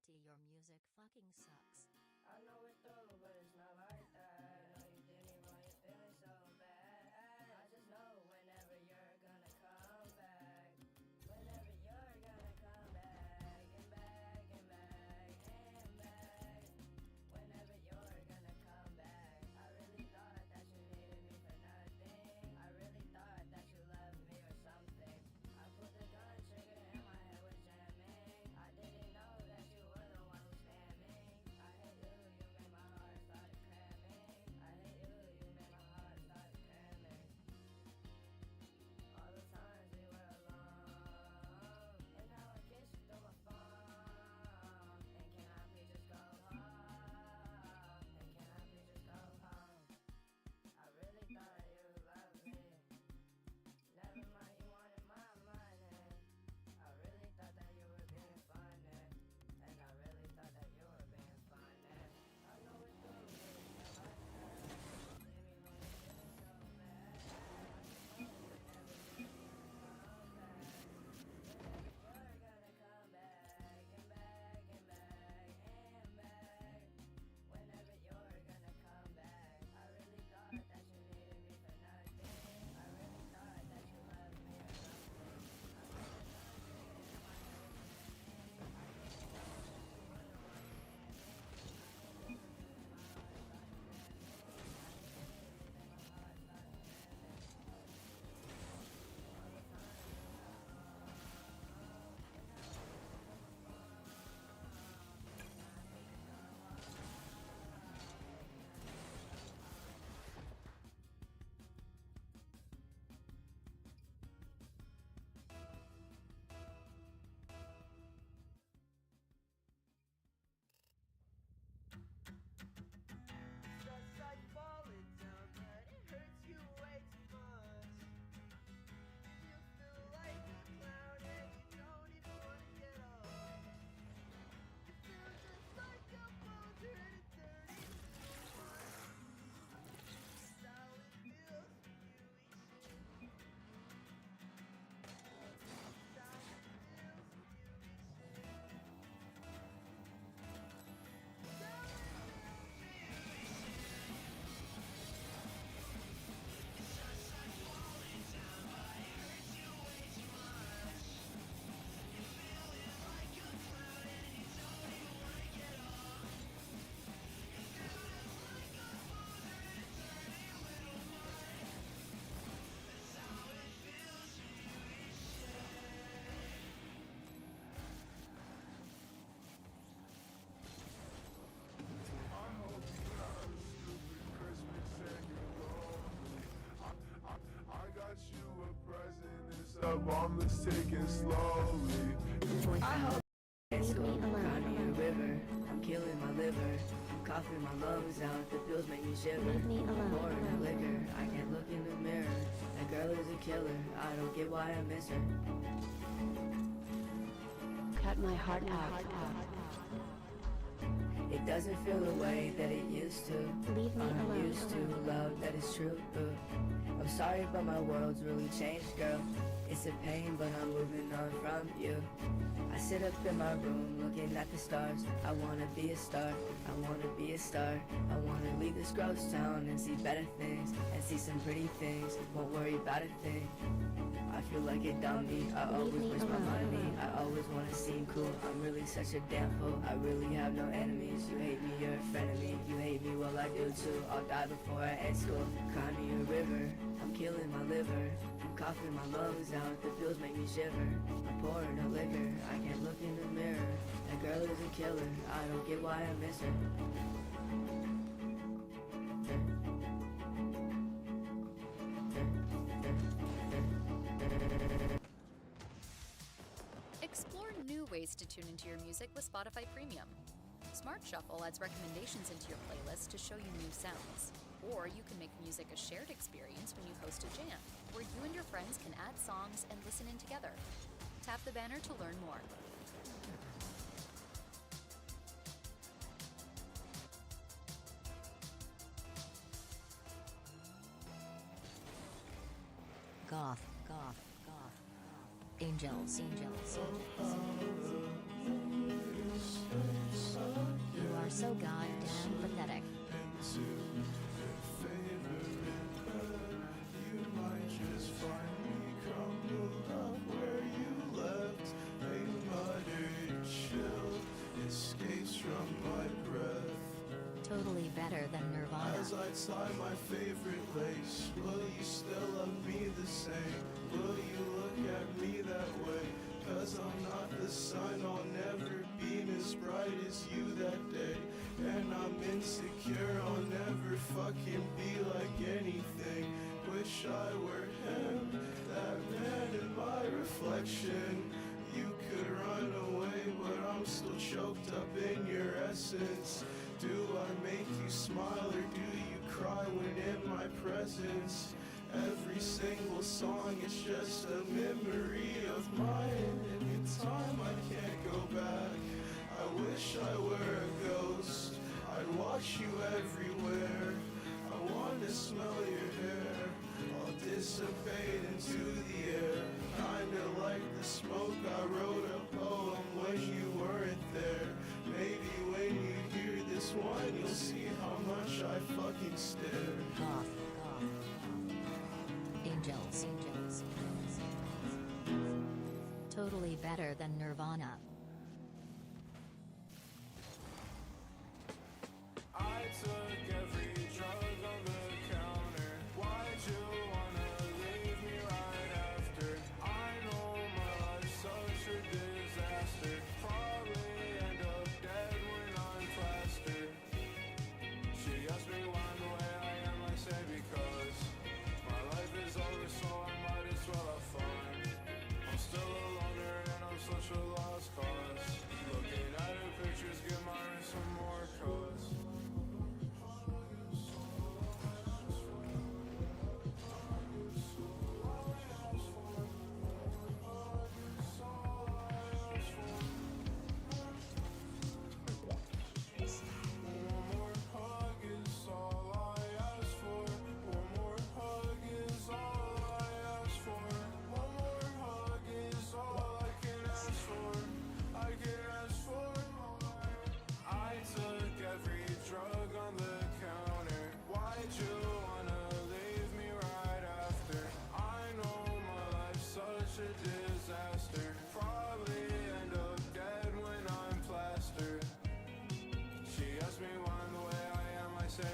honesty, your music fucking sucks. I know it's through, but it's not like that. No, you didn't even you're feeling so bad. I just know whenever you're gonna come back. Whenever you're gonna come back and back and back and back. Whenever you're gonna come back. I really thought that you needed me for nothing. I really thought that you loved me or something. I put the gun trigger and my head was jamming. I didn't know that you were the one who stabbed me. I hate you, you made my heart start cramming. I hate you, you made my heart start cramming. All the times we were alone, and now I kiss you through my phone. And can I please just go home? And can I please just go home? I really thought you loved me. Never mind, you wanted my money. I really thought that you were being funny. And I really thought that you were being funny. I know it's through, but it's not like that. Leave me when you're feeling so bad. I just know whenever you're gonna come back. Whenever you're gonna come back and back and back and back. Whenever you're gonna come back. I really thought that you needed me for nothing. I really thought that you loved me or something. I put the gun trigger in my head was jamming. I didn't know that you were the one stabbing me. I hate you, you made my heart start cramming. I hate you, you made my heart start cramming. All the times we were alone, and now I kiss you through my phone. And can I please just go home? And can I please just go home? Just like falling down, but it hurts you way too much. You feel like a clown and you don't even want to get up. You feel just like your bones are in a dirty little mud. That's how it feels when you eat shit. That's how it feels when you eat shit. That's how it feels when you eat shit. I got you a present, it's up, I'm just taking slowly. I hope it's cool. Cry me a river. I'm killing my liver. I'm coughing my lungs out. The pills make me shiver. I'm pouring the liquor. I can't look in the mirror. That girl is a killer. I don't get why I miss her. Cut my heart out. It doesn't feel the way that it used to. Leave me I'm alone. used to love that is true. I'm sorry, but my world's really changed, girl. It's a pain, but I'm moving on from you. I sit up in my room looking at the stars. I wanna be a star. I wanna be a star. I wanna leave this gross town and see better things and see some pretty things. Won't worry about a thing. I feel like a dummy. I always waste my money. I always wanna seem cool. I'm really such a damn fool. I really have no enemies. You hate me, you're a friend of me. You hate me, well I do too. I'll die before I end school. Cry me a river. I'm killing my liver. I'm coughing my lungs out. The pills make me shiver. I'm pouring the liquor. I can't look in the mirror. That girl is a killer. I don't get why I miss her. Explore new ways to tune into your music with Spotify Premium. Smart Shuffle adds recommendations into your playlist to show you new sounds. Or you can make music a shared experience when you host a jam, where you and your friends can add songs and listen in together. Tap the banner to learn more. Goth, goth, goth, angels, angels, angels. You are so goddamn pathetic. into your favorite bed. You might just find me crumbled up where you left. A muttered chill escapes from my breath. Totally better than Nirvana. As I tie my favorite lace, will you still love me the same? Will you look at me that way? 'Cause I'm not the sun, I'll never beam as bright as you that day. And I'm insecure, I'll never fucking be like anything. Wish I were him, that man in my reflection. You could run away, but I'm still choked up in your essence. Do I make you smile or do you cry when in my presence? Every single song is just a memory of mine. And in time I can't go back. I wish I were a ghost. I'd watch you everywhere. I wanna smell your hair. I'll dissipate into the air. Kinda like the smoke. I wrote a poem when you weren't there. Maybe when you hear this one, you'll see how much I fucking stare. Goth. Angels. Totally better than Nirvana. I took every drug on the counter. Why'd you wanna leave me right after? I know my life's such a disaster. Probably end up dead when I'm plastered. She asked me why I'm the way I am, I say because my life is over, so I might as well have fun. I'm still a loner and I'm such a lost cause. Looking at her pictures, give my wrist some more cause.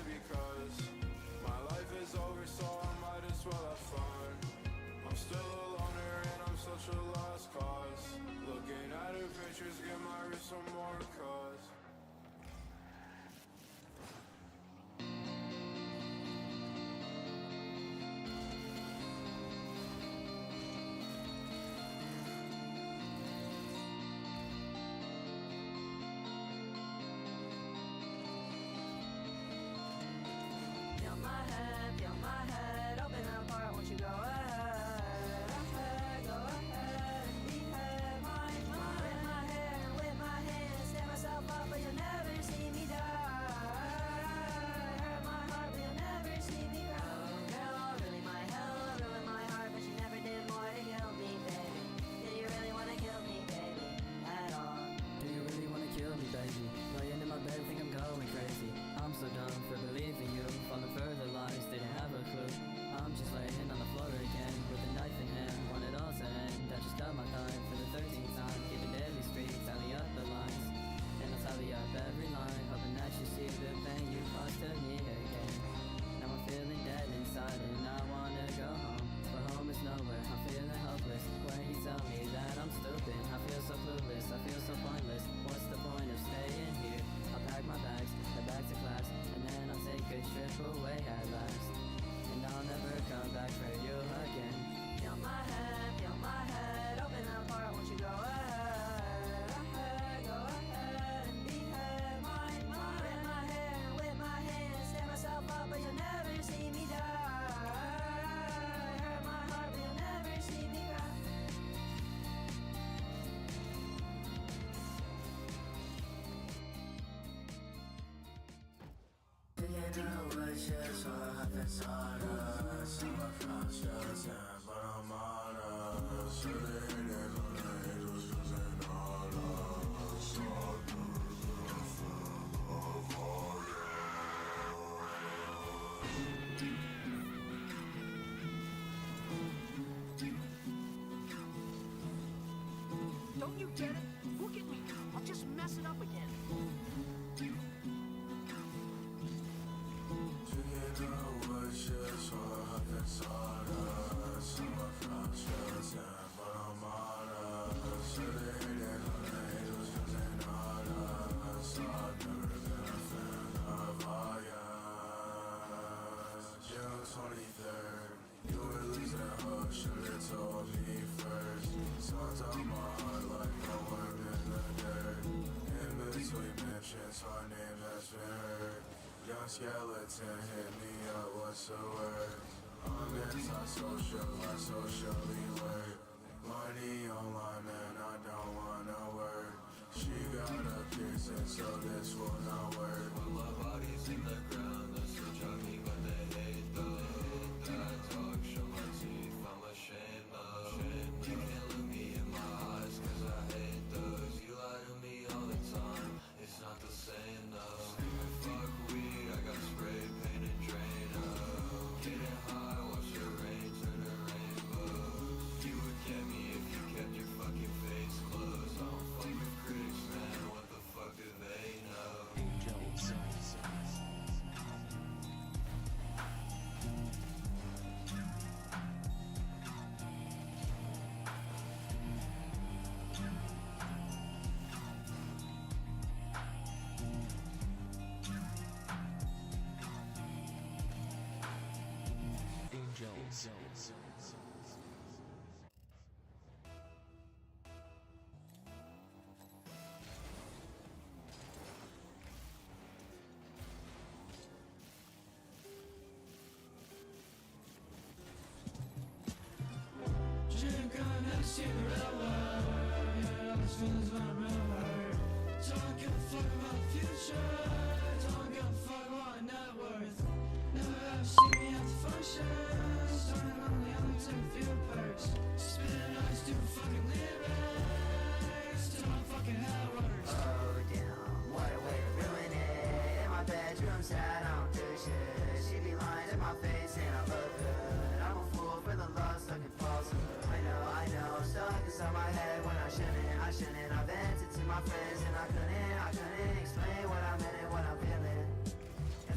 Because my life is over, so I might as well have fun. I'm still a loner and I'm such a lost cause. Looking at her pictures, give my wrist some more cause. Feel my head, open up heart, won't you go ahead? Go ahead, behead my mind. With my hand, stand myself up, but you'll never see me die. Hurt my heart, but you'll never see me cry. Girl, really my hell, ruined my heart, but you never did more to kill me, baby. Did you really wanna kill me, baby, at all? Do you really wanna kill me, baby? Lying in my bed, think I'm going crazy. I'm so dumb for believing you. Falling further lies, didn't have a clue. I'm just laying on the floor again with a knife in hand. Want it all to end. I just got my time for the 13th time. Keeping daily streaks, tally up the lines. And I'll tally up every line, hoping that you see the pain you caused to me again. Now I'm feeling dead inside and I wanna go home, but home is nowhere. I'm feeling hopeless when you tell me that I'm stupid. I feel so clueless, I feel so pointless. What's the point of staying here? I'll pack my bags, head back to class, and then I'll take a trip away at last. And I'll never come back for you again. Feel my head, open up heart, won't you go ahead? Go ahead, behead my mind. With my hand, stand myself up, but you'll never see me die. Hurt my heart, but you'll never see me cry. But I'm on Get it? Look at me now. I'll just mess it up again. June 23rd, you were losing hope, should've told me first. Songs on my heart like no worm in the dirt. In between mentions, our name has been heard. Young skeleton hit me up, what's the word? I'm anti-social, I socially alert. Money online, man, I don't wanna work. She got a piercing, so this will not work. When my body's in the ground, they still judge me, but they hate those that talk, show my teeth, I'm ashamed of. You can't look me in my eyes, cause I hate those. You lie to me all the time, it's not the same though. Screaming fuck weed, I got spray painted Drano. Getting high, watch the rain turn to rainbows. You would get me if you kept your fucking face closed. I don't fuck with critics, man, what the fuck do they know?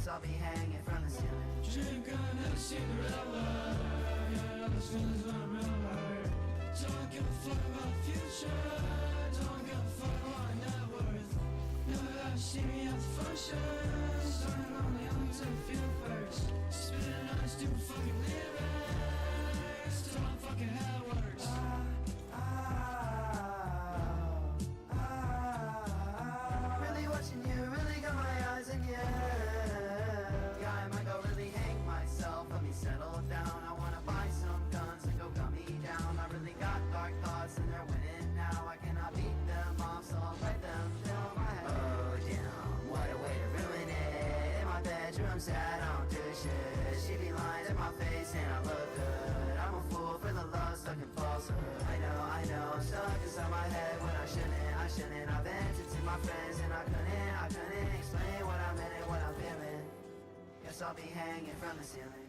I'll be hanging from the ceiling. Drink on that Cinderella. Yeah, this feeling's what I'm real hurt. Don't give a fuck about the future. Don't give a fuck about my net worth. Never ever see me at the function. Starting lonely, I'm until I feel first. Spitting on stupid fucking lyrics. Till my fucking head works. Really watching you, really got my eyes on you. Let me settle down, I wanna buy some guns and go gun me down. I really got dark thoughts and they're winning now. I cannot beat them off, so I'll write them down my head. Oh damn, what a way to ruin it. In my bedroom sad, I don't do shit. She be lying in my face and I look good. I'm a fool for the love stuck in falsehood. I know, I'm stuck inside my head when I shouldn't. I vented to my friends and I couldn't explain what I meant and what I'm feeling. Guess I'll be hanging from the ceiling.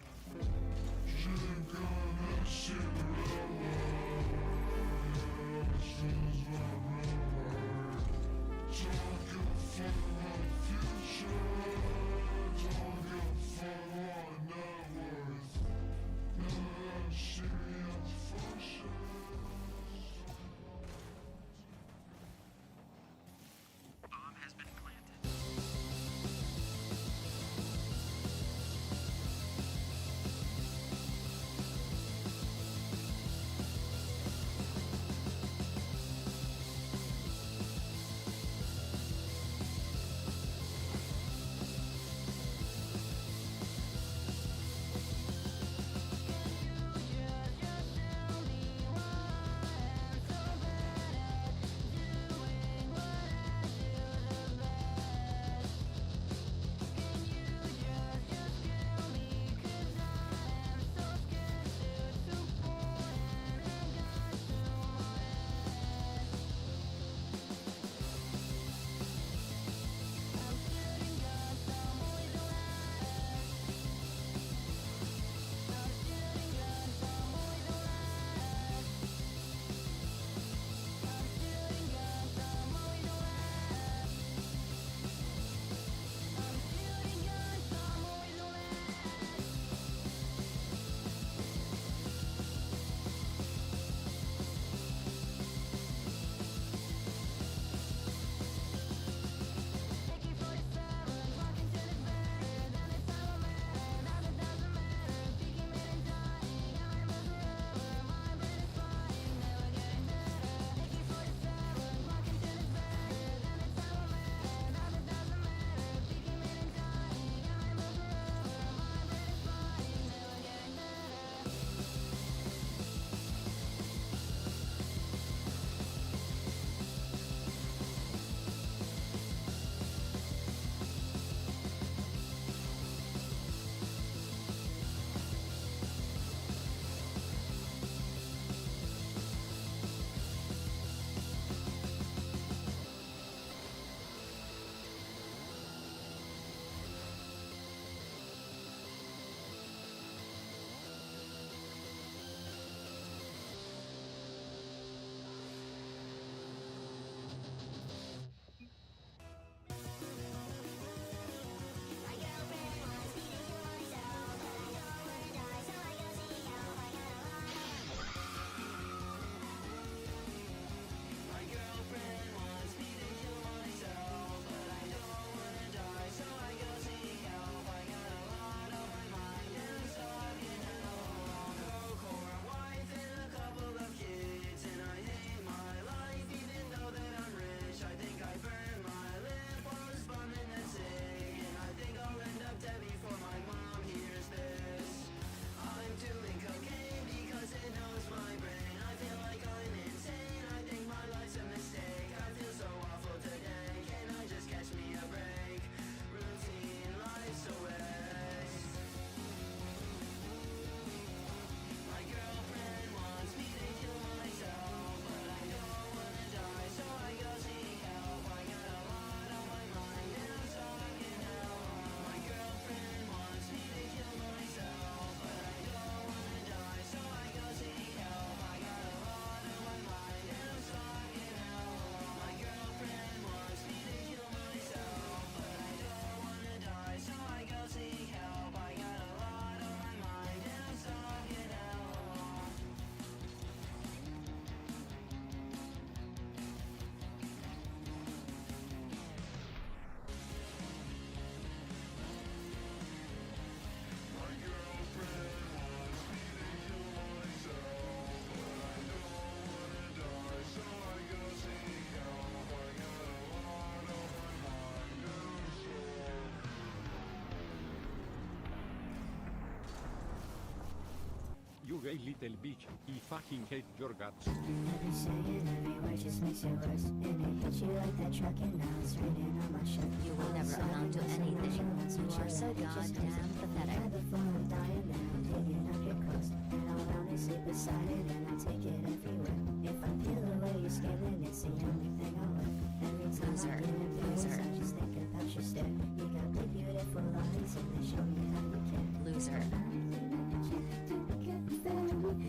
You a little bitch. He fucking hate your guts. Every saying, every word just makes it worse. And it hits you like that truck and now it's raining on my shirt. You will never amount to anything. You are so goddamn pathetic. The phone of dying and I'm digging up your crust. And I'll only sleep beside it and I take it everywhere. If I peel away your skin, then it's the only thing I wear. Every time Loser, I get in loser. I just think about your stare. You got big beautiful eyes and they show me how you care. Loser.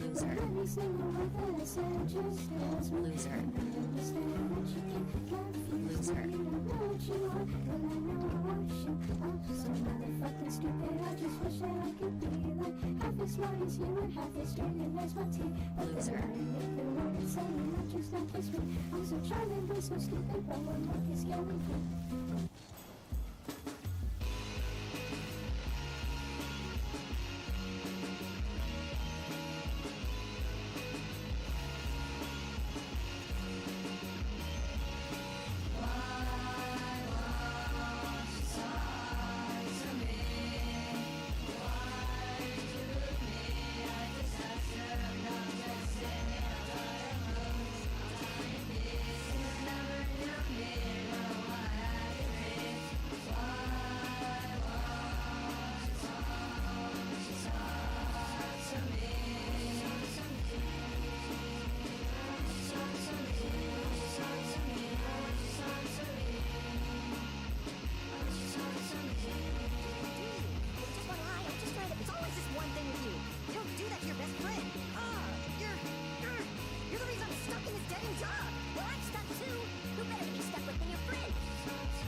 Loser. Loser. Loser. So motherfucking stupid, I just wish that I could be like half as smart as you and half as straight as my teeth. But Loser. then I make the word and say you're not just not this way. I'm so charming but so stupid, but one look is getting through.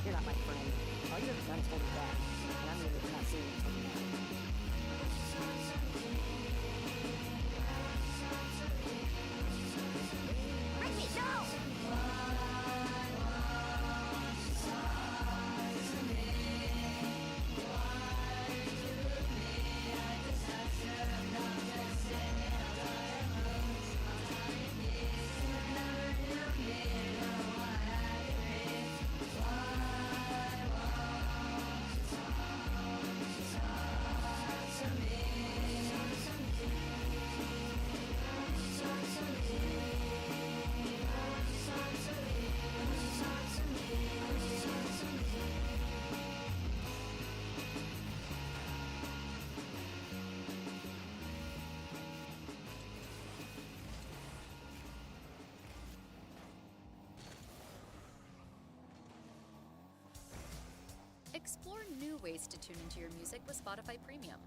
You're not my friend. All you have done is hold me back. And I'm really not seeing you taking that. Ricky, no! Explore new ways to tune into your music with Spotify Premium.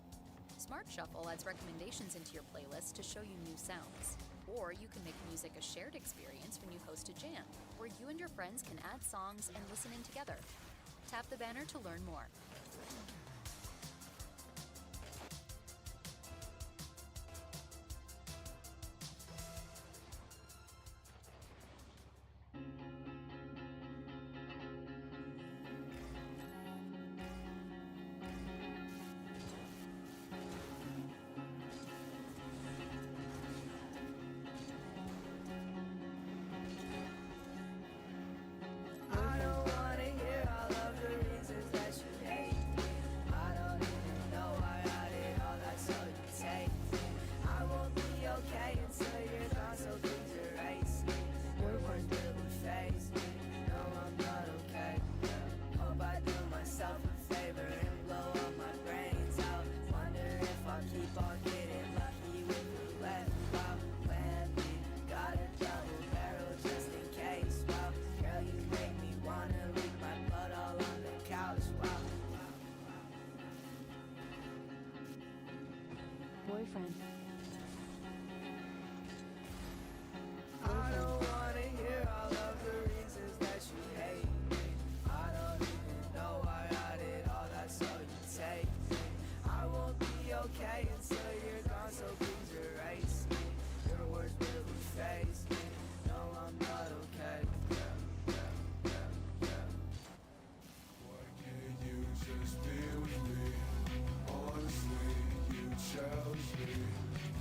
Smart Shuffle adds recommendations into your playlist to show you new sounds. Or you can make music a shared experience when you host a jam, where you and your friends can add songs and listen in together. Tap the banner to learn more. I don't wanna hear all of the reasons that you hate me. I don't even know why I did all that, so you take me. I won't be okay until you're gone, so please erase me. Your words really faze me. No, I'm not okay. Hope I do myself a favor and blow all my brains out. Wonder if I'll keep on getting lucky with who left. Wow, plan B. Got a double barrel just in case. Wow, girl, you make me wanna leave my blood all on the couch. Wow. Boyfriend. I don't wanna hear all of the reasons that you hate me. I don't even know why I did all that, so you take me. I won't be okay until you're gone, so please erase me. Your words really faze me. No, I'm not okay. Why can't you just be with me? Honestly, you challenge me.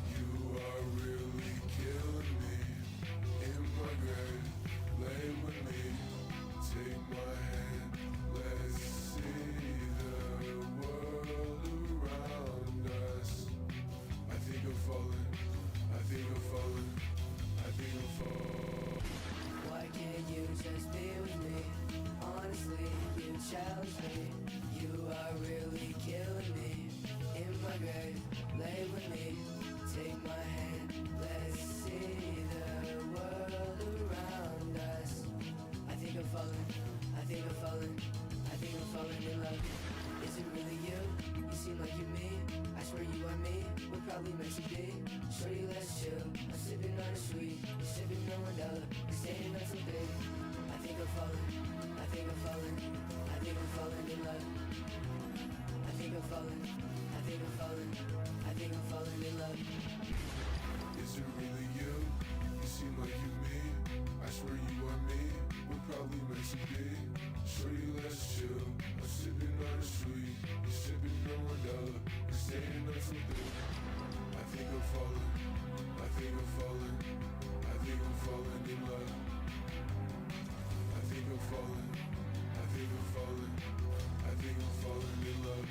makes you big. Shorty, let's chill. I'm sipping on a sweet, you sipping on Mandela. We're staying on some big. I think I'm falling, I think I'm falling, I think I'm falling in love. I think I'm falling, I think I'm falling, I think I'm falling in love. Is it really you? You seem like you me. I swear you are me. We're probably meant to be. Shorty, let's chill. I'm sipping on a sweet, you sipping on Mandela. We're staying on some big. I think I'm falling, I think I'm falling, I think I'm falling in love. I think I'm falling, I think I'm falling, I think I'm falling in love.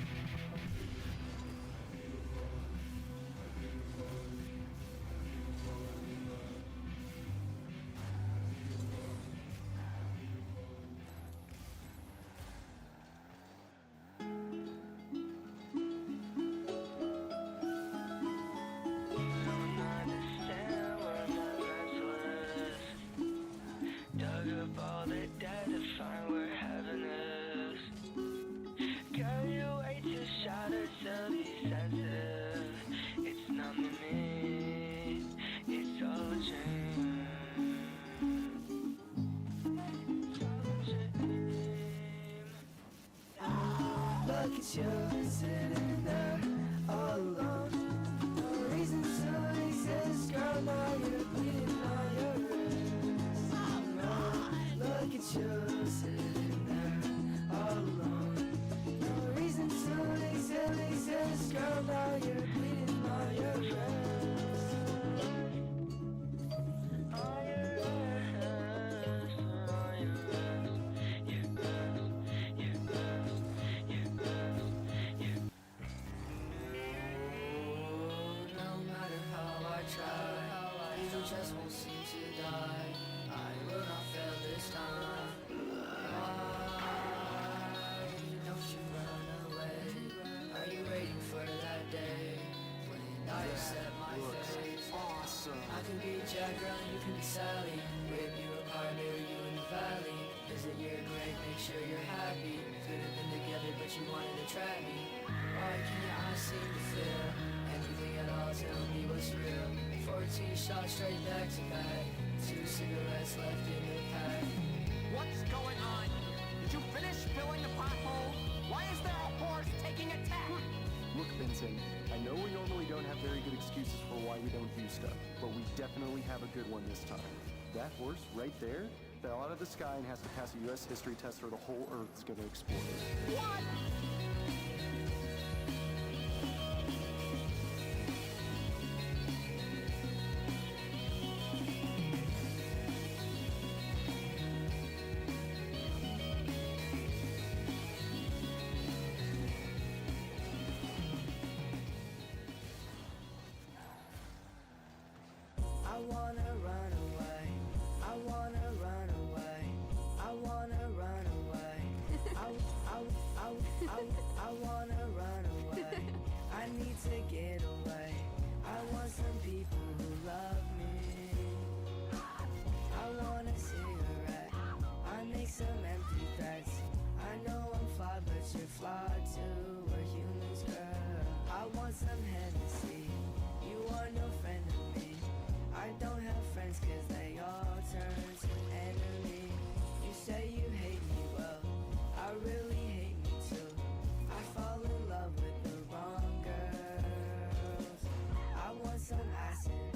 Look at you sitting there all alone. No reason to exist, girl. Now you're bleeding on your wrist. No, look at you sitting there all alone. No reason to exist, girl. Now you're bleeding on your wrist. On your wrist, on your wrist, your just won't seem to die. I will not fail this time. Why don't you run away? Are you waiting for that day when I set my face? Awesome. I can be Jack Girl and you can be Sally. Rip you apart, bury you in the valley. Visit your grave, make sure you're happy. Could have been together, but you wanted to trap me. Why can't I seem to feel anything at all? Tell me what's real. 14 shots straight back to back. 2 cigarettes left in the pack. What's going on? Did you finish filling the pothole? Why is there a horse taking a tack? Look, Vincent, I know we normally don't have very good excuses for why we don't do stuff, but we definitely have a good one this time. That horse right there fell out of the sky and has to pass a U.S. history test or the whole Earth's gonna explode. What? I wanna run away. I wanna run away. I wanna run away. I wanna run away. I need to get away. I want some people who love me. I want a cigarette. I make some empty threats. I know I'm flawed, but you're flawed too. We're humans, girl. I want some Hennessy. You are no friend of me. I don't have friends cause they all turn to enemy. You say you hate me, well, I really hate me too. I fall in love with the wrong girls. I want some acid,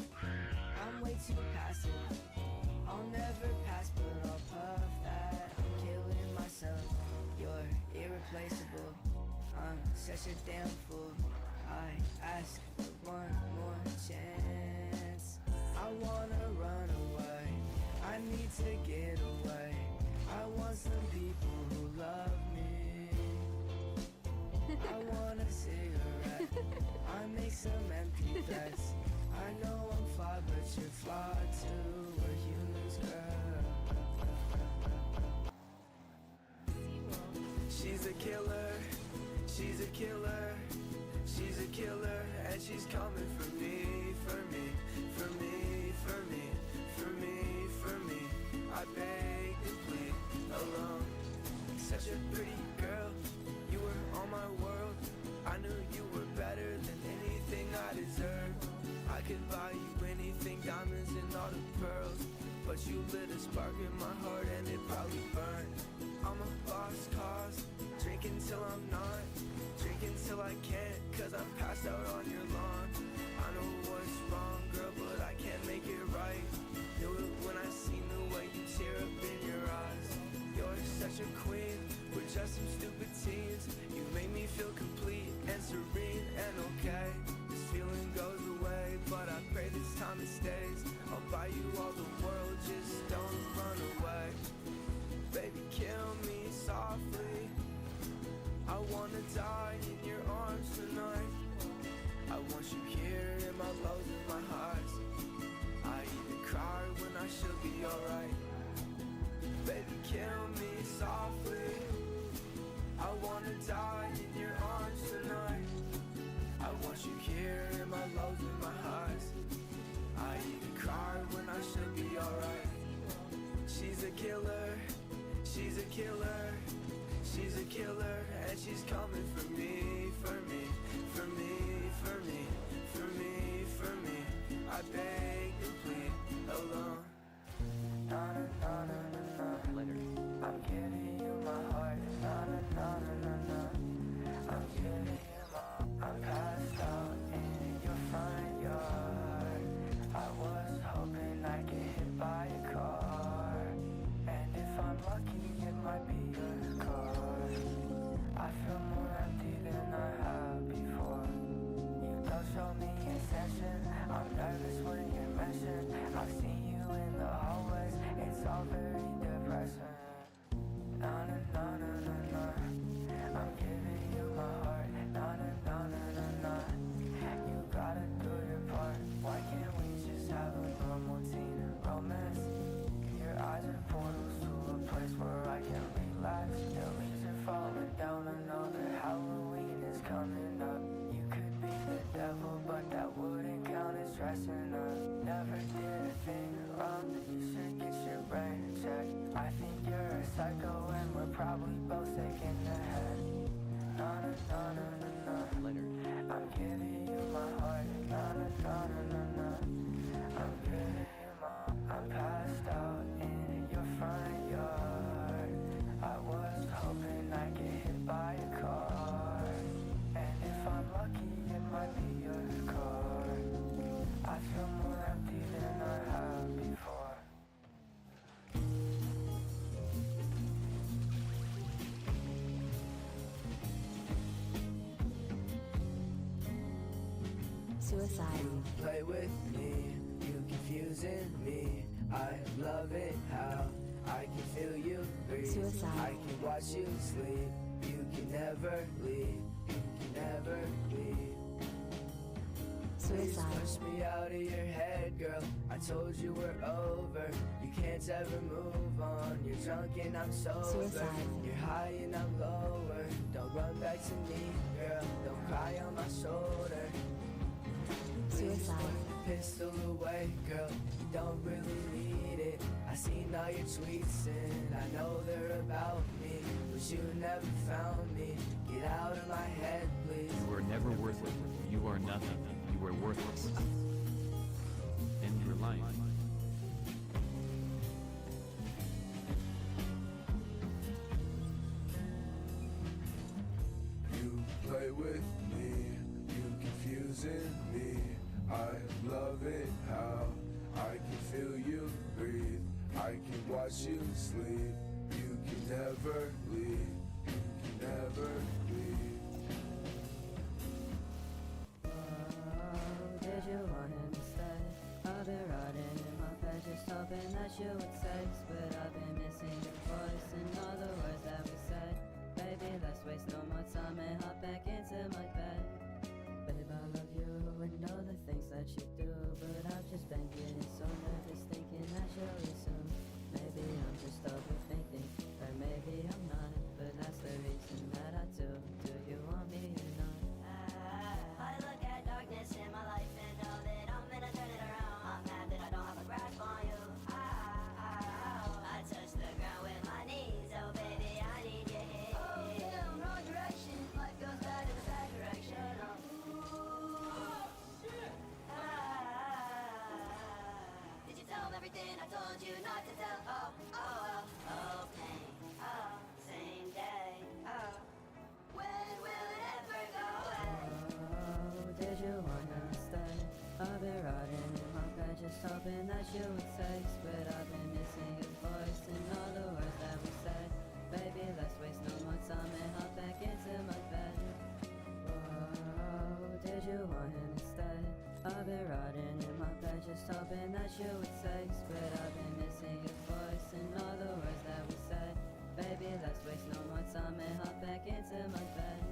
I'm way too passive. I'll never pass but I'll puff that. I'm killing myself, you're irreplaceable. I'm such a damn fool. I ask for one more chance. I wanna run away, I need to get away. I want some people who love me. I want a cigarette, I make some empty threats. I know I'm flawed, but you're flawed too. We're humans, girl. She's a killer, she's a killer. She's a killer, and she's coming for me, for me, for me, for me, for me, for me. I beg and plead alone. Such a pretty girl, you were all my world. I knew you were better than anything I deserved. diamonds and all the pearls, but you lit a spark in my heart and it probably burned. I'm a lost cause, drinking till I'm not, drinking till I can't, cause I'm passed out on your lawn. I know what's wrong, girl, but I can't make it right. Knew it when I seen the way you tear up in your eyes. You're such a queen, we're just some stupid teens. You make me feel complete and serene and okay. This feeling goes away, but I pray this time it stays. I'll buy you all the world, just don't run away. Baby, kill me softly. I wanna die in your arms tonight. I want you here in my lows and my highs. I even cry when I should be alright. Baby, kill me softly. I wanna die in your arms tonight. I want you here in my lows and my highs. I even cry when I should be alright. She's a killer, she's a killer, she's a killer, and she's coming for me, for me, for me, for me, for me, for me. I beg and plead alone. Na na na na na na. I'm giving you my heart. Na na na na na na. I'm giving you my. I'm passed out in your front yard. I was hoping I get hit by a car, and if I'm lucky, it might be your car. I feel more empty than I have before. You don't show me attention. I'm nervous when you're mentioned. I've seen you in the hallways. It's all very depressing. Na na na na na na. I'm giving you my heart. Na na na na na na. You gotta do your part. Why can't we just have a normal teen romance? Your eyes are portals to a place where I can relax. The leaves are falling down. I know that Halloween is coming up. You could be the devil, but that wouldn't count as dressing up. Never did a thing wrong. You should get your brain checked. I think you're a psycho and we're probably both sick in the head. Na na na na na na. I'm giving you my heart. Na na na na na na. I'm giving you my. I'm passed out in your front yard. I was hoping I get hit by a car, and if I'm lucky, it might be your car. I feel more empty than I have before. Suicide. You play with me, you confusing me. I love it how I can feel you breathe. Suicide. I can watch you sleep. You can never leave. You can never leave. Please Suicide. push me out of your head, girl. I told you we're over. You can't ever move on. You're drunk and I'm sober. Suicide. You're high and I'm lower. Don't run back to me, girl. Don't cry on my shoulder. Please Suicide. put the pistol away, girl. You don't really need it. I seen all your tweets and I know they're about me, but you never found me. Get out of my head, please. You were never worth it. You are nothing. You were worthless. End your life. You play with me, you confusing me. I love it how I can feel you breathe. I can watch you sleep. You can never leave. You can never leave. Did you want him to stay? I've been riding in my bed just hoping that you would text, but I've been missing your voice and all the words that we said. Baby, let's waste no more time and hop back into my bed. Babe, I love you and all the things that you do, but I've just been getting so nervous thinking that you'll be soon. Maybe I'm just overthinking, or maybe I'm not, but that's the reason that I do. Do you want me or not? I look at darkness in my life and know that I'm gonna turn it around. I'm mad that I don't have a grasp on you. I touch the ground with my knees. Oh baby, I need your hand. Oh damn, wrong direction. Life goes bad in a bad direction. everything I told you not to tell. Oh, oh, oh, oh, pain. Oh, same day. Oh, when will it ever go away? Oh, did you wanna stay? I've been riding in my bed just hoping that you would say, but I've been missing your voice and all the words that we said. Baby, let's waste no more time and hop back into my bed. Oh, did you want him to stay? I've been riding in my bed just hoping that you would say, but I've been missing your voice and all the words that we said. Baby, let's waste no more time and hop back into my bed.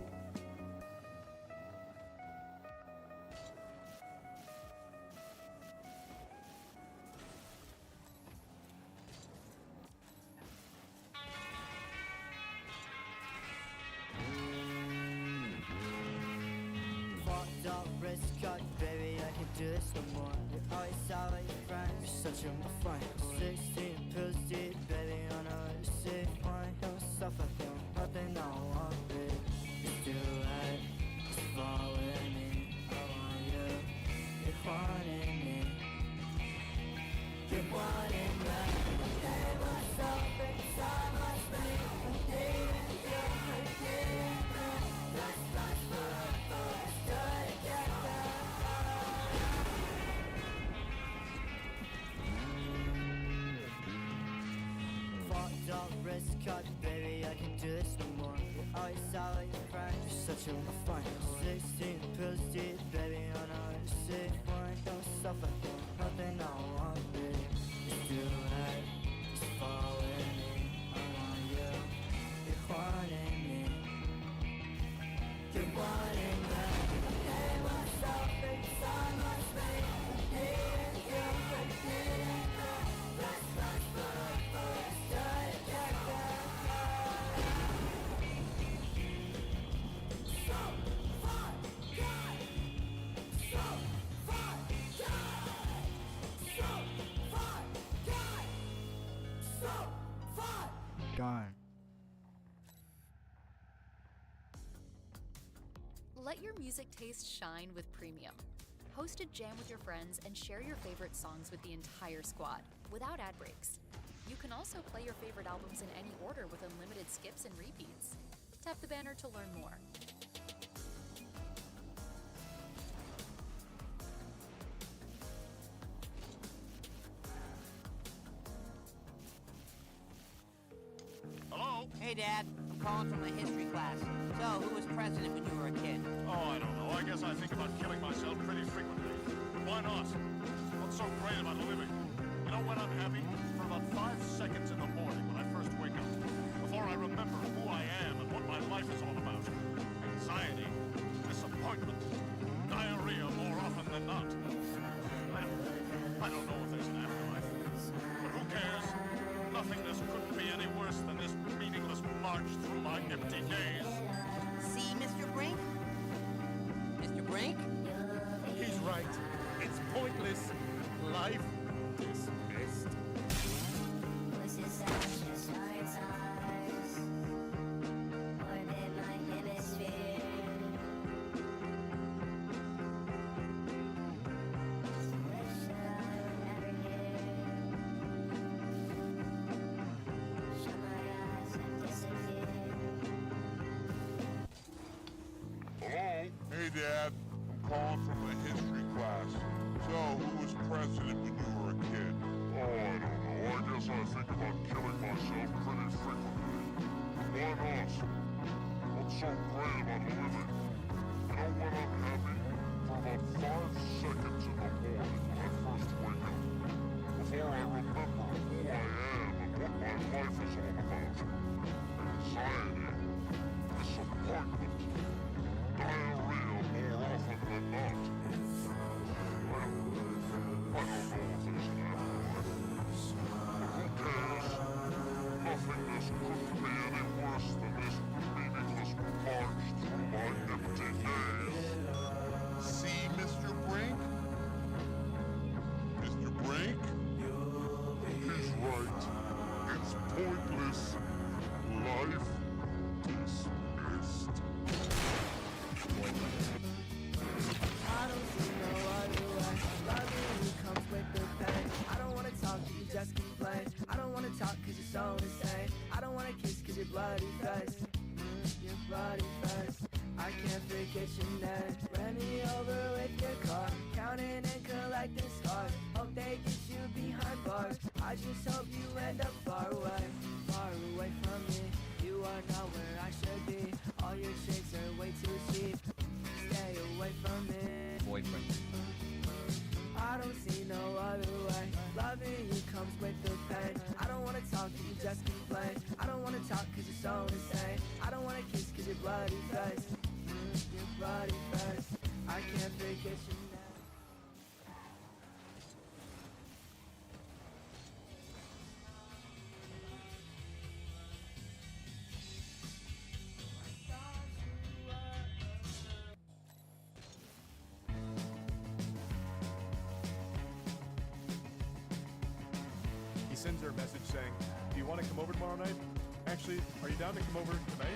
Fucked up wrist cut, baby, I can do this no more. You're always out with your friends, you're such a my friend. 16 pills deep, baby, on a receipt. Want yourself, I feel nothing, I want it. It's too late, just fall with me. I want you, you're wanting me. You're wanting me. Hey, what's up inside my space? I need you, I need you. Let's flash forever, stay together. Fucked up wrist cut, baby, I can do this no more. You're always out with your friends, you're such a my friend. 16 pills deep, baby, on a receipt. Want yourself, I feel nothing, I want it. It's too late, just fall with me. I want you, you're wanting me. You're wanting me. Hey, what's up inside my space? I need you, I need you. Let's flash forever, stay together. So far, God. So far, God. So far, God. So far. Gone. Let your music taste shine with Premium. Host a jam with your friends and share your favorite songs with the entire squad, without ad breaks. You can also play your favorite albums in any order with unlimited skips and repeats. Tap the banner to learn more. Hello? Hey, Dad. I'm calling from my history class. So, who was president when you were a kid? Oh, I don't know. I guess I think about killing myself pretty frequently. Why not? What's so great about living? You know when I'm happy? For about 5 seconds in the morning when I first wake up. Before I remember who I am and what my life is all about. Anxiety, disappointment, diarrhea more often than not. I don't know if there's an afterlife. But who cares? Nothingness couldn't be any worse than this meaningless march through my empty days. See, Mr. Brink? Mr. Brink? He's right. It's pointless. Life dismissed. Was it such a hard times? Orbit my hemisphere. Wish that I were never here. Shut my eyes and disappear. Hello? Hey, Dad. I'm calling from the history class. So, who was president when you were a kid? Oh, I don't know. I guess I think about killing myself pretty frequently. Why not? What's so great about living? You know when I'm happy? For about 5 seconds in the morning when I first wake up. Before I remember who I am and what my life is all about. Anxiety, disappointment, diarrhea more often than not. I don't know if there's an afterlife. But who cares? Nothingness couldn't be any worse than this meaningless march through my vacation and ran me over with your car. Counting and collecting scars. Hope they get you behind bars. I just hope you end up far away from me. You are not where I should be. All your tricks are way too cheap. Stay away from me. Boyfriend. I don't see no other way. Loving you comes with the pain. I don't wanna talk cause you just complain. I don't wanna talk cause you're so insane. I don't wanna kiss cause your bloody face. Your bloody face. I can't forget you now. He sends her a message saying, do you want to come over tomorrow night? Actually, are you down to come over tonight?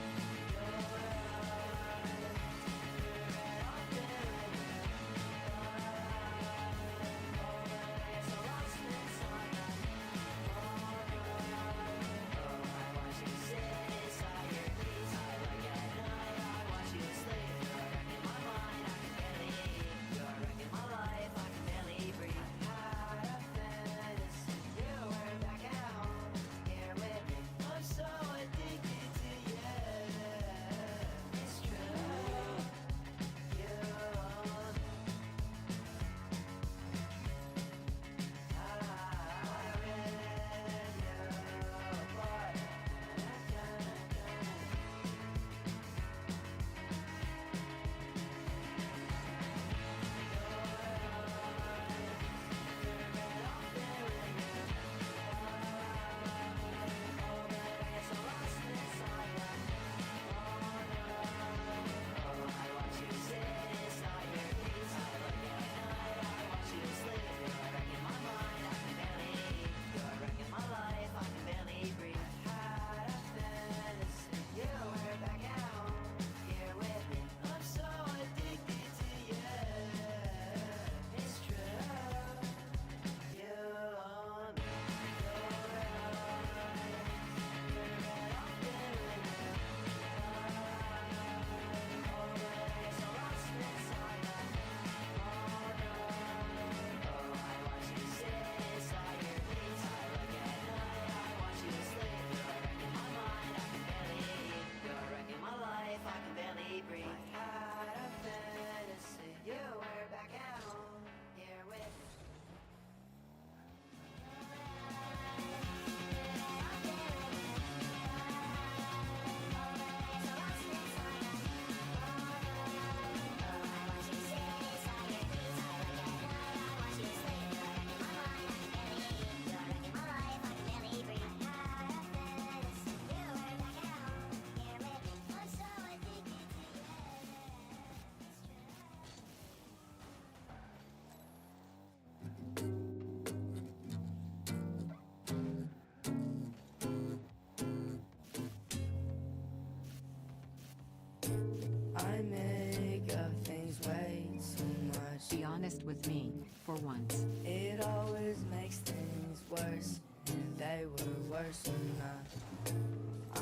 I make up things way too much. Be honest with me, for once. It always makes things worse, and they were worse enough.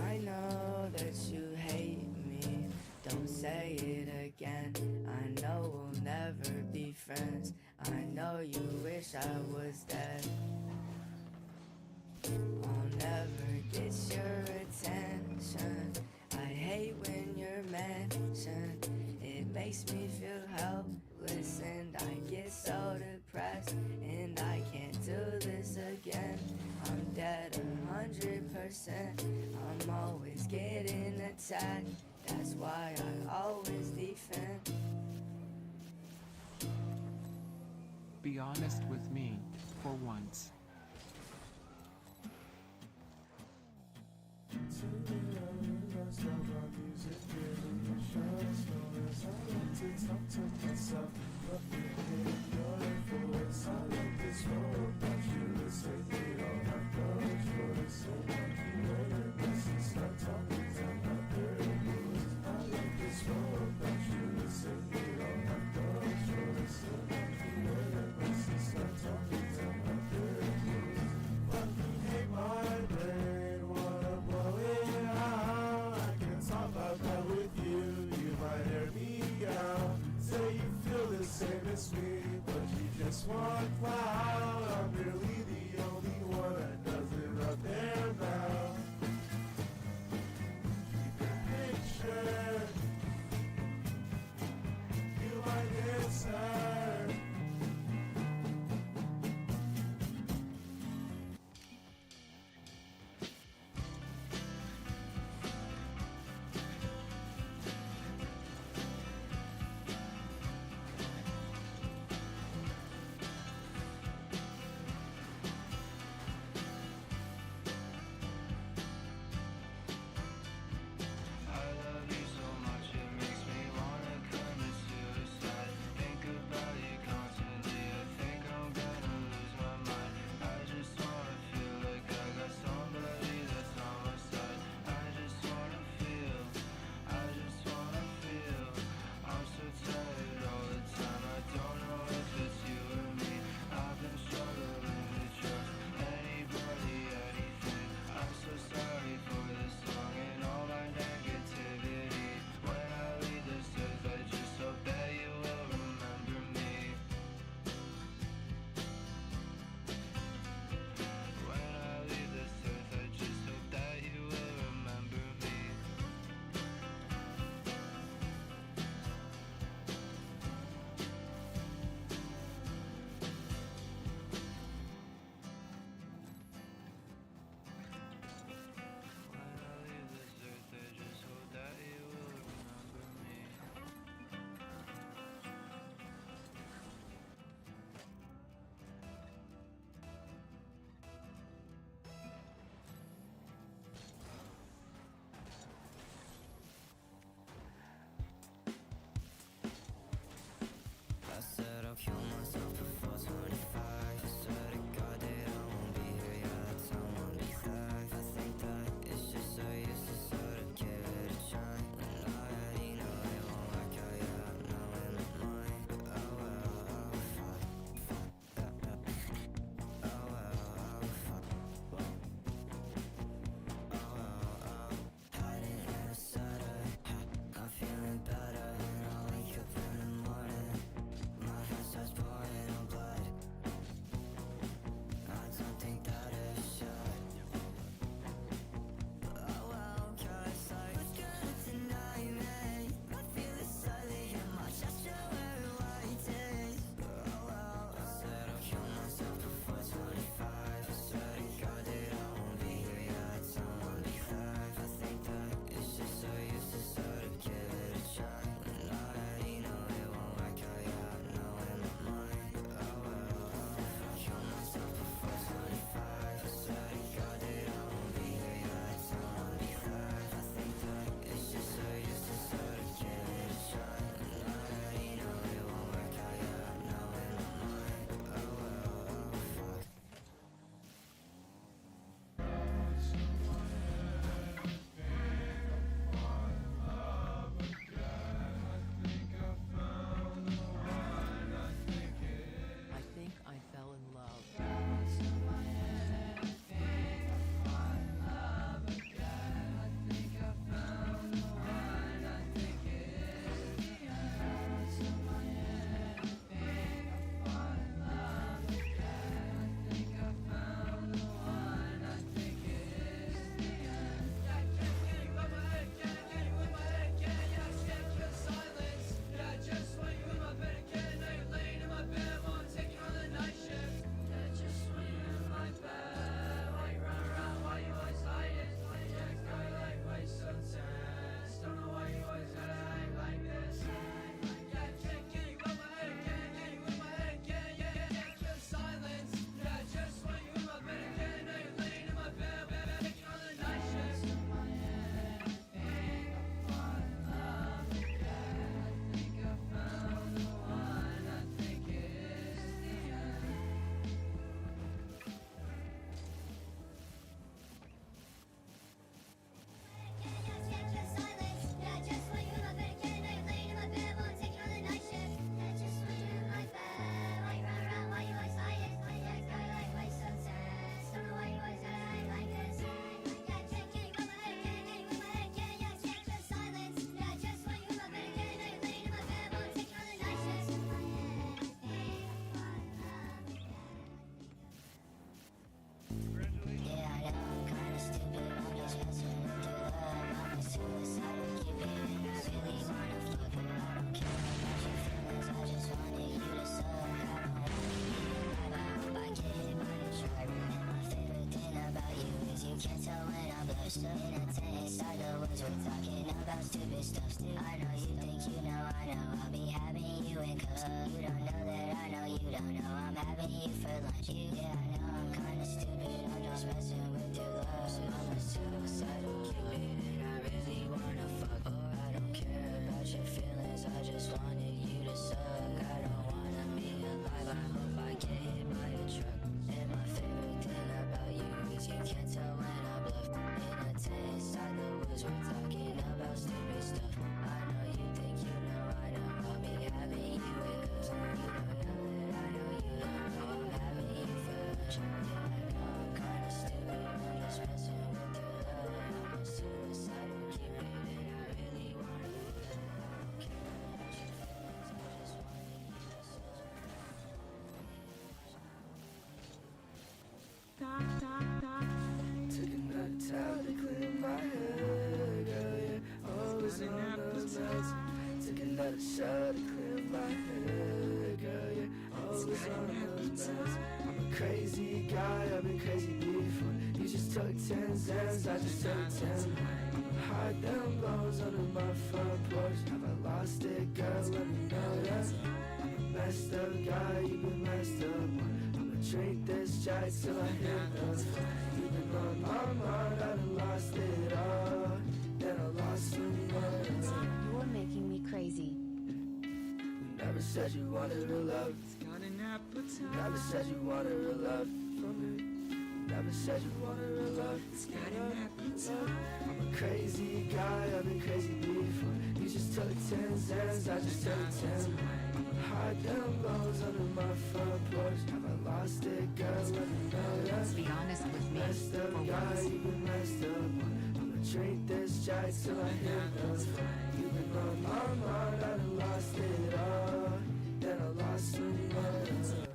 I know that you hate me, don't say it again. I know we'll never be friends. I know you wish I was dead. I'll never get your attention. I hate when you're mentioned. It makes me feel helpless, and I get so depressed, and I can't do this again. I'm dead 100%. I'm always getting attacked. That's why I always defend. Be honest with me, for once. You might hear me out. not cloud. I'm really the only one that does it up there now. Keep your picture. You might answer. you for lunch. Yeah, I know I'm kinda stupid, I'm just messing with your love. I'm a suicidal cupid and I really wanna fuck. Oh, I don't care about your feelings, I just wanted you to suck. I don't wanna be alive, I hope I get hit by a truck. And my favorite thing about you is you can't tell when I bluff. In a tent inside the woods, we're talking about stupid stuff. I know you think you know, I know I'll be having you with us. You know that I know you don't know I'm having you for lunch. Yeah, I know I'm kinda stupid, I'm just messing with your love. I'm a suicidal cupid and I really wanna fuck. I don't care about your feelings, I just wanted you to suck. Took another towel to clean my head, girl, yeah. Always on those nights. Took another shot to clear my head, girl, yeah. Always on those nights. I'm a crazy guy, I've been crazy before. You just took 10 cents, I just took 10. I'ma hide them bones under my front porch. Have I lost it, girl? Let me know, yeah. I'm a messed up guy, you've been messed up. I'ma drink this jack till I hit the floor. You've been on my mind, I done lost it all. Then I lost some money. You're making me crazy. You never said you wanted real love. You never said you wanted real love from me. You never said you wanted real love. I'm a crazy guy, I've been crazy before. You just took 10 cents, I just took 10. I'ma hide them bones under my front porch. Have I lost it, girl? Let me know, yeah. Be honest with me Messed up for guy, once. you've been messed up. I'ma drink this jack till I hit the floor. You've been on my mind, I done lost it all. Then I lost some money.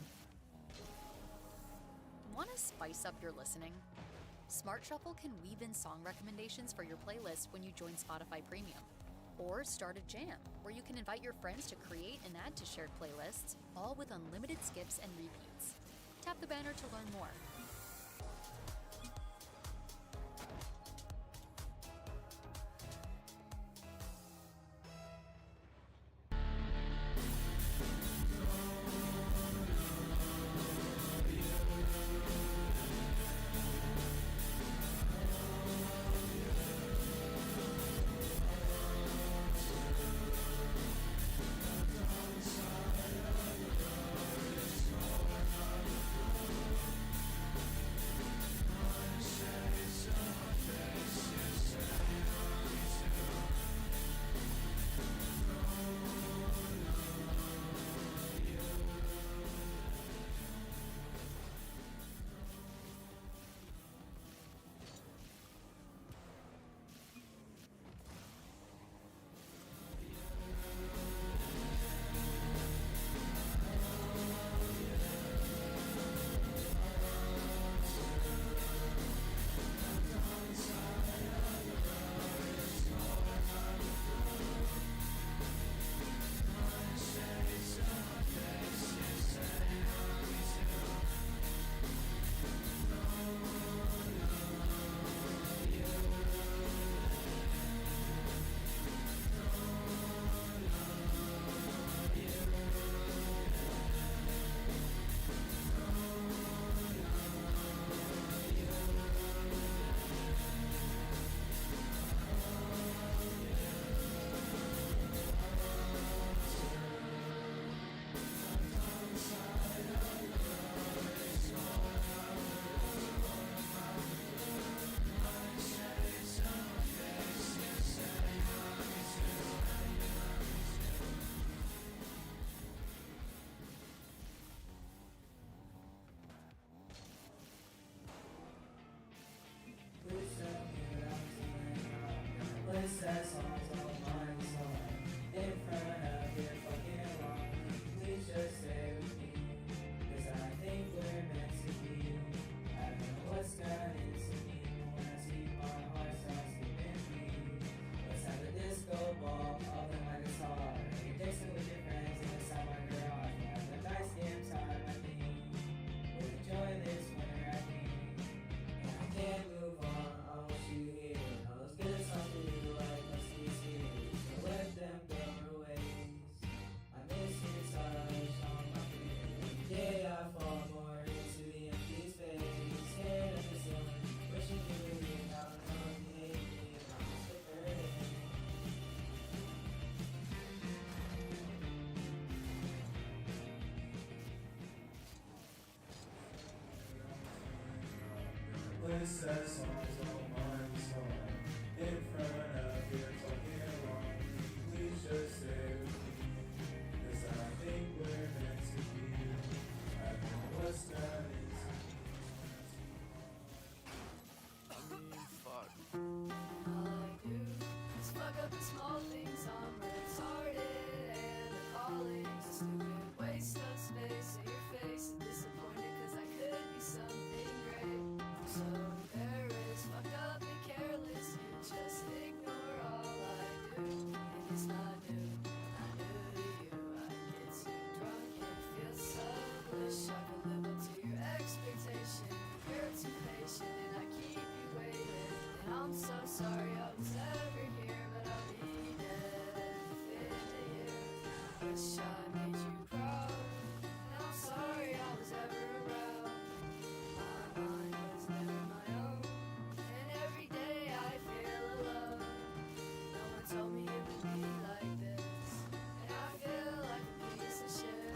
Want to spice up your listening? Smart Shuffle can weave in song recommendations for your playlist when you join Spotify Premium. Or start a jam, where you can invite your friends to create and add to shared playlists, all with unlimited skips and repeats. Tap the banner to learn more. this sad song is all mine, so I'm in front of you talking along. Please just stay with me, 'cause I think we're meant to be. I know what's done is Fuck. All I do is fuck up the small things. I'm retarded and appalling. It's a stupid waste of space in your face. And disappointed 'cause I could be something great. So embarrassed, fucked up and careless. You just ignore all I do. And it's not new, not new to you. I get too drunk and feel selfish. I could live up to your expectation. You're too patient and I keep you waiting. And I'm so sorry I was ever here, but I'll be dead within a year. Wish I made you proud. And I'm sorry I was ever around. My mind was never my own. And every day I feel alone. No one told me it would be like this. And I feel like a piece of shit.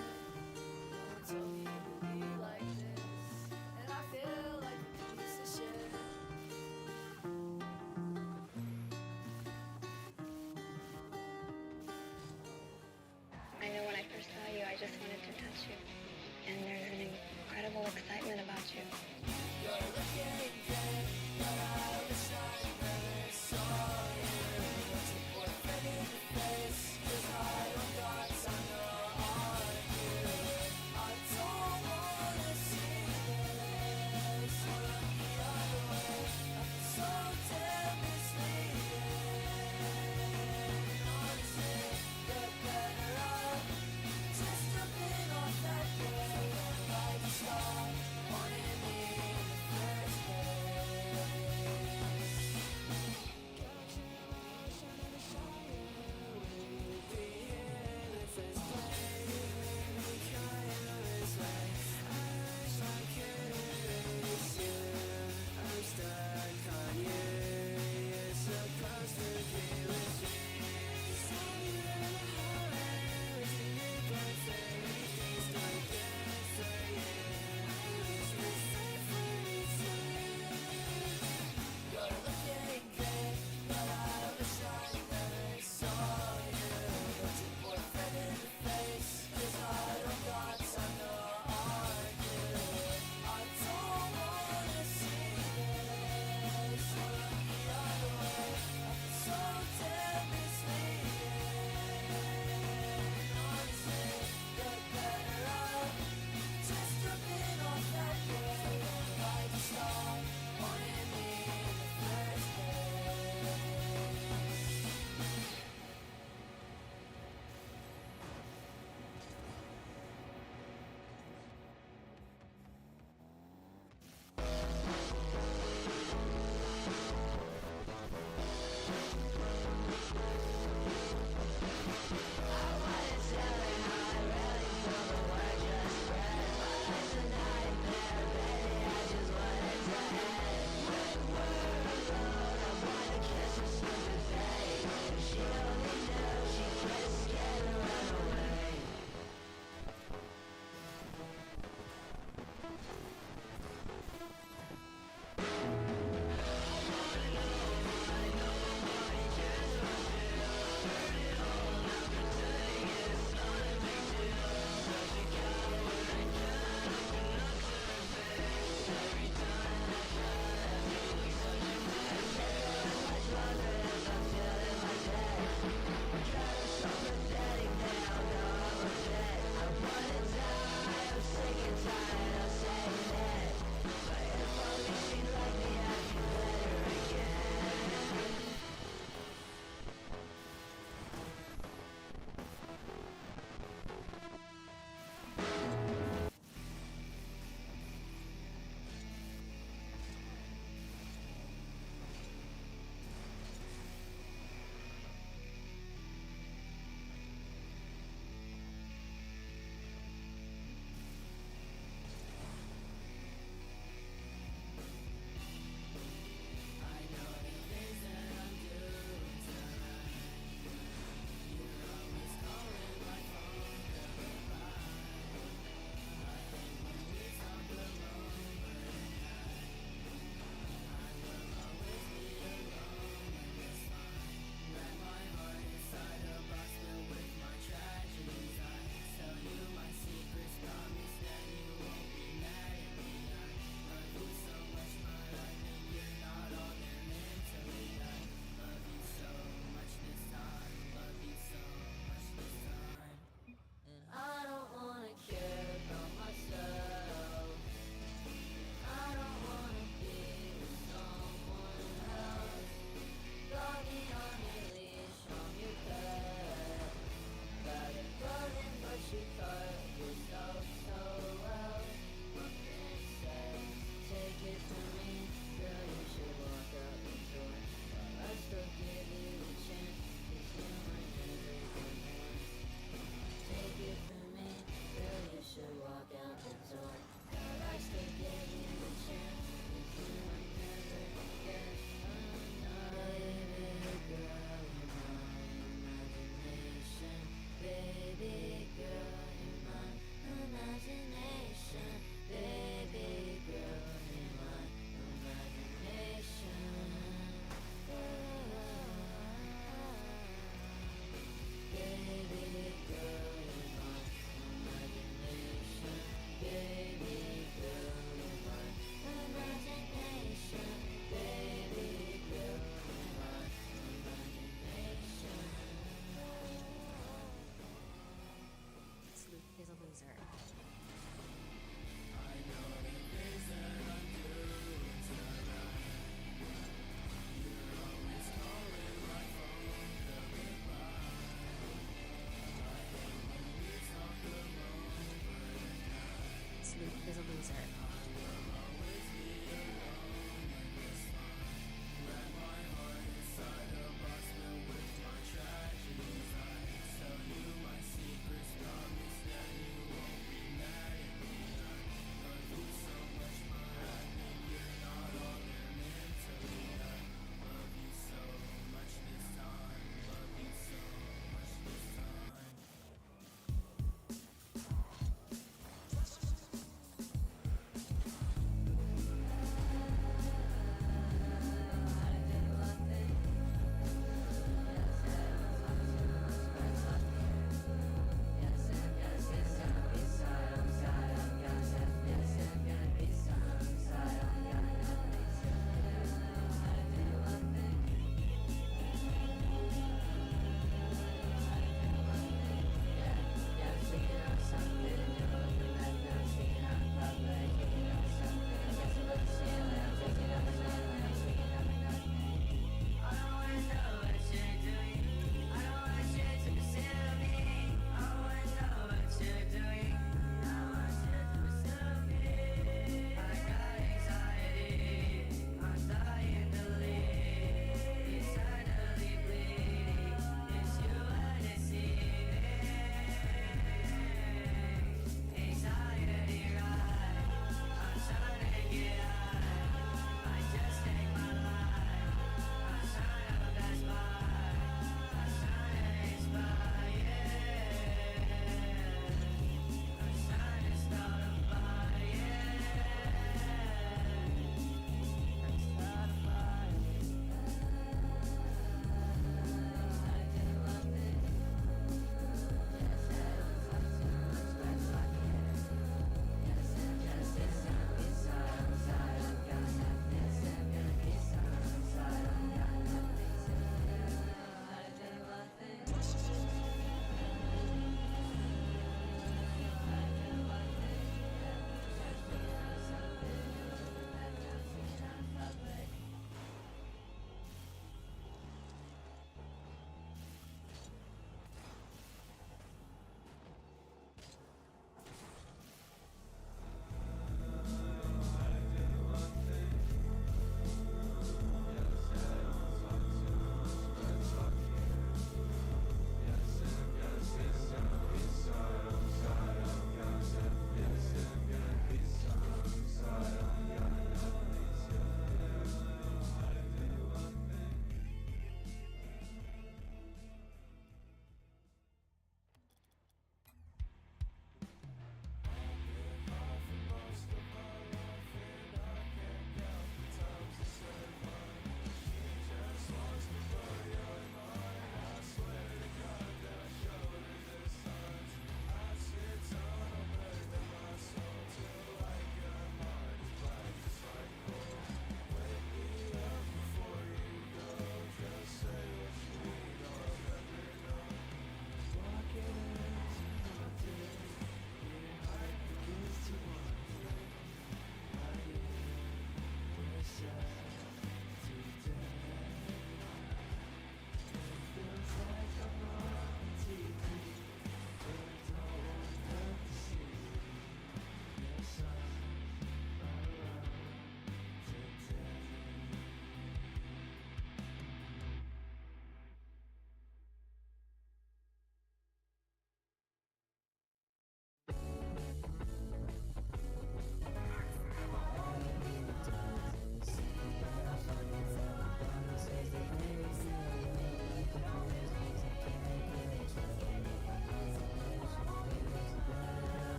No one told me it would be like this. And I feel like a piece of shit. I know when I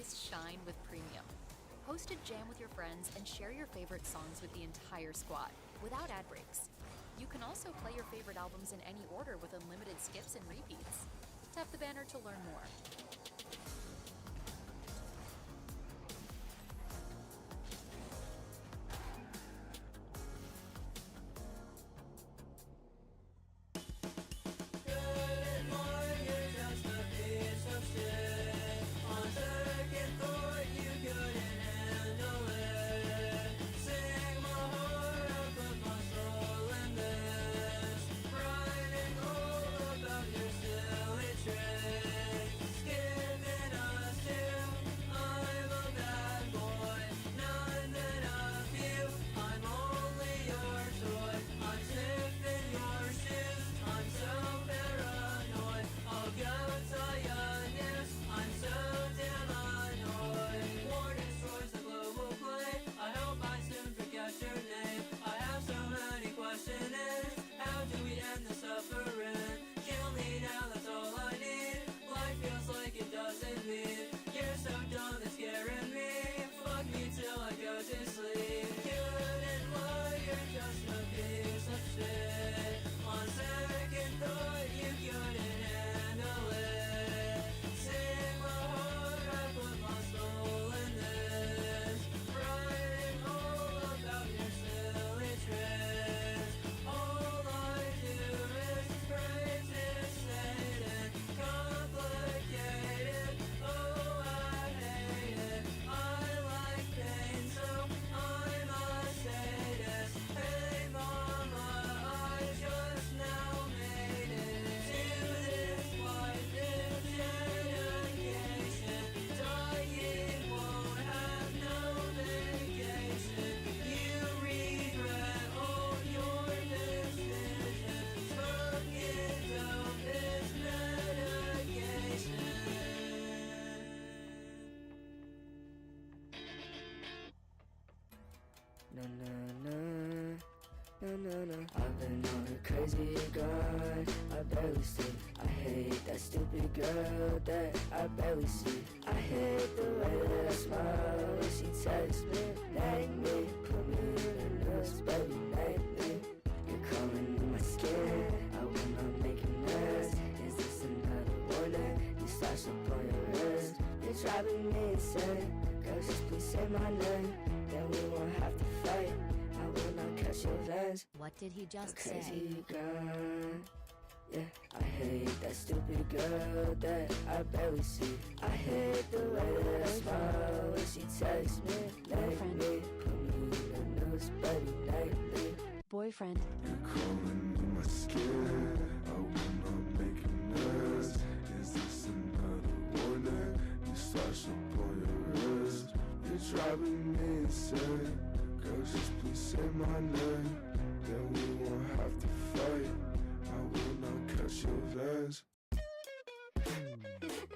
always shine with premium. Host a jam with your friends and share your favorite songs with the entire squad, without ad breaks. You can also play your favorite albums in any order with unlimited skips and repeats. Tap the banner to learn more. I've been on a crazy grind, I barely sleep. I hate that stupid girl that I barely see. I hate the way that I smile when she texts me. Nag me, put me in a nurse, baby, nag me. You're crawling in my skin, I will not make a mess. Is this another warning? You slash up on your wrist. You're driving me insane. Girl, just please say my name, then we won't have to fight. I will not catch your vans. What did he just Crazy say? girl. Yeah, I hate that stupid girl that I barely see. I hate the way that I smile when she texts me. Nag me, put me in the news, baby, nag me. Boyfriend. You're crawling in my skin, I will not make a mess. Is this another warning? You slash up on your wrist. You're driving me insane. Girl, just please say my name, then we won't have to fight. I will not catch your vans.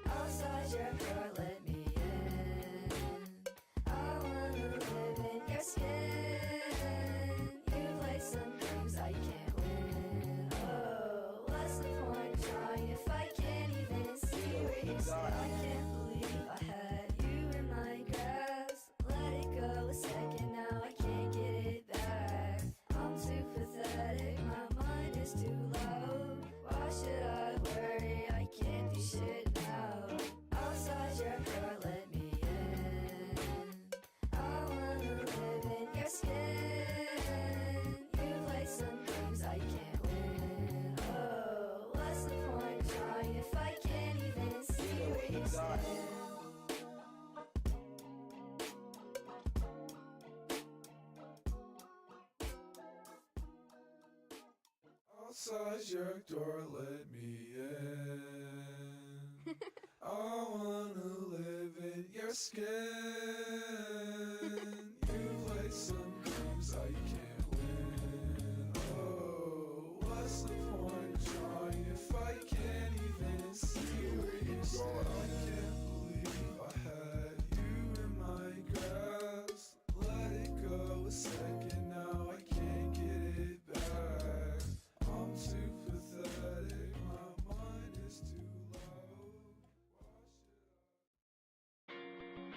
Outside your door, let me in. I wanna live in your skin. You play some games I can't win. Oh, what's the point of trying if I can't even see where you stand? I can't believe I had you in my grasp. Let it go a second now, I can't get it back. I'm too pathetic, my mind is too low. Why should I worry? I can't do shit now. Outside your door, let me in. I wanna live in your skin. You play some games I can't win. Oh, what's the point of trying if I can't even see where you stand? Outside your door, let me in. I wanna live in your skin. You play some games I can't win. Oh, what's the point of trying if I can't even see where you stand? I can't believe I had you in my grasp. Let it go a second now, I can't get it back. I'm too pathetic, my mind is too low. Why should I?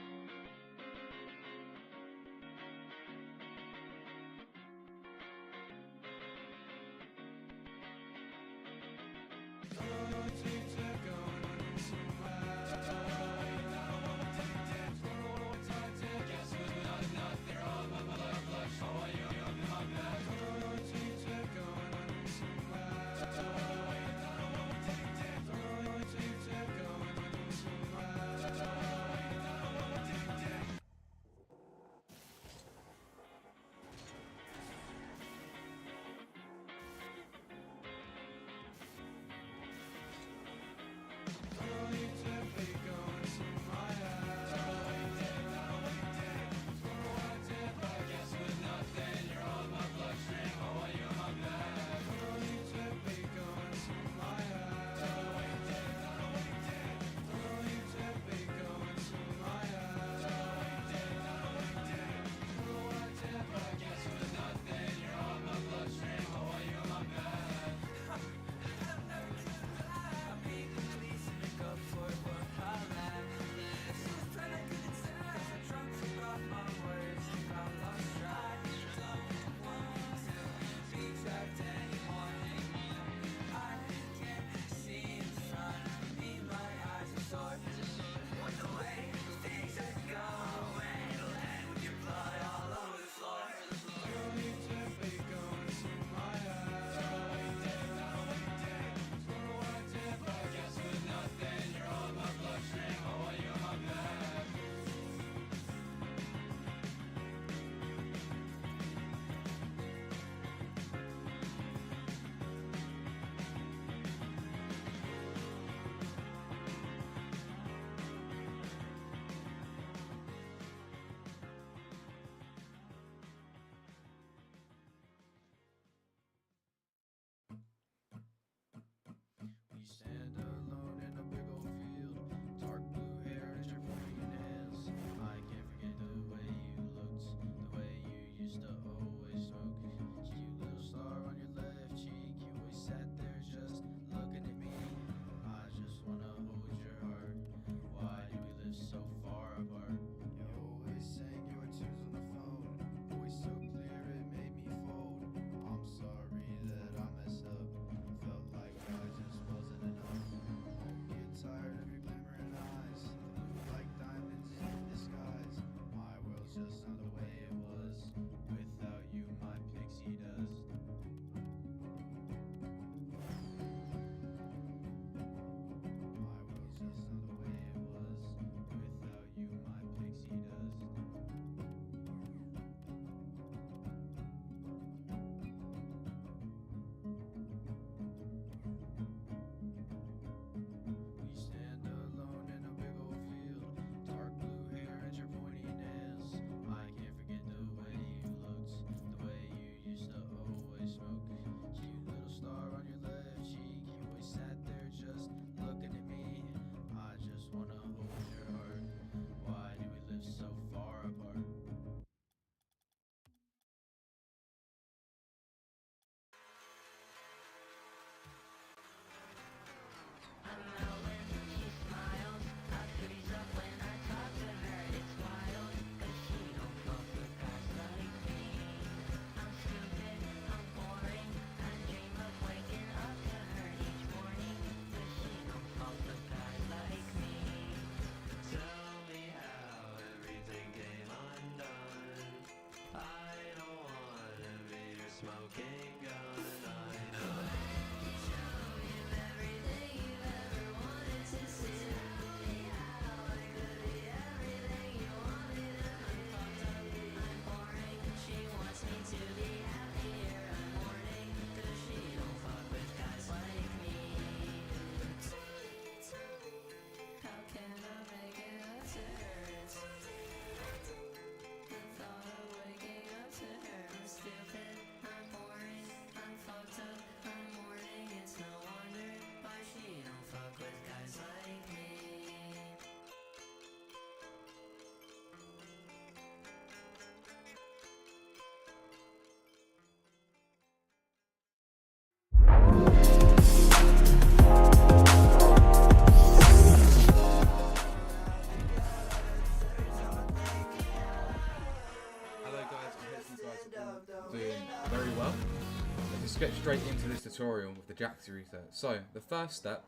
just get straight into this tutorial with the Jaxi reset. So, the first step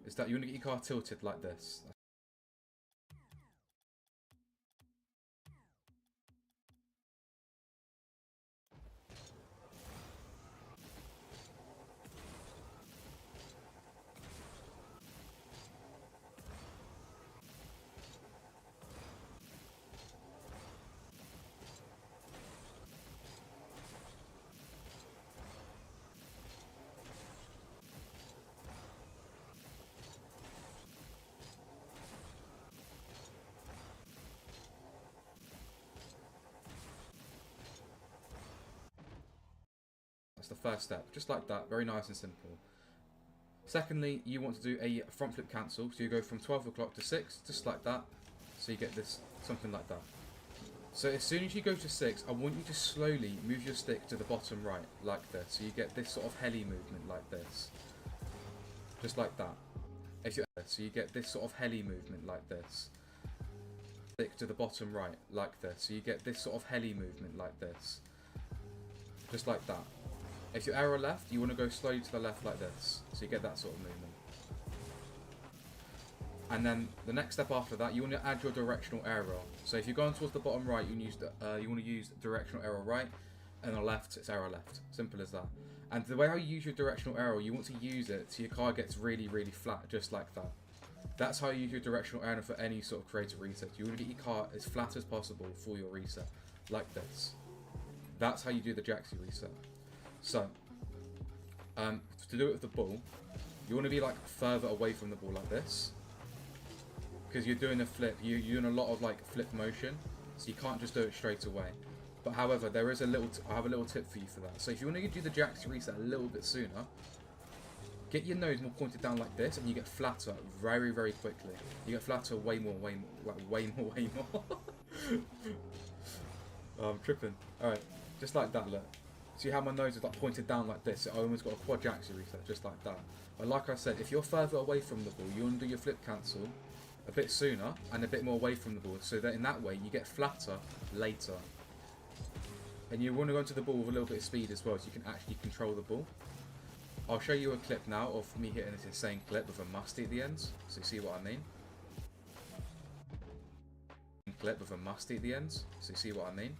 is that you want to get your car tilted like this. That's the first step, just like that, very nice and simple. Secondly, you want to do a front flip cancel, so you go from 12 o'clock to 6, just like that, so you get this, something like that. So as soon as you go to 6, I want you to slowly move your stick to the bottom right, like this, so you get this sort of heli movement like this, just like that. So you get this sort of heli movement like this. Stick to the bottom right, like this, so you get this sort of heli movement like this, just like that. If you're arrow left, you want to go slowly to the left like this, so you get that sort of movement. And then the next step after that, you want to add your directional arrow. So if you're going towards the bottom right, you want to use directional arrow right, and on the left, it's arrow left. Simple as that. And the way how you use your directional arrow, you want to use it so your car gets really, really flat, just like that. That's how you use your directional arrow for any sort of creative reset. You want to get your car as flat as possible for your reset, like this. That's how you do the Jaxi reset. So, to do it with the ball, you want to be like further away from the ball like this, because you're doing a flip. You're doing a lot of like flip motion, so you can't just do it straight away. But however, there is a little. I have a little tip for you for that. So if you want to do the Jaxi reset a little bit sooner, get your nose more pointed down like this, and you get flatter very, very quickly. You get flatter way more. Oh, I'm tripping. All right, just like that. Look. See how my nose is like pointed down like this? I almost got a quad Jaxi reset, just like that. But like I said, if you're further away from the ball, you want to do your flip cancel a bit sooner and a bit more away from the ball, so that in that way you get flatter later. And you want to go into the ball with a little bit of speed as well, so you can actually control the ball. I'll show you a clip now of me hitting this insane clip with a musty at the end, so you see what I mean. Clip with a musty at the end, so you see what I mean.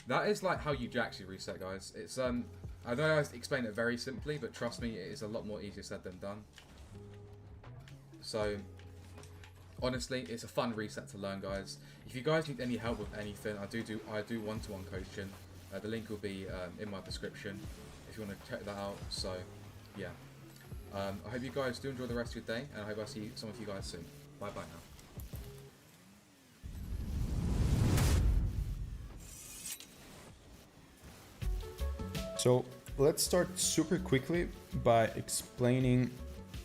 That is like how you Jaxi reset, guys. It's I know I explained it very simply, but trust me, it is a lot more easier said than done. So honestly, it's a fun reset to learn, guys. If you guys need any help with anything, I do one-to-one coaching. The link will be in my description if you want to check that out. So yeah, I hope you guys do enjoy the rest of your day, and I hope I see some of you guys soon. Bye bye now. So let's start super quickly by explaining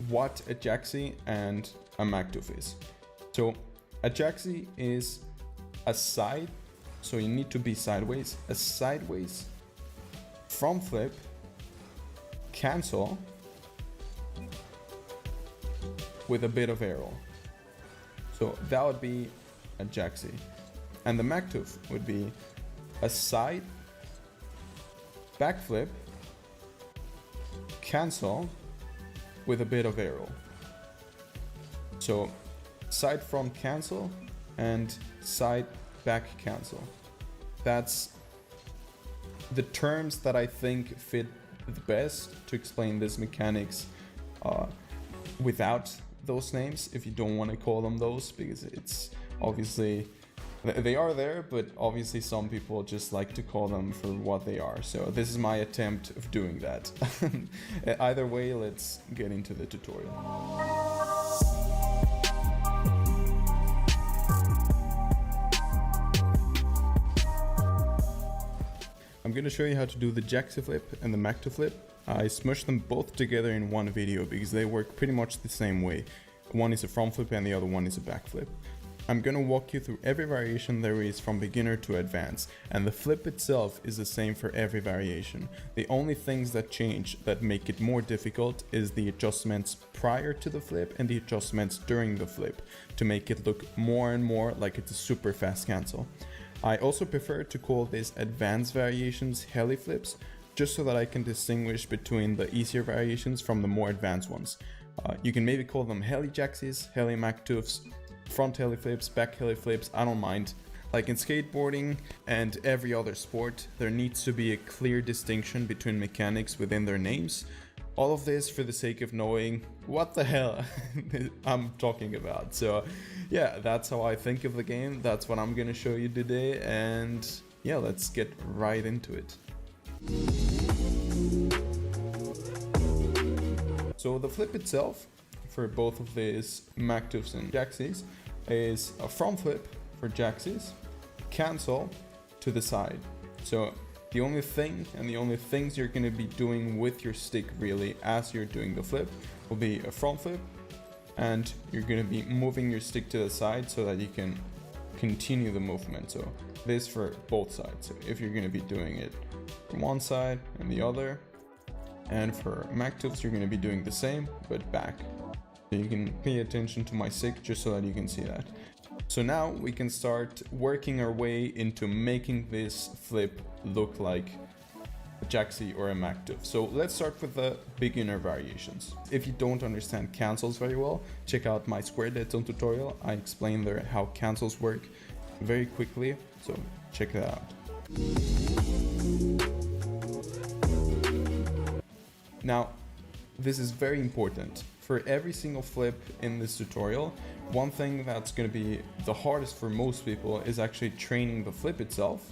what a Jaxi and a MacTooth is. So a Jaxi is a side, so you need to be sideways, a sideways front flip cancel with a bit of arrow. So that would be a Jaxi. And the MacTooth would be a side backflip cancel with a bit of arrow. So side front cancel and side back cancel. That's the terms that I think fit the best to explain this mechanics without those names, if you don't want to call them those, because it's obviously they are there, but obviously some people just like to call them for what they are. So this is my attempt of doing that. Either way, let's get into the tutorial. I'm going to show you how to do the Jaxi flip and the MacTooth flip. I smushed them both together in one video because they work pretty much the same way. One is a front flip and the other one is a back flip. I'm gonna walk you through every variation there is from beginner to advanced, and the flip itself is the same for every variation. The only things that change that make it more difficult is the adjustments prior to the flip and the adjustments during the flip to make it look more and more like it's a super fast cancel. I also prefer to call these advanced variations heli flips, just so that I can distinguish between the easier variations from the more advanced ones. You can maybe call them heli jacksies, heli MacToofs, front heli flips, back heli flips, I don't mind. Like in skateboarding and every other sport, there needs to be a clear distinction between mechanics within their names. All of this for the sake of knowing what the hell I'm talking about. So yeah, that's how I think of the game. That's what I'm gonna show you today, and yeah, let's get right into it. So the flip itself for both of these MacToofs and jacksies is a front flip for jacksies, cancel to the side. So the only thing and the only things you're going to be doing with your stick really as you're doing the flip will be a front flip, and you're going to be moving your stick to the side so that you can continue the movement. So this for both sides. So if you're going to be doing it from one side and the other, and for MacToofs you're going to be doing the same but back. So you can pay attention to my stick just so that you can see that. So now we can start working our way into making this flip look like a jacksie or a MacToof. So let's start with the beginner variations. If you don't understand cancels very well, check out my Square Dead Zone tutorial. I explain there how cancels work very quickly, so check that out. Now, this is very important. For every single flip in this tutorial, one thing that's going to be the hardest for most people is actually training the flip itself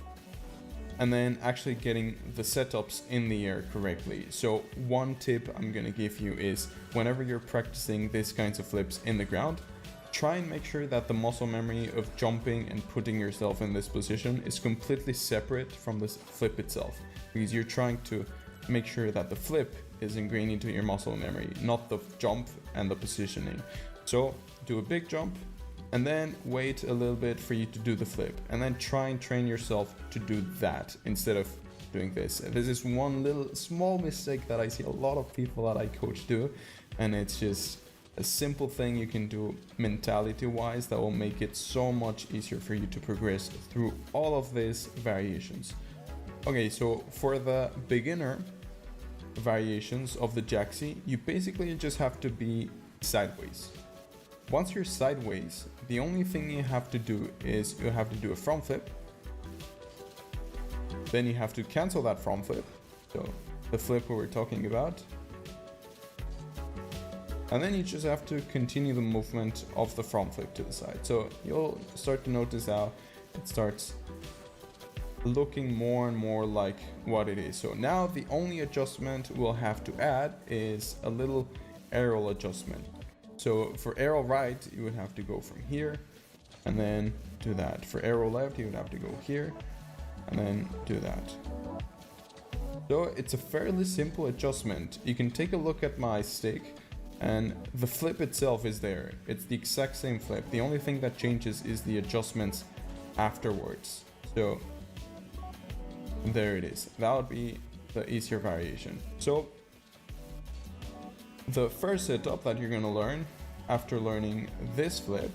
and then actually getting the setups in the air correctly. So one tip I'm going to give you is whenever you're practicing these kinds of flips in the ground, try and make sure that the muscle memory of jumping and putting yourself in this position is completely separate from this flip itself, because you're trying to make sure that the flip is ingrained into your muscle memory, not the jump and the positioning. So do a big jump and then wait a little bit for you to do the flip, and then try and train yourself to do that instead of doing this. This is one little small mistake that I see a lot of people that I coach do, and it's just a simple thing you can do mentality wise that will make it so much easier for you to progress through all of these variations. Okay, so for the beginner variations of the jacksie, you basically just have to be sideways. Once you're sideways, the only thing you have to do is you have to do a front flip, then you have to cancel that front flip, so the flip we were talking about, and then you just have to continue the movement of the front flip to the side. So you'll start to notice how it starts looking more and more like what it is. So now the only adjustment we'll have to add is a little arrow adjustment. So for arrow right, you would have to go from here and then do that. For arrow left, you would have to go here and then do that. So it's a fairly simple adjustment. You can take a look at my stick, and the flip itself is there. It's the exact same flip. The only thing that changes is the adjustments afterwards. So there it is. That would be the easier variation. So the first setup that you're gonna learn after learning this flip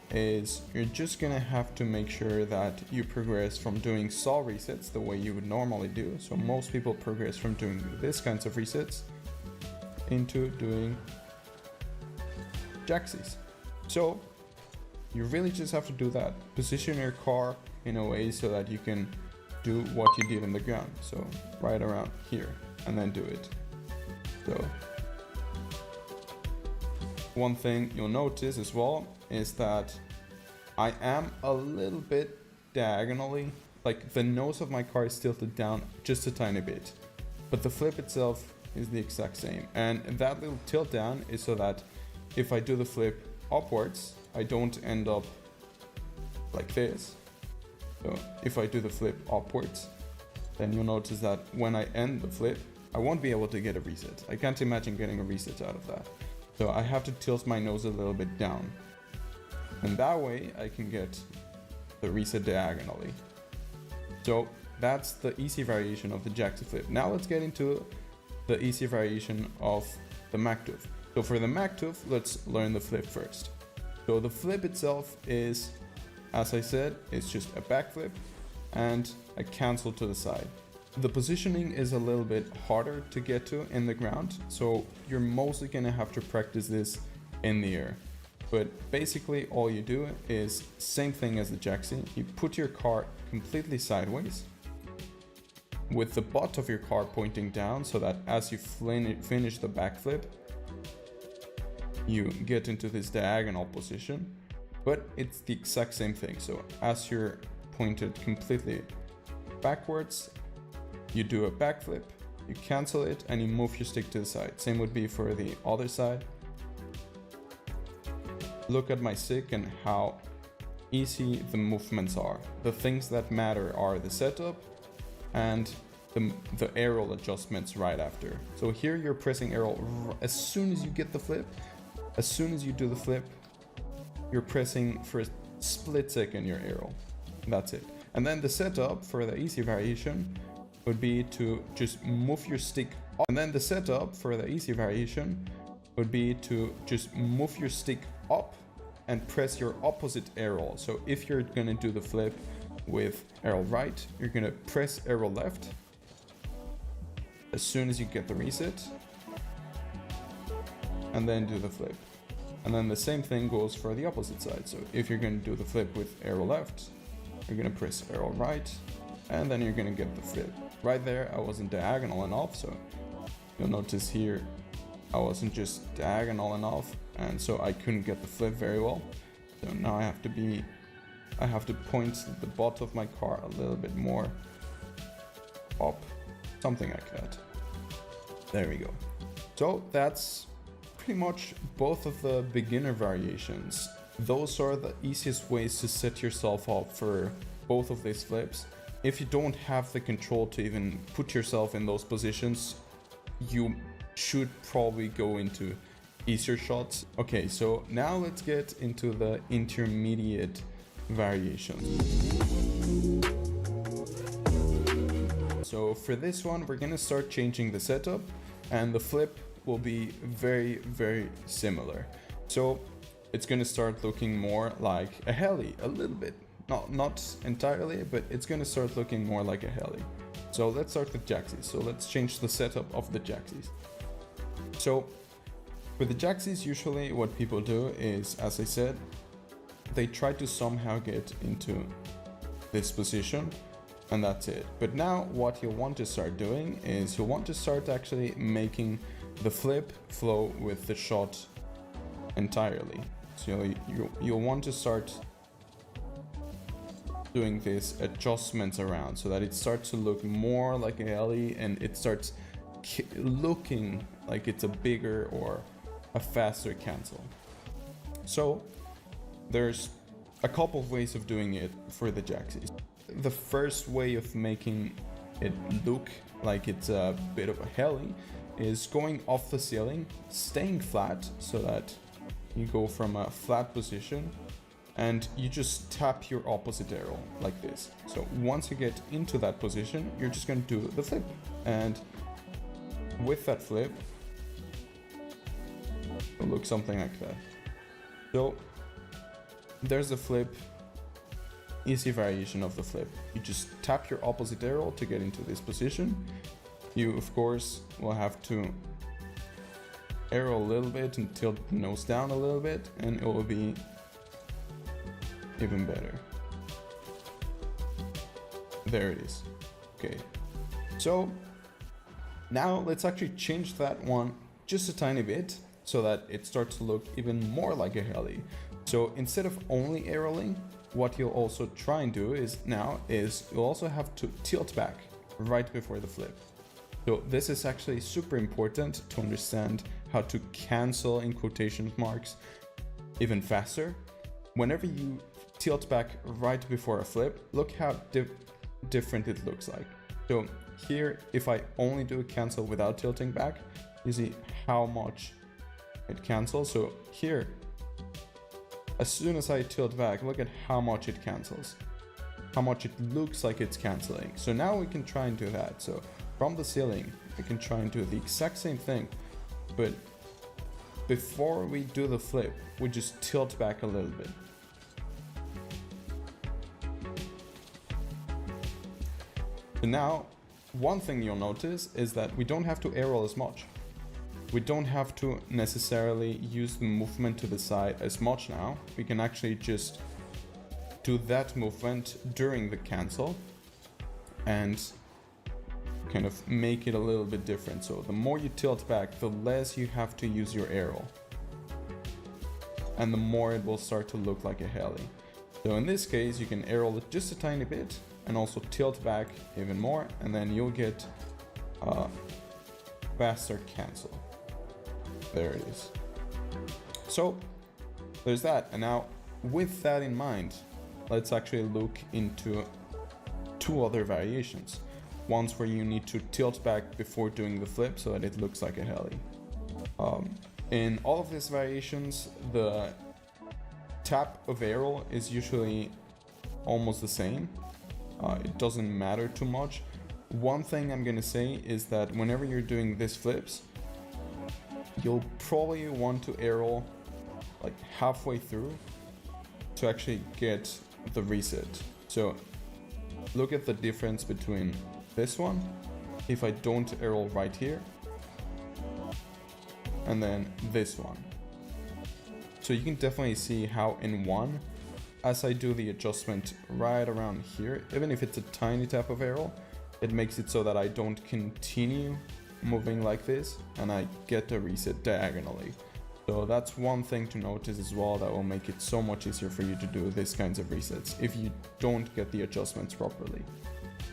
is you're just gonna have to make sure that you progress from doing saw resets the way you would normally do. So most people progress from doing this kinds of resets into doing jacksies. So you really just have to do that. Position your car in a way so that you can do what you did in the ground. So right around here and then do it. So one thing you'll notice as well is that I am a little bit diagonally, like the nose of my car is tilted down just a tiny bit, but the flip itself is the exact same. And that little tilt down is so that if I do the flip upwards, I don't end up like this. So if I do the flip upwards, then you'll notice that when I end the flip, I won't be able to get a reset. I can't imagine getting a reset out of that. So I have to tilt my nose a little bit down. And that way I can get the reset diagonally. So that's the easy variation of the jacksy flip. Now let's get into the easy variation of the MacTooth. So for the MacTooth, let's learn the flip first. So the flip itself is, as I said, it's just a backflip and a cancel to the side. The positioning is a little bit harder to get to in the ground, so you're mostly gonna have to practice this in the air. But basically all you do is same thing as the jacksy. You put your car completely sideways with the butt of your car pointing down, so that as you finish the backflip, you get into this diagonal position, but it's the exact same thing. So as you're pointed completely backwards, you do a backflip, you cancel it, and you move your stick to the side. Same would be for the other side. Look at my stick and how easy the movements are. The things that matter are the setup and the aerial adjustments right after. So here you're pressing aerial as soon as you get the flip. As soon as you do the flip, you're pressing for a split second your aerial. That's it. And then the setup for the easy variation would be to just move your stick up. And then the setup for the easy variation would be to just move your stick up and press your opposite aerial. So if you're gonna do the flip with aerial right, you're gonna press aerial left as soon as you get the reset, and then do the flip. And then the same thing goes for the opposite side. So if you're going to do the flip with arrow left, you're going to press arrow right, and then you're going to get the flip. Right there, I wasn't diagonal enough, so you'll notice here I wasn't just diagonal enough, and so I couldn't get the flip very well. So now I have to point the butt of my car a little bit more up, something like that. There we go. So that's pretty much both of the beginner variations. Those are the easiest ways to set yourself up for both of these flips. If you don't have the control to even put yourself in those positions, you should probably go into easier shots. Okay, so now let's get into the intermediate variations. So for this one, we're gonna start changing the setup, and the flip will be very, very similar. So it's gonna start looking more like a heli, a little bit. Not entirely, but it's gonna start looking more like a heli. So let's start with jacksies. So let's change the setup of the jacksies. So for the jacksies, usually what people do is, as I said, they try to somehow get into this position, and that's it. But now what you'll want to start doing is you'll want to start actually making the flip flow with the shot entirely. So you'll want to start doing these adjustments around so that it starts to look more like a heli, and it starts looking like it's a bigger or a faster cancel. So there's a couple of ways of doing it for the jacksies. The first way of making it look like it's a bit of a heli is going off the ceiling, staying flat, so that you go from a flat position and you just tap your opposite arrow like this. So once you get into that position, you're just going to do the flip, and with that flip it'll look something like that. So there's the flip, easy variation of the flip. You just tap your opposite arrow to get into this position. You of course will have to arrow a little bit and tilt the nose down a little bit, and it will be even better. There it is. Okay, so now let's actually change that one just a tiny bit so that it starts to look even more like a heli. So instead of only arrowing, what you'll also try and do is you'll also have to tilt back right before the flip. So this is actually super important to understand how to cancel, in quotation marks, even faster. Whenever you tilt back right before a flip, look how different it looks like. So here, if I only do a cancel without tilting back, you see how much it cancels. So here, as soon as I tilt back, look at how much it cancels. How much it looks like it's canceling. So now we can try and do that. So from the ceiling, we can try and do the exact same thing, but before we do the flip, we just tilt back a little bit. So now, one thing you'll notice is that we don't have to air roll as much. We don't have to necessarily use the movement to the side as much now. We can actually just do that movement during the cancel and kind of make it a little bit different. So the more you tilt back, the less you have to use your air roll. And the more it will start to look like a heli. So in this case, you can air roll it just a tiny bit and also tilt back even more, and then you'll get a faster cancel. There it is. So there's that. And now with that in mind, let's actually look into two other variations. Ones where you need to tilt back before doing the flip so that it looks like a heli. In all of these variations, the tap of air roll is usually almost the same. It doesn't matter too much. One thing I'm gonna say is that whenever you're doing these flips, you'll probably want to air roll like halfway through to actually get the reset. So look at the difference between this one, if I don't air roll right here, and then this one. So you can definitely see how in one, as I do the adjustment right around here, even if it's a tiny tap of air roll, it makes it so that I don't continue moving like this and I get a reset diagonally. So that's one thing to notice as well, that will make it so much easier for you to do these kinds of resets if you don't get the adjustments properly.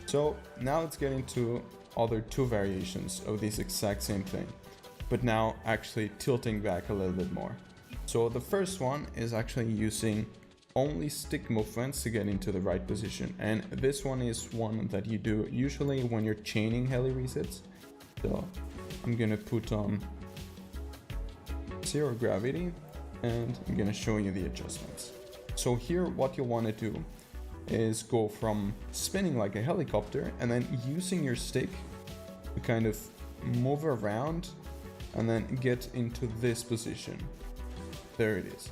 So now let's get into other two variations of this exact same thing, but now actually tilting back a little bit more. So the first one is actually using only stick movements to get into the right position, and this one is one that you do usually when you're chaining heli resets. So I'm gonna put on 0 gravity and I'm gonna show you the adjustments. So here what you'll want to do is go from spinning like a helicopter and then using your stick to kind of move around and then get into this position. There it is.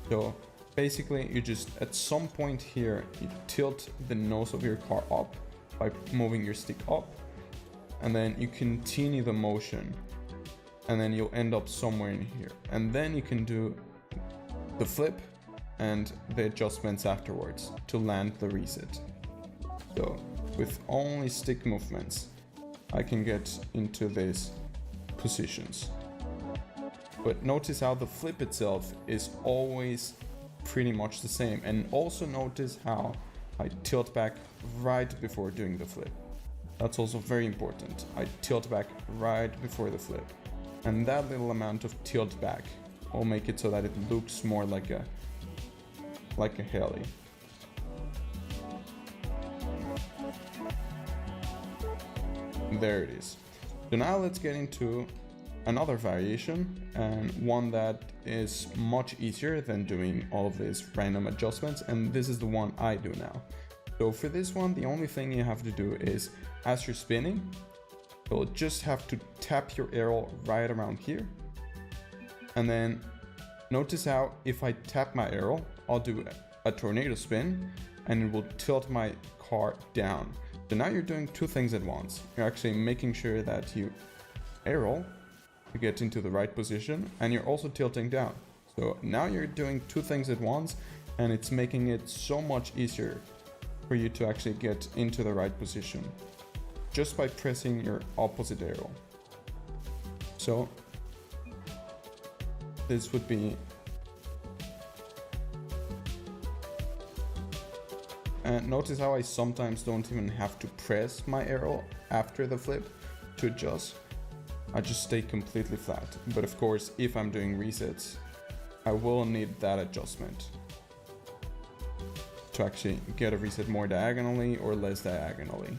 So basically you just at some point here you tilt the nose of your car up by moving your stick up, and then you continue the motion, and then you'll end up somewhere in here, and then you can do the flip and the adjustments afterwards to land the reset. So with only stick movements I can get into these positions, but notice how the flip itself is always pretty much the same. And also notice how I tilt back right before doing the flip. That's also very important. I tilt back right before the flip, and that little amount of tilt back will make it so that it looks more like a heli. There it is. So now let's get into another variation, and one that is much easier than doing all of these random adjustments, and this is the one I do now. So for this one, the only thing you have to do is, as you're spinning, you'll just have to tap your arrow right around here, and then notice how if I tap my arrow, I'll do a tornado spin and it will tilt my car down. So now you're doing two things at once. You're actually making sure that you arrow to get into the right position, and you're also tilting down. So now you're doing two things at once, and it's making it so much easier for you to actually get into the right position just by pressing your opposite arrow. So this would be, and notice how I sometimes don't even have to press my arrow after the flip to adjust. I just stay completely flat. But of course, if I'm doing resets, I will need that adjustment to actually get a reset more diagonally or less diagonally.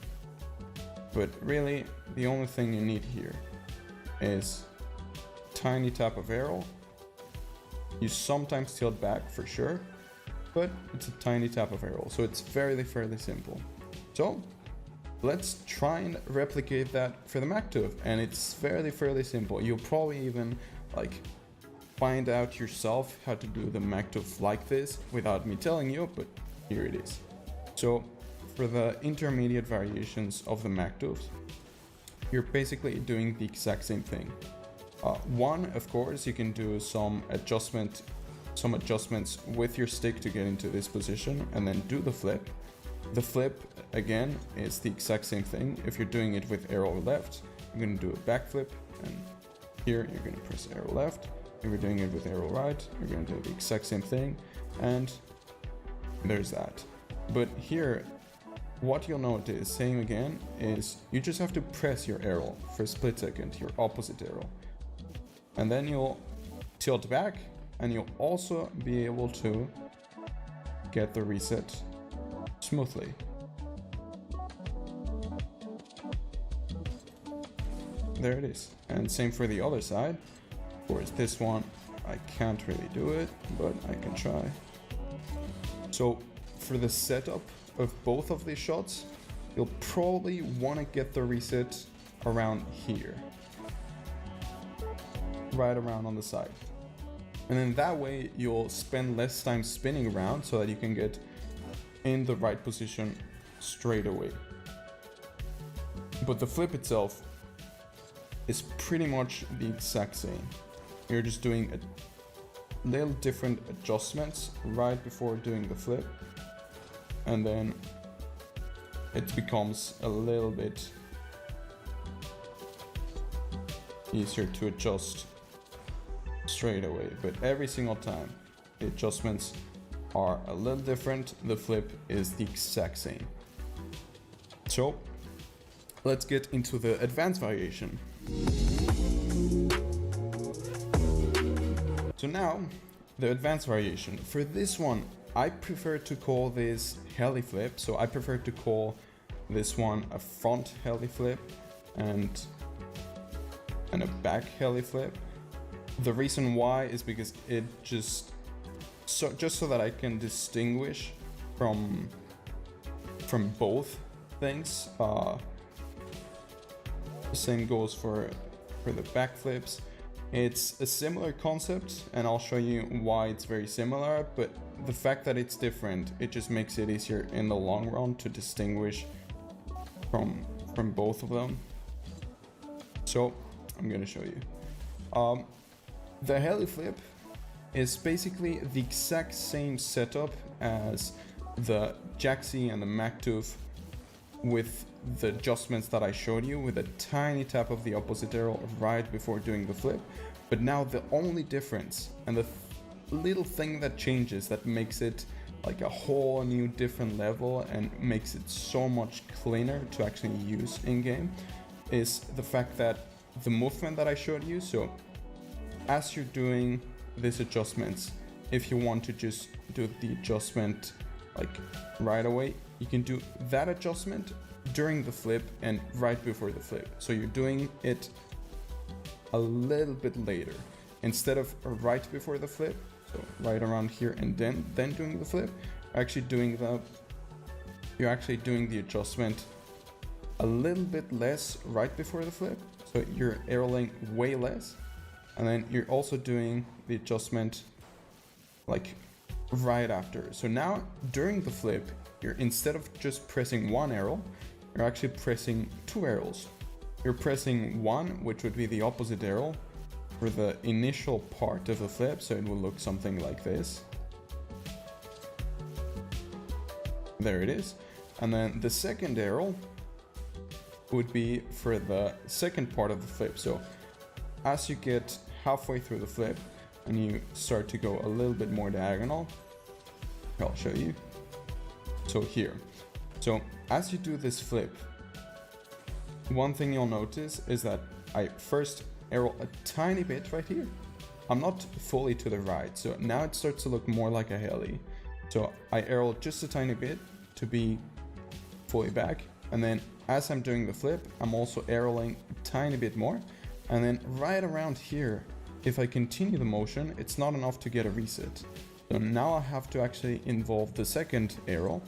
But really, the only thing you need here is tiny tap of arrow You sometimes tilt back for sure, but it's a tiny tap of arrow, so it's fairly simple. So let's try and replicate that for the MacTooth, and it's fairly simple. You'll probably even like find out yourself how to do the MacTooth like this without me telling you, but here it is. So for the intermediate variations of the MacTooth, you're basically doing the exact same thing. One, of course, you can do some adjustments with your stick to get into this position and then do the flip. The flip, again, is the exact same thing. If you're doing it with arrow left, you're going to do a back flip, and here you're going to press arrow left. If you're doing it with arrow right, you're going to do the exact same thing, and there's that. But here, what you'll notice, same again, is you just have to press your arrow for a split second, your opposite arrow. And then you'll tilt back, and you'll also be able to get the reset smoothly. There it is. And same for the other side. Of course, this one, I can't really do it, but I can try. So for the setup of both of these shots, you'll probably want to get the reset around here. Right around on the side. And then that way you'll spend less time spinning around so that you can get in the right position straight away. But the flip itself is pretty much the exact same. You're just doing a little different adjustments right before doing the flip, and then it becomes a little bit easier to adjust straight away. But every single time the adjustments are a little different, the flip is the exact same. So let's get into the advanced variation. So now the advanced variation. For this one, I prefer to call this heli flip. So I prefer to call this one a front heli flip and a back heli flip. The reason why is because it just so that I can distinguish from both things. The same goes for the back flips. It's a similar concept, and I'll show you why it's very similar, but the fact that it's different, it just makes it easier in the long run to distinguish from both of them. So I'm gonna show you. The heli flip is basically the exact same setup as the Jaxi and the MacTooth, with the adjustments that I showed you, with a tiny tap of the opposite arrow right before doing the flip. But now the only difference and the little thing that changes, that makes it like a whole new different level and makes it so much cleaner to actually use in game, is the fact that the movement that I showed you, so as you're doing these adjustments, if you want to just do the adjustment like right away, you can do that adjustment during the flip and right before the flip. So you're doing it a little bit later instead of right before the flip, so right around here, and then doing the flip. You're actually doing the adjustment a little bit less right before the flip, so you're arrowing way less, and then you're also doing the adjustment like right after. So now during the flip, you're, instead of just pressing one arrow, you're actually pressing two arrows. You're pressing one, which would be the opposite arrow, for the initial part of the flip, so it will look something like this. There it is. And then the second arrow would be for the second part of the flip. So as you get halfway through the flip and you start to go a little bit more diagonal, I'll show you. So here. So as you do this flip, one thing you'll notice is that I first arrow a tiny bit right here. I'm not fully to the right, so now it starts to look more like a heli. So I arrow just a tiny bit to be fully back, and then as I'm doing the flip, I'm also arrowing a tiny bit more, and then right around here, if I continue the motion, it's not enough to get a reset. So now I have to actually involve the second arrow,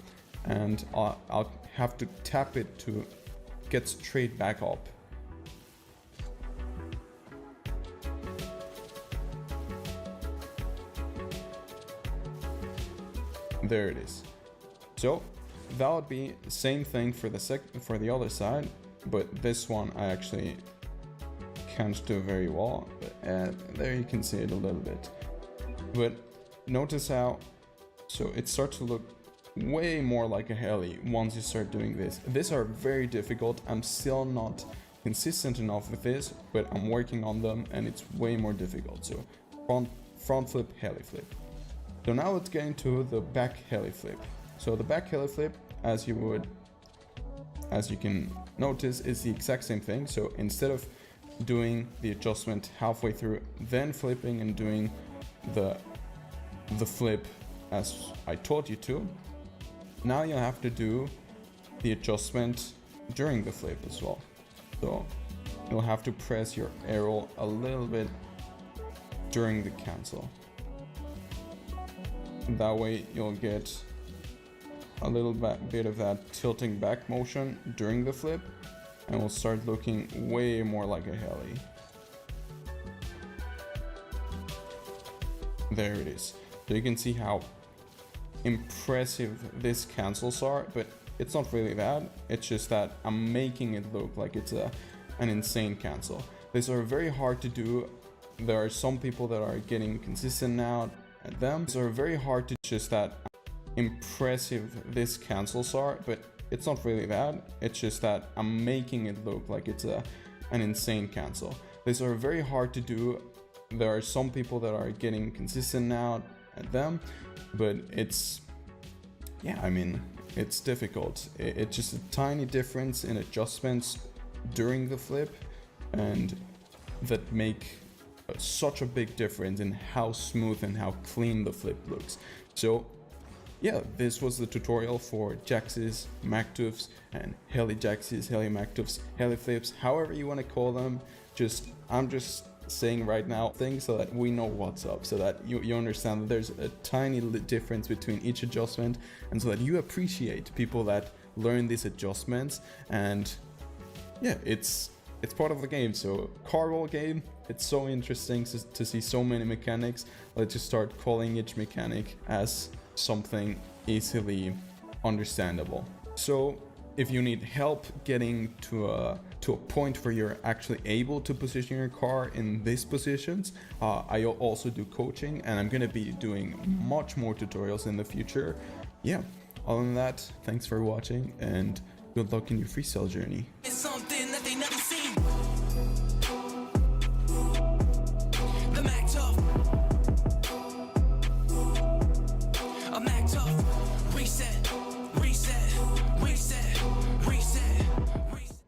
and I'll have to tap it to get straight back up. There it is. So that would be the same thing for the other side, but this one I actually can't do very well. There you can see it a little bit. But notice how, so it starts to look way more like a heli once you start doing this. These are very difficult. I'm still not consistent enough with this, but I'm working on them and it's way more difficult. So front flip, heli flip. So now let's get into the back heli flip. So the back heli flip, as you can notice, is the exact same thing. So instead of doing the adjustment halfway through, then flipping and doing the flip as I taught you to, now you have to do the adjustment during the flip as well. So you'll have to press your arrow a little bit during the cancel. That way you'll get a little bit of that tilting back motion during the flip, and will start looking way more like a heli. There it is. So you can see how impressive these cancels are, but it's not really that. It's just that I'm making it look like it's an insane cancel. These are very hard to do. There are some people that are getting consistent now at them. These are very hard to just that impressive these cancels are, but it's not really that. It's just that I'm making it look like it's an insane cancel. These are very hard to do. There are some people that are getting consistent now at them, but it's, yeah, I mean, it's difficult. It's just a tiny difference in adjustments during the flip, and that make such a big difference in how smooth and how clean the flip looks. So yeah, this was the tutorial for jaxes, mactufs, and heli jaxes, heli mactufs, heli flips, however you want to call them. I'm just saying right now things so that we know what's up, so that you understand that there's a tiny difference between each adjustment, and so that you appreciate people that learn these adjustments. And yeah, it's part of the game. So car roll game, it's so interesting to see so many mechanics. Let's just start calling each mechanic as something easily understandable. So if you need help getting to a point where you're actually able to position your car in these positions, I also do coaching, and I'm gonna be doing much more tutorials in the future. Yeah, other than that, thanks for watching and good luck in your freestyle journey. It's something that they never seen. The Mac Tough. A Mac Tough. Reset, reset, reset, reset, reset.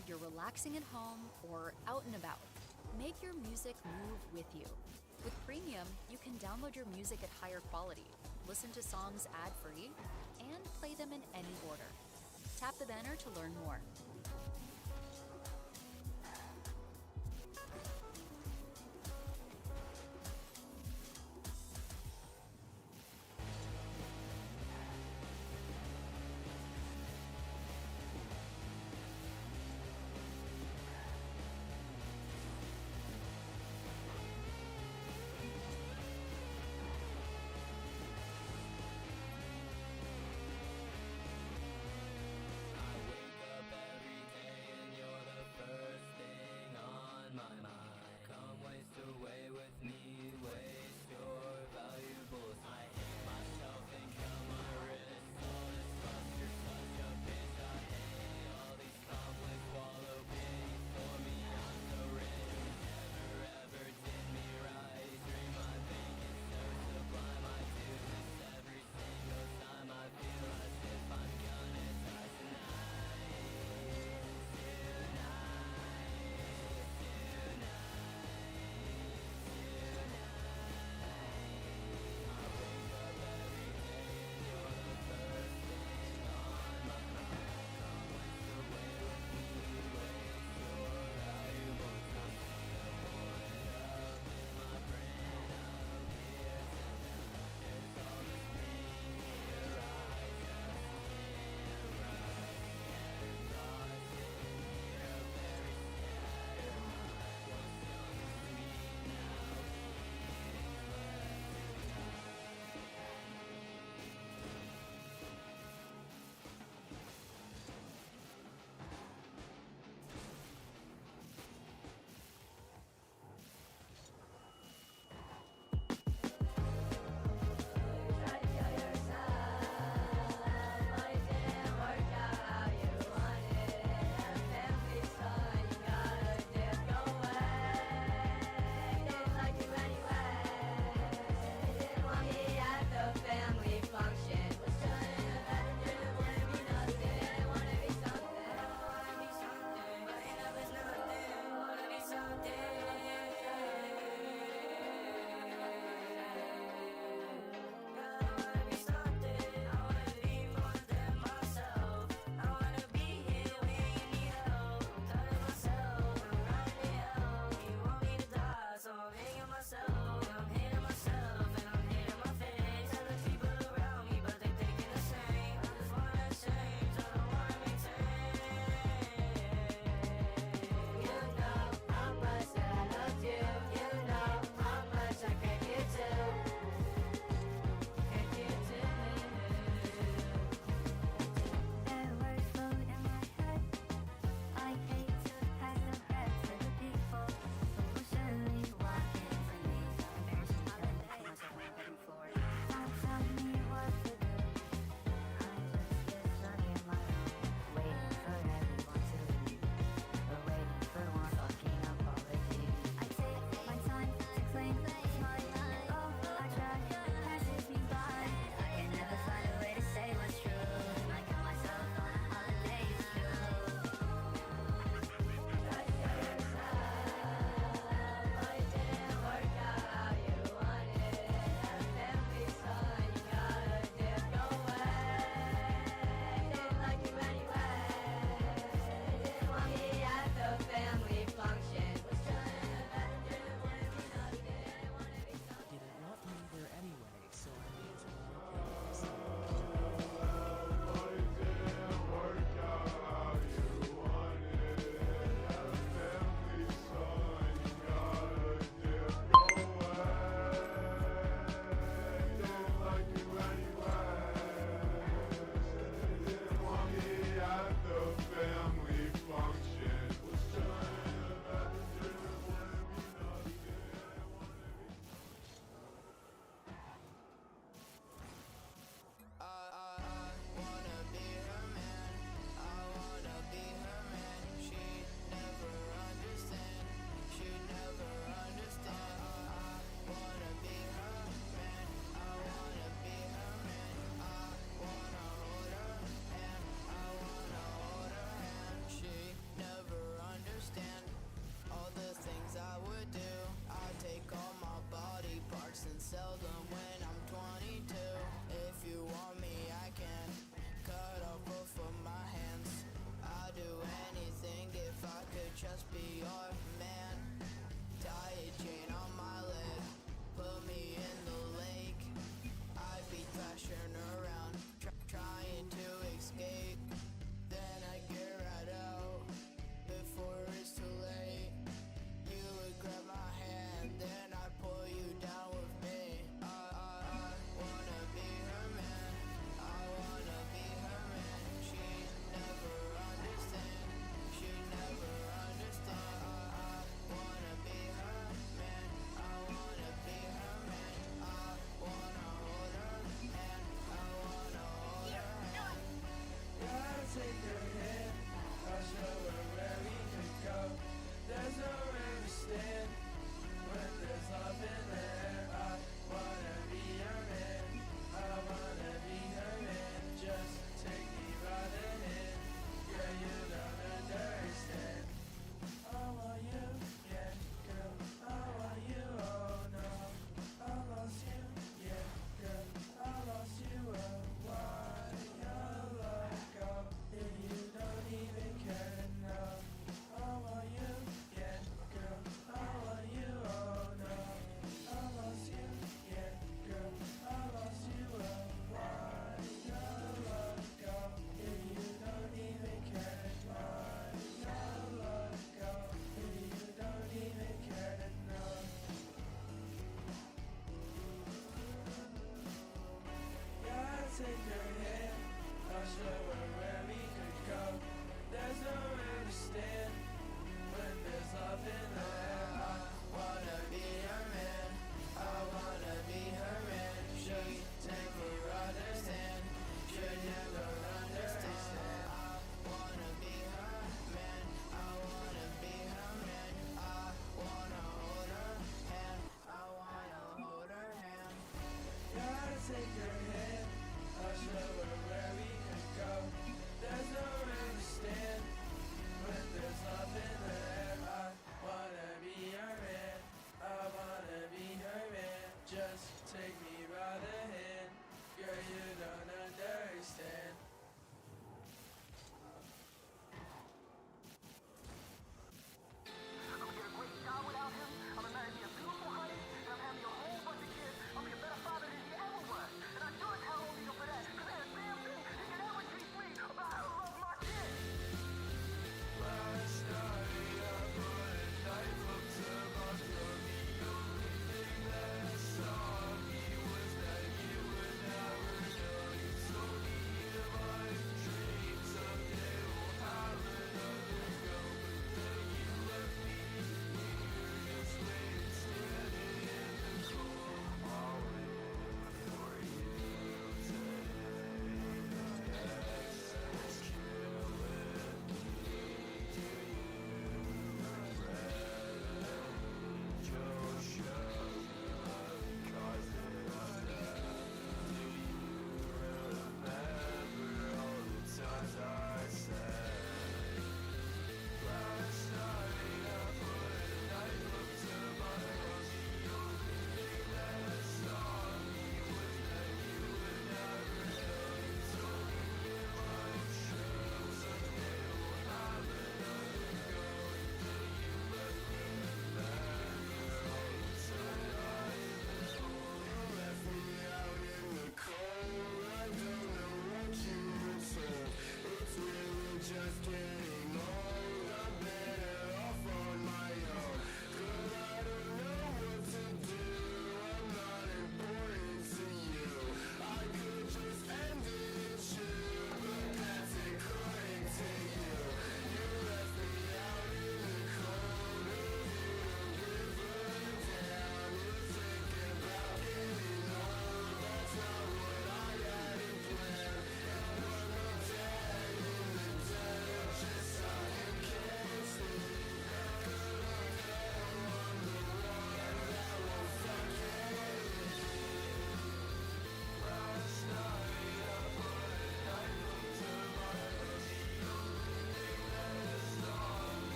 whether you're relaxing at home or out and about. Make your music move with you. With Premium, you can download your music at higher quality, listen to songs ad-free, and play them in any order. Tap the banner to learn more.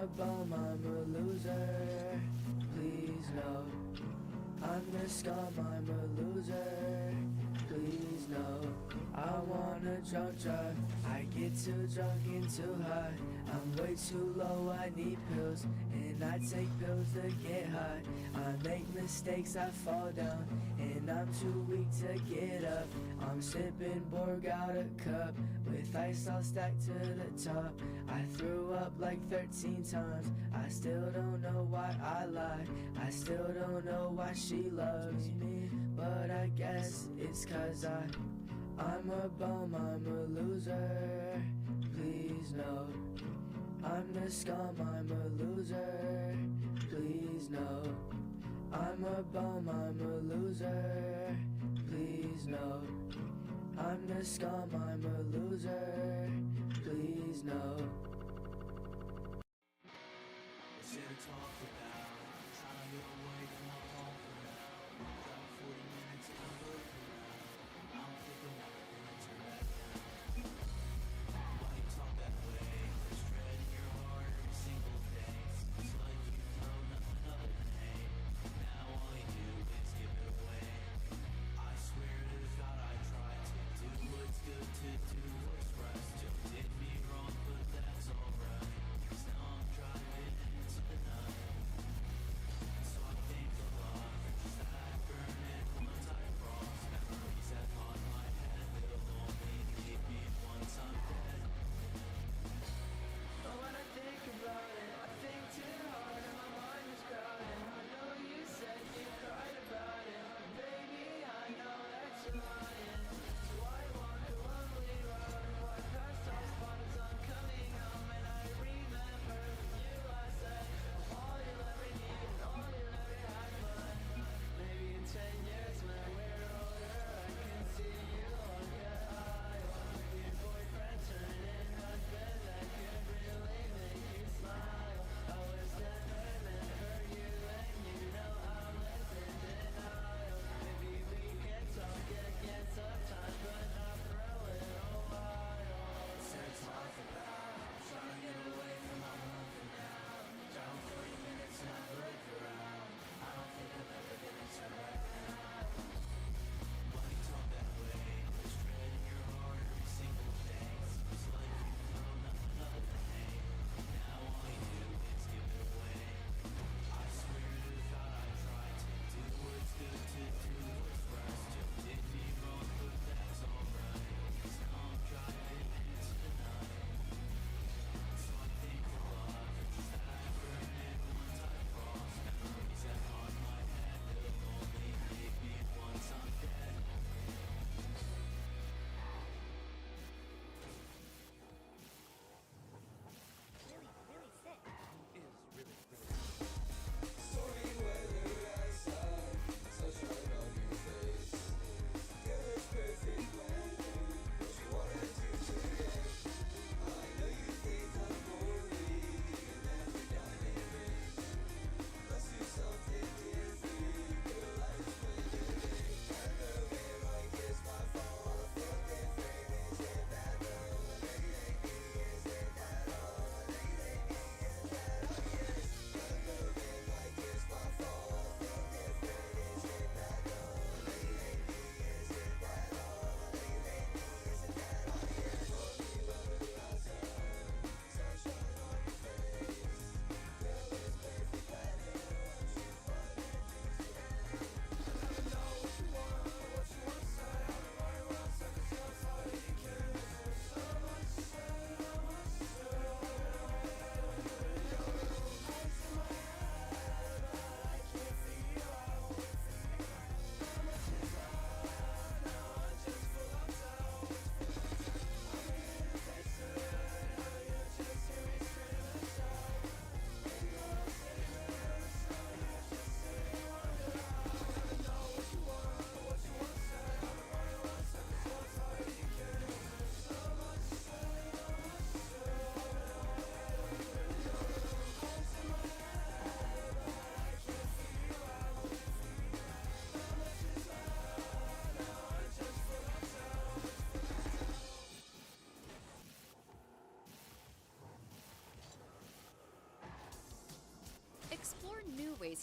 a bum, I'm a loser. Please no. I'm the scum, I'm a loser. Please no. I wanna drunk drive. I get too drunk and too high. I'm way too low, I need pills. And I take pills to get high. I make mistakes, I fall down. And I'm too weak to get up. I'm sipping Borg out a cup with ice all stacked to the top. I threw up like 13 times. I still don't know why I lied. I still don't know why she loves me. But I guess it's 'cause I'm a bum, I'm a loser. Please no. I'm the scum, I'm a loser. Please no. I'm a bum, I'm a loser. Please no. I'm the scum, I'm a loser. Please no.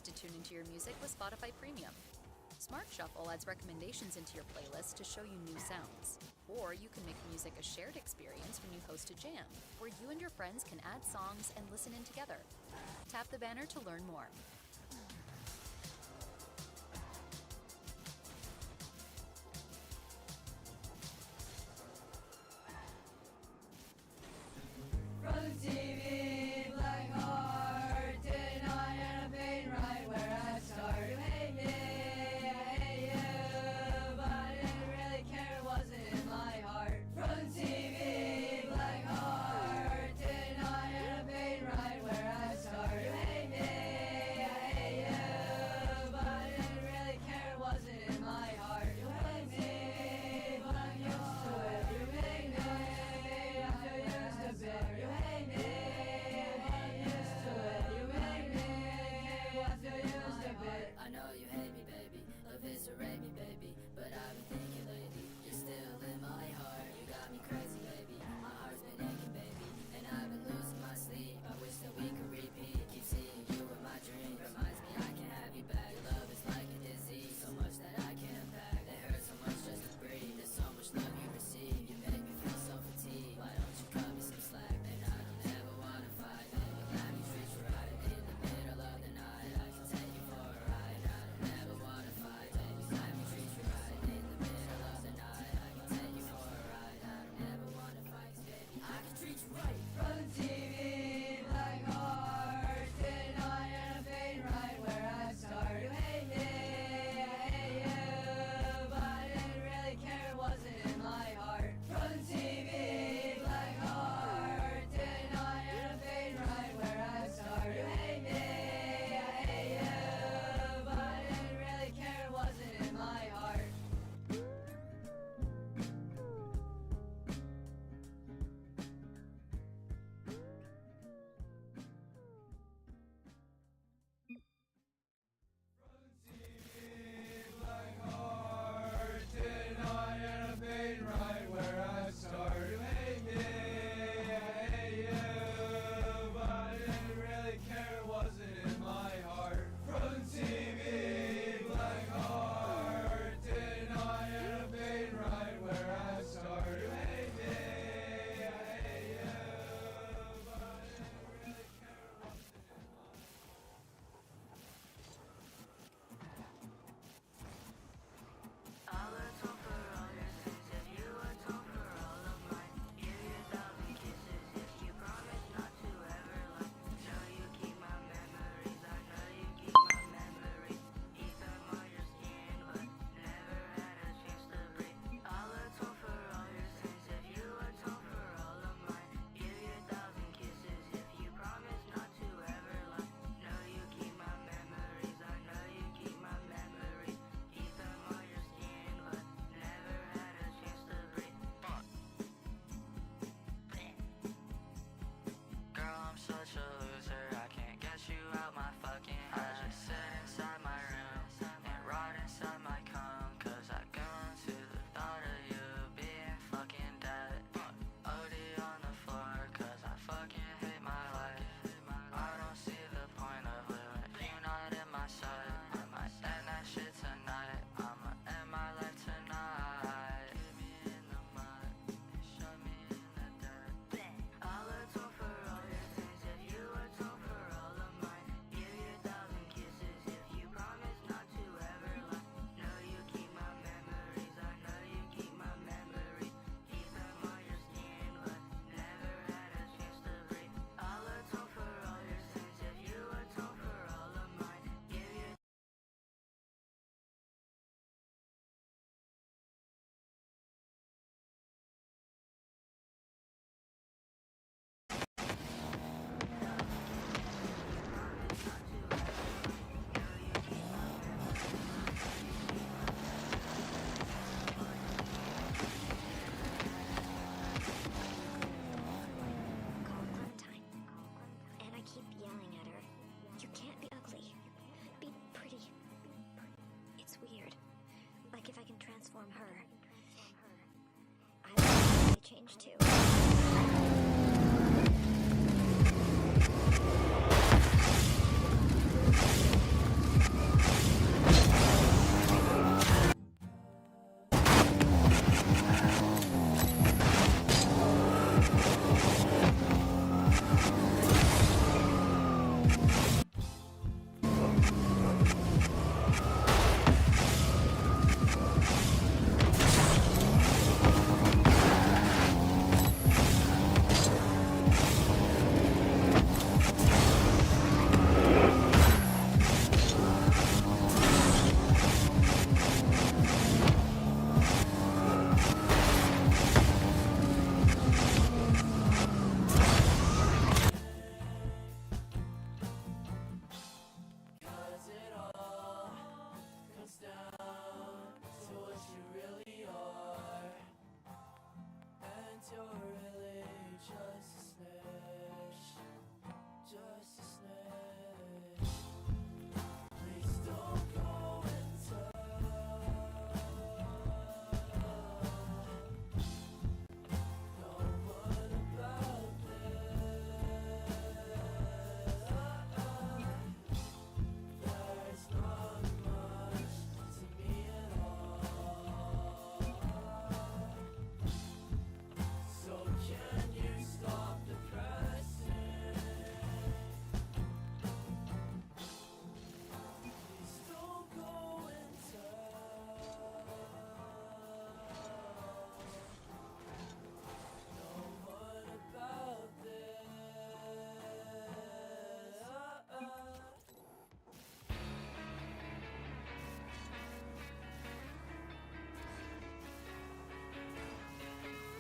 to tune into your music with Spotify Premium. Smart Shuffle adds recommendations into your playlist to show you new sounds. Or you can make music a shared experience when you host a jam, where you and your friends can add songs and listen in together. Tap the banner to learn more. From TV, black heart, deny and a pain right where I start. You hate me, I hate you, but I didn't really care, it wasn't in my heart. From TV, black heart, deny and a pain right where I start. You hate me, I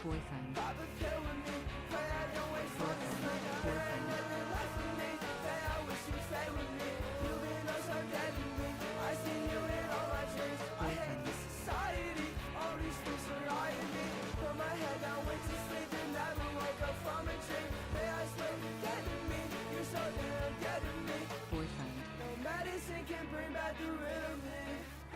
Boyfriend. Papa pill with me, pray I don't waste all this time. Boyfriend. Living life with me, pray I wish you'd stay with me. You've been oh so dead to me, I see you in all my dreams. I hate this society, all these things surrounding me. Put my head down, went to sleep and never woke up from a dream. May I swear, get to me, you're so damn dead to me. Boyfriend. No medicine can bring back the real me.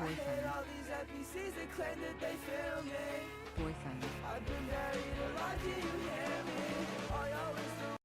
I hate all these NPCs that claim that they feel me. Boyfriend. I've been buried alive, can you hear me? All y'all is the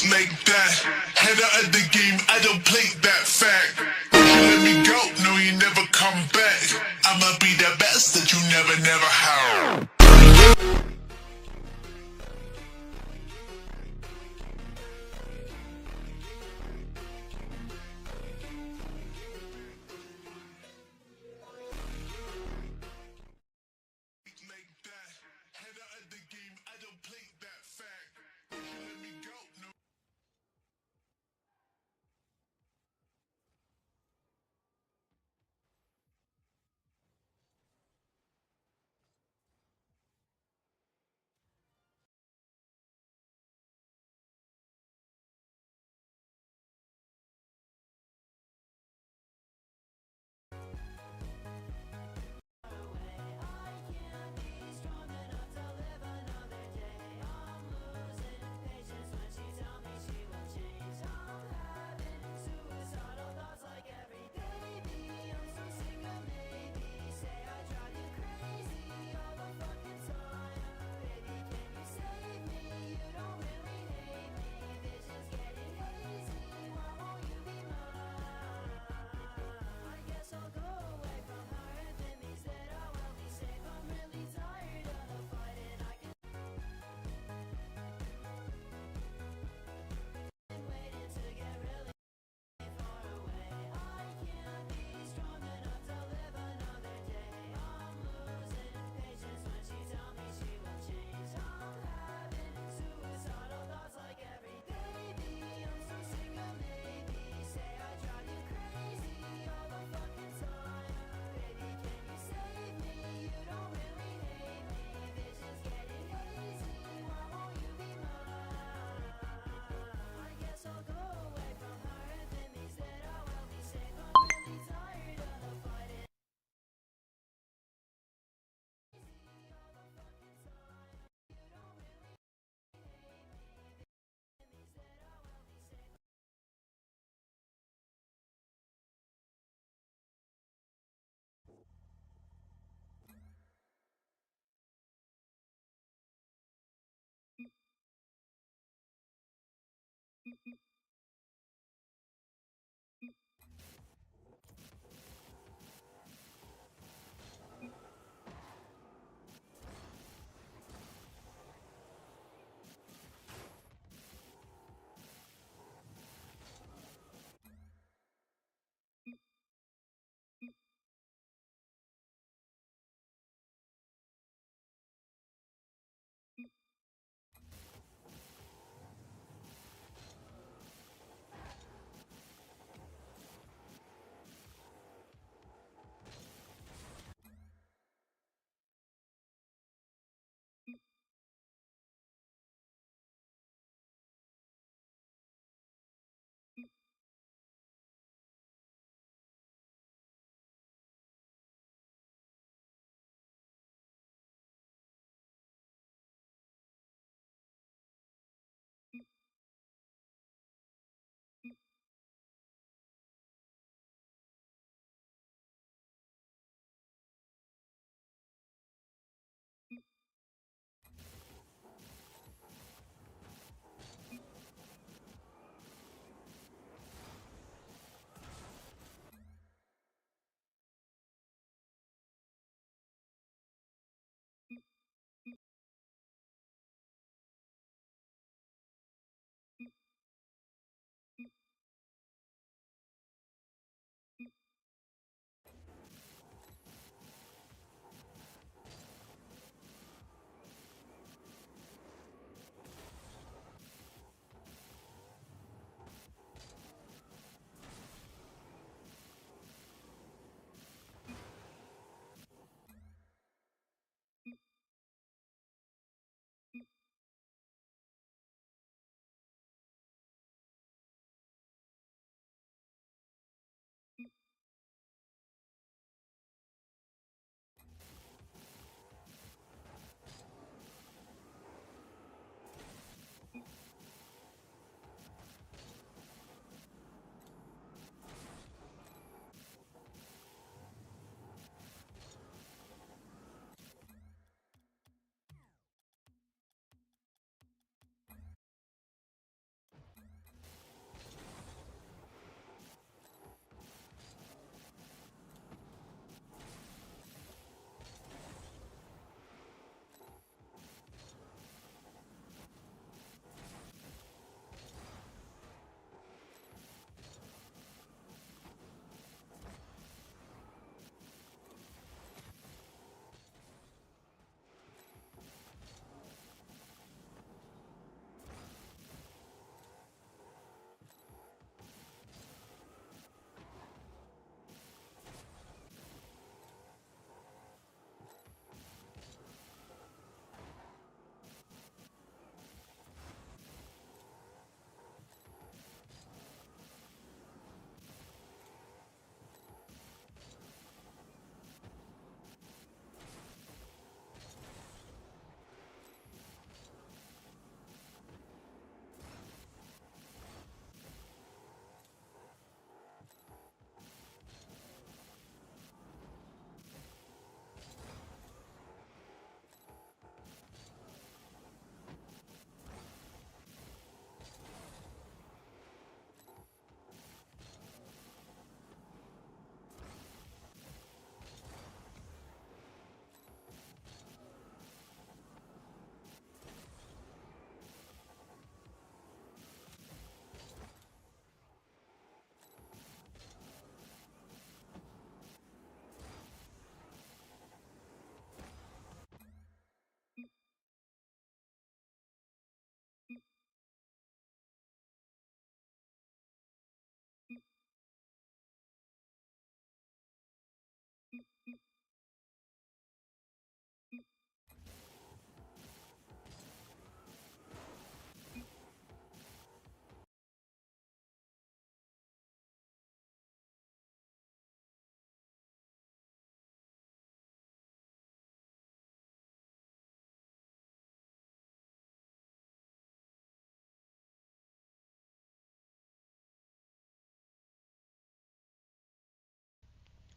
like that. Head out of the game, I don't play that fact. You let me go, no you never come back. I'ma be the best that you never had.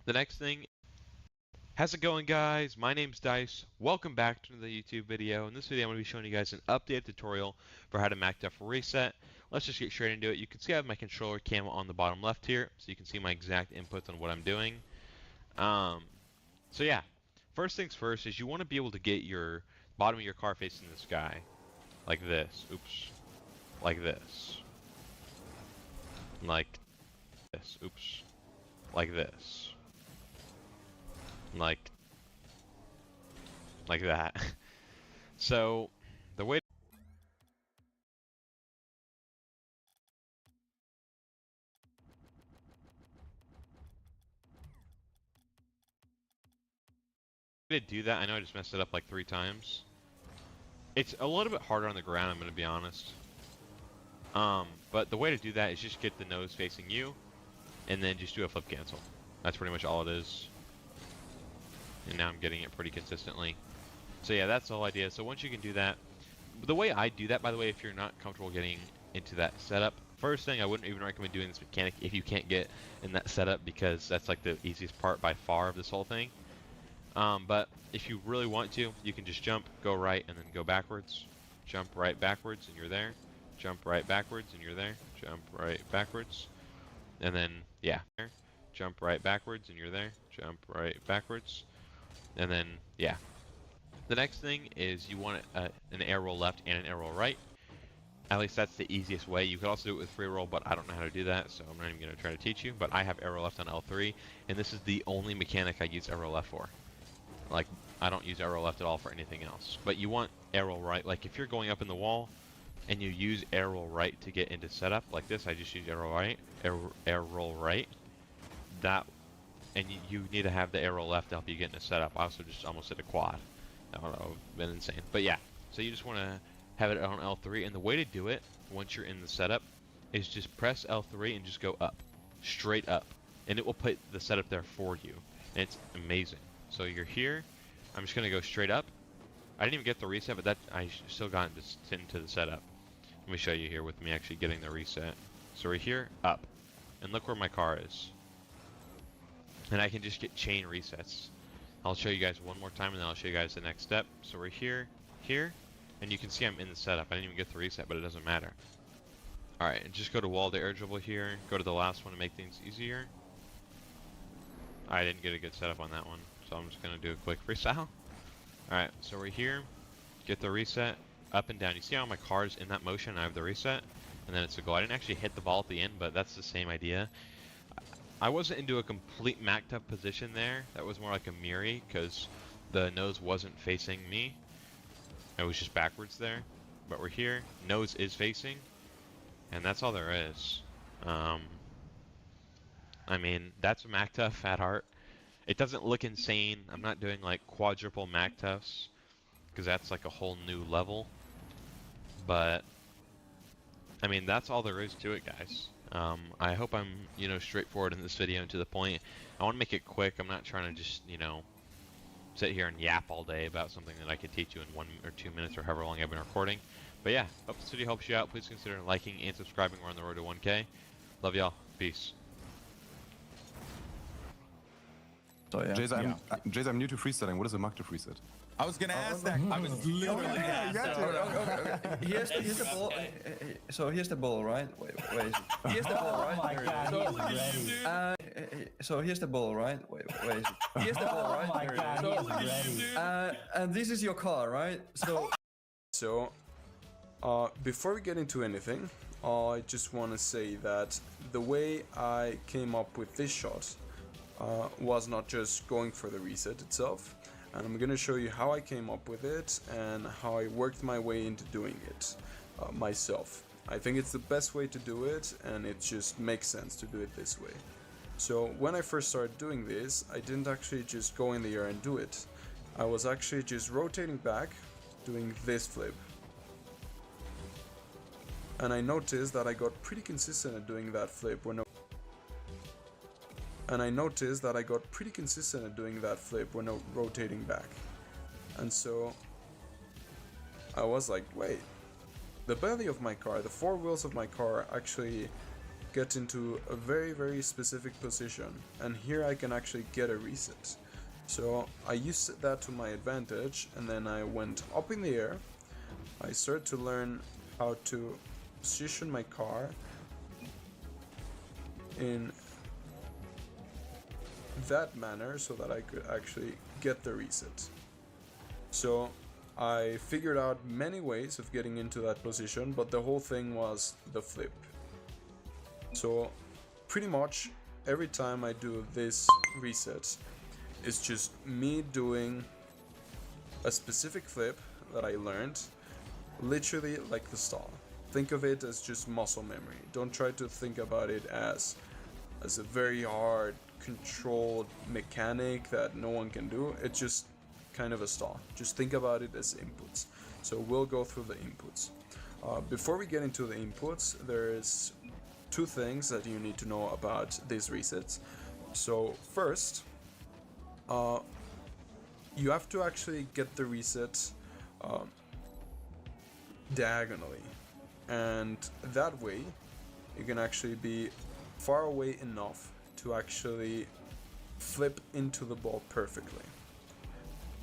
The next thing, how's it going, guys? My name's Dice. Welcome back to the YouTube video. In this video, I'm going to be showing you guys an updated tutorial for how to MacTuff reset. Let's just get straight into it. You can see I have my controller cam on the bottom left here, so you can see my exact inputs on what I'm doing. So yeah, first things first is you want to be able to get your bottom of your car facing the sky, like this. Oops, like this, like this. Oops, like this. Like that. So the way to do that, I know I just messed it up like 3 times. It's a little bit harder on the ground, I'm going to be honest. But the way to do that is just get the nose facing you, and then just do a flip cancel. That's pretty much all it is. And now I'm getting it pretty consistently. So yeah, that's the whole idea. So once you can do that, the way I do that, by the way, if you're not comfortable getting into that setup, first thing, I wouldn't even recommend doing this mechanic if you can't get in that setup, because that's like the easiest part by far of this whole thing. But if you really want to, you can just jump, go right, and then go backwards. Jump right backwards, and you're there. Jump right backwards, and you're there. Jump right backwards. And then, yeah. Jump right backwards, and you're there. Jump right backwards. And then, yeah. The next thing is you want an air roll left and an air roll right. At least that's the easiest way. You could also do it with free roll, but I don't know how to do that, so I'm not even going to try to teach you. But I have air roll left on L3, and this is the only mechanic I use air roll left for. Like, I don't use air roll left at all for anything else. But you want air roll right. Like, if you're going up in the wall and you use air roll right to get into setup, like this, I just use air roll right, air roll right. That, and you need to have the air roll left to help you get into setup. I also just almost did a quad. I don't know, been insane. But yeah, so you just want to have it on L3, and the way to do it once you're in the setup is just press L3 and just go up, straight up, and it will put the setup there for you, and it's amazing. So you're here, I'm just going to go straight up. I didn't even get the reset, but that I still got into the setup. Let me show you here with me actually getting the reset. So we're here, up, and look where my car is. And I can just get chain resets. I'll show you guys one more time, and then I'll show you guys the next step. So we're here, and you can see I'm in the setup. I didn't even get the reset, but it doesn't matter. Alright, and just go to wall to air dribble here. Go to the last one to make things easier. I didn't get a good setup on that one, so I'm just going to do a quick freestyle. Alright, so we're here. Get the reset, up and down. You see how my car's in that motion? I have the reset, and then it's a go. I didn't actually hit the ball at the end, but that's the same idea. I wasn't into a complete MacTuff position there. That was more like a Miri, because the nose wasn't facing me. It was just backwards there. But we're here. Nose is facing. And that's all there is. I mean, that's MacTuff at heart. It doesn't look insane. I'm not doing like quadruple MacTuffs, because that's like a whole new level. But, I mean, that's all there is to it, guys. I hope I'm, straightforward in this video and to the point. I want to make it quick. I'm not trying to just, sit here and yap all day about something that I could teach you in 1 or 2 minutes or however long I've been recording. But yeah, hope this video helps you out. Please consider liking and subscribing. We're on the road to 1K. Love y'all. Peace. So yeah. Jace, I'm new to freestyling. What is a MacTuff reset? I was gonna ask that. I was literally gonna ask that. Okay. Here's the ball. So here's the ball, right? Wait. Here's the ball, right? Oh my God, so here's the ball, right? Wait. Here's the ball, right? Oh my God, and this is your car, right? So, before we get into anything, I just want to say that the way I came up with this shot was not just going for the reset itself. And I'm gonna show you how I came up with it and how I worked my way into doing it myself. I think it's the best way to do it, and it just makes sense to do it this way. So when I first started doing this, I didn't actually just go in the air and do it. I was actually just rotating back, doing this flip. And I noticed that I got pretty consistent at doing that flip when rotating back. And so I was like, wait, the belly of my car, the 4 wheels of my car actually get into a very specific position, and here I can actually get a reset. So I used that to my advantage, and then I went up in the air. I started to learn how to position my car in that manner so that I could actually get the reset. So I figured out many ways of getting into that position, but the whole thing was the flip. So pretty much every time I do this reset, it's just me doing a specific flip that I learned, literally like the stall. Think of it as just muscle memory. Don't try to think about it as a very hard controlled mechanic that no one can do. It's just kind of a stall. Just think about it as inputs. So we'll go through the inputs. Before we get into the inputs, there's two things that you need to know about these resets. So first, you have to actually get the reset diagonally, and that way you can actually be far away enough to actually flip into the ball perfectly.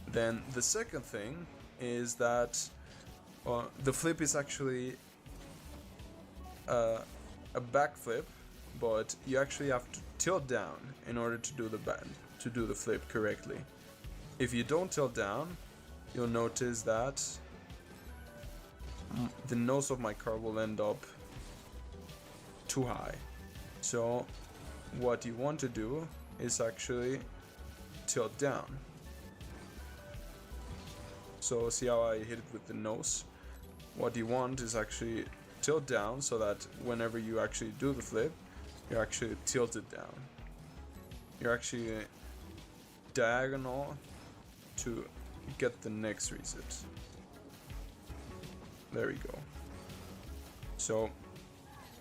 Then the second thing is that the flip is actually a backflip, but you actually have to tilt down in order to do the flip correctly. If you don't tilt down, you'll notice that the nose of my car will end up too high. So what you want to do is actually tilt down. So see how I hit it with the nose? What you want is actually tilt down so that whenever you actually do the flip, you're actually tilted down. You're actually diagonal to get the next reset. There we go. So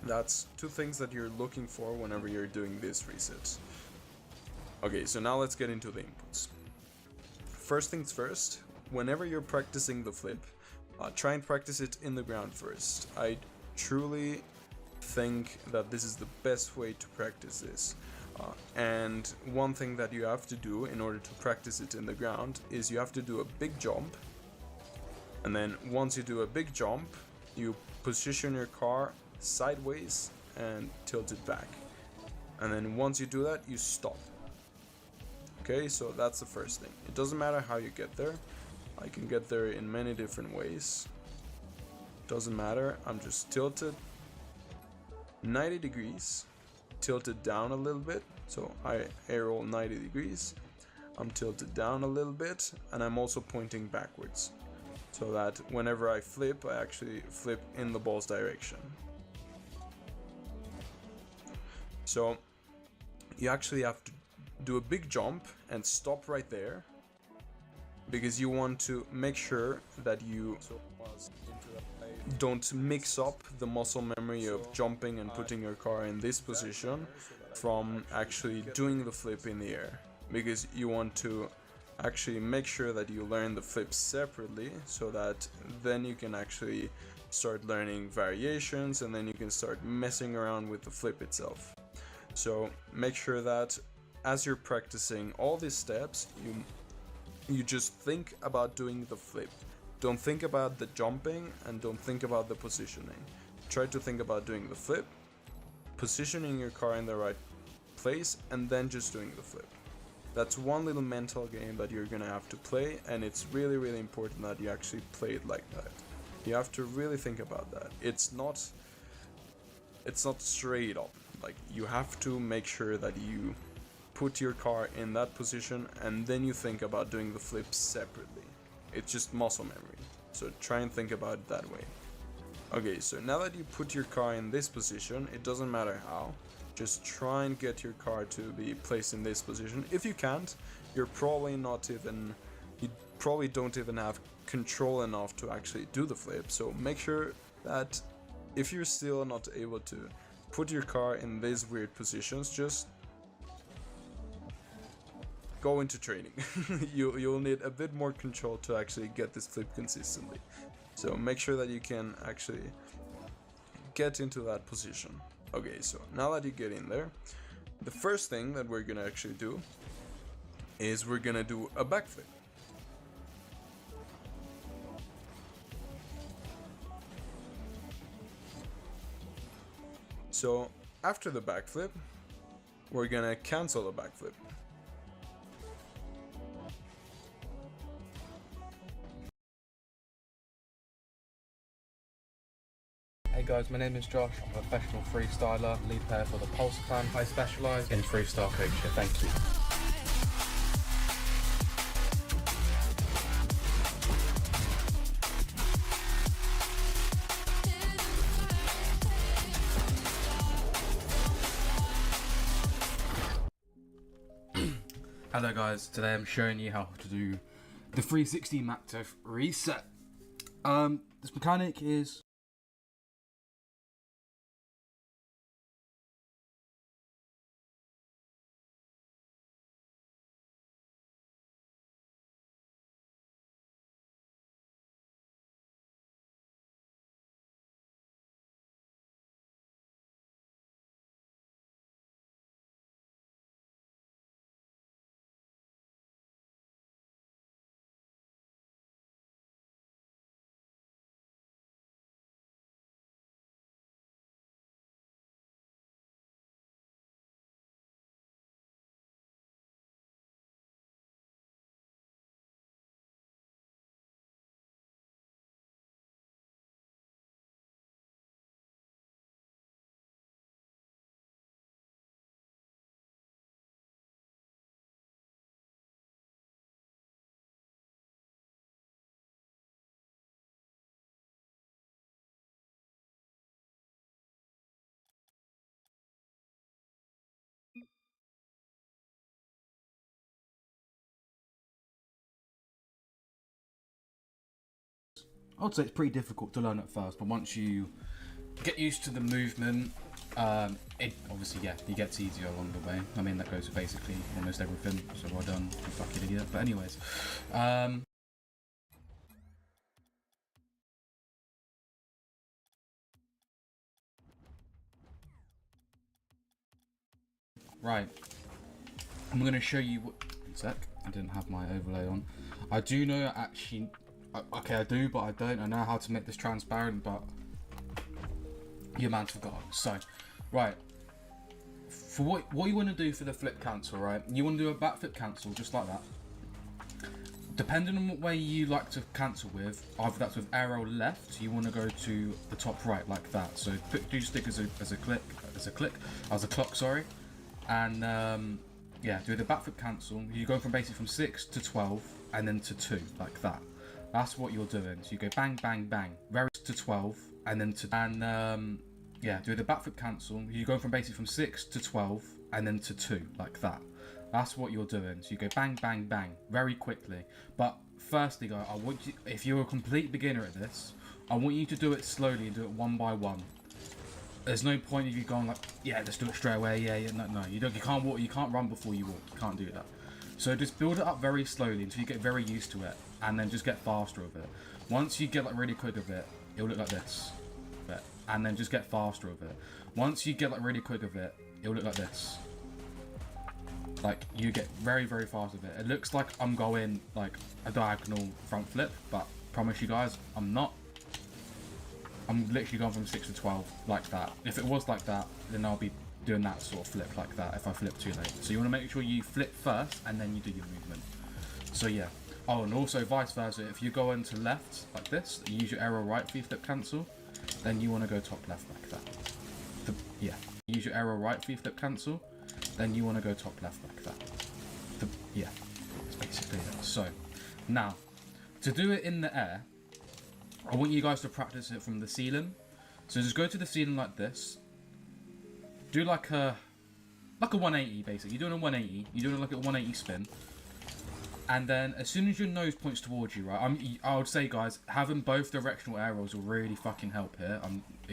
that's two things that you're looking for whenever you're doing this reset. Okay, so now let's get into the inputs. First things first, whenever you're practicing the flip, try and practice it in the ground first. I truly think that this is the best way to practice this. And one thing that you have to do in order to practice it in the ground is you have to do a big jump. And then once you do a big jump, you position your car sideways and tilt it back. And then once you do that, you stop. Okay, so that's the first thing. It doesn't matter how you get there. I can get there in many different ways. Doesn't matter. I'm just tilted 90 degrees, tilted down a little bit. So I air roll 90 degrees. I'm tilted down a little bit, and I'm also pointing backwards, so that whenever I flip, I actually flip in the ball's direction. So you actually have to do a big jump and stop right there, because you want to make sure that you don't mix up the muscle memory of jumping and putting your car in this position from actually doing the flip in the air, because you want to actually make sure that you learn the flips separately, so that then you can actually start learning variations, and then you can start messing around with the flip itself. So make sure that as you're practicing all these steps, you just think about doing the flip. Don't think about the jumping, and don't think about the positioning. Try to think about doing the flip, positioning your car in the right place, and then just doing the flip. That's one little mental game that you're gonna have to play, and it's really important that you actually play it like that. You have to really think about that. It's not straight up. Like, you have to make sure that you put your car in that position, and then you think about doing the flip separately. It's just muscle memory. So try and think about it that way. Okay, so now that you put your car in this position, it doesn't matter how. Just try and get your car to be placed in this position. If you can't, you probably don't even have control enough to actually do the flip. So make sure that if you're still not able to put your car in these weird positions, just go into training. You'll need a bit more control to actually get this flip consistently. So make sure that you can actually get into that position. Okay, so now that you get in there, the first thing that we're gonna actually do is we're gonna do a backflip. So after the backflip, we're gonna cancel the backflip. Hey guys, my name is Josh. I'm a professional freestyler, lead player for the Pulse Clan. I specialise in freestyle coaching. Thank you. Hello guys, today I'm showing you how to do the 360 Macto reset. This mechanic is I would say it's pretty difficult to learn at first, but once you get used to the movement, it obviously, yeah, it gets easier along the way. I mean, that goes for basically almost everything, so well done, you fucking idiot. But anyways, right, I'm going to show you what, one sec, I didn't have my overlay on. I do know actually, okay I do, but I don't. I know how to make this transparent, but your man's forgotten. So, right, for what you want to do for the flip cancel, right, you want to do a back flip cancel just like that. Depending on what way you like to cancel with, either that's with arrow left, you want to go to the top right like that. So do stick as a clock, sorry, and yeah, do the back flip cancel. You go from basically from 6 to 12 and then to 2 like that. That's what you're doing. So you go bang, bang, bang, very to 12 and then to yeah, do the back flip cancel. You go from basically from 6 to 12 and then to 2 like that. That's what you're doing. So you go bang, bang, bang very quickly. But firstly, guys, I want you, if you're a complete beginner at this, I want you to do it slowly and do it one by one. There's no point of you going like, yeah, let's do it straight away. Yeah, no, you can't walk, you can't run before you walk. You can't do that. So just build it up very slowly until you get very used to it, and then just get faster with it. Once you get like really quick with it, it'll look like this. And then just get faster with it. Once you get like really quick with it, it'll look like this. Like you get very, very fast with it. It looks like I'm going like a diagonal front flip, but promise you guys, I'm not. I'm literally going from 6 to 12 like that. If it was like that, then I'll be doing that sort of flip like that if I flip too late. So you want to make sure you flip first and then you do your movement. So yeah. Oh, and also vice versa. If you go into left like this, you use your arrow right for your flip cancel, then you want to go top left like that. Yeah. Use your arrow right for your flip cancel, then you want to go top left like that. Yeah. It's basically that. So now, to do it in the air, I want you guys to practice it from the ceiling. So just go to the ceiling like this. Do like a 180 basically. You're doing a 180. You're doing like a 180 spin. And then as soon as your nose points towards you, right? I would say, guys, having both directional arrows will really fucking help here.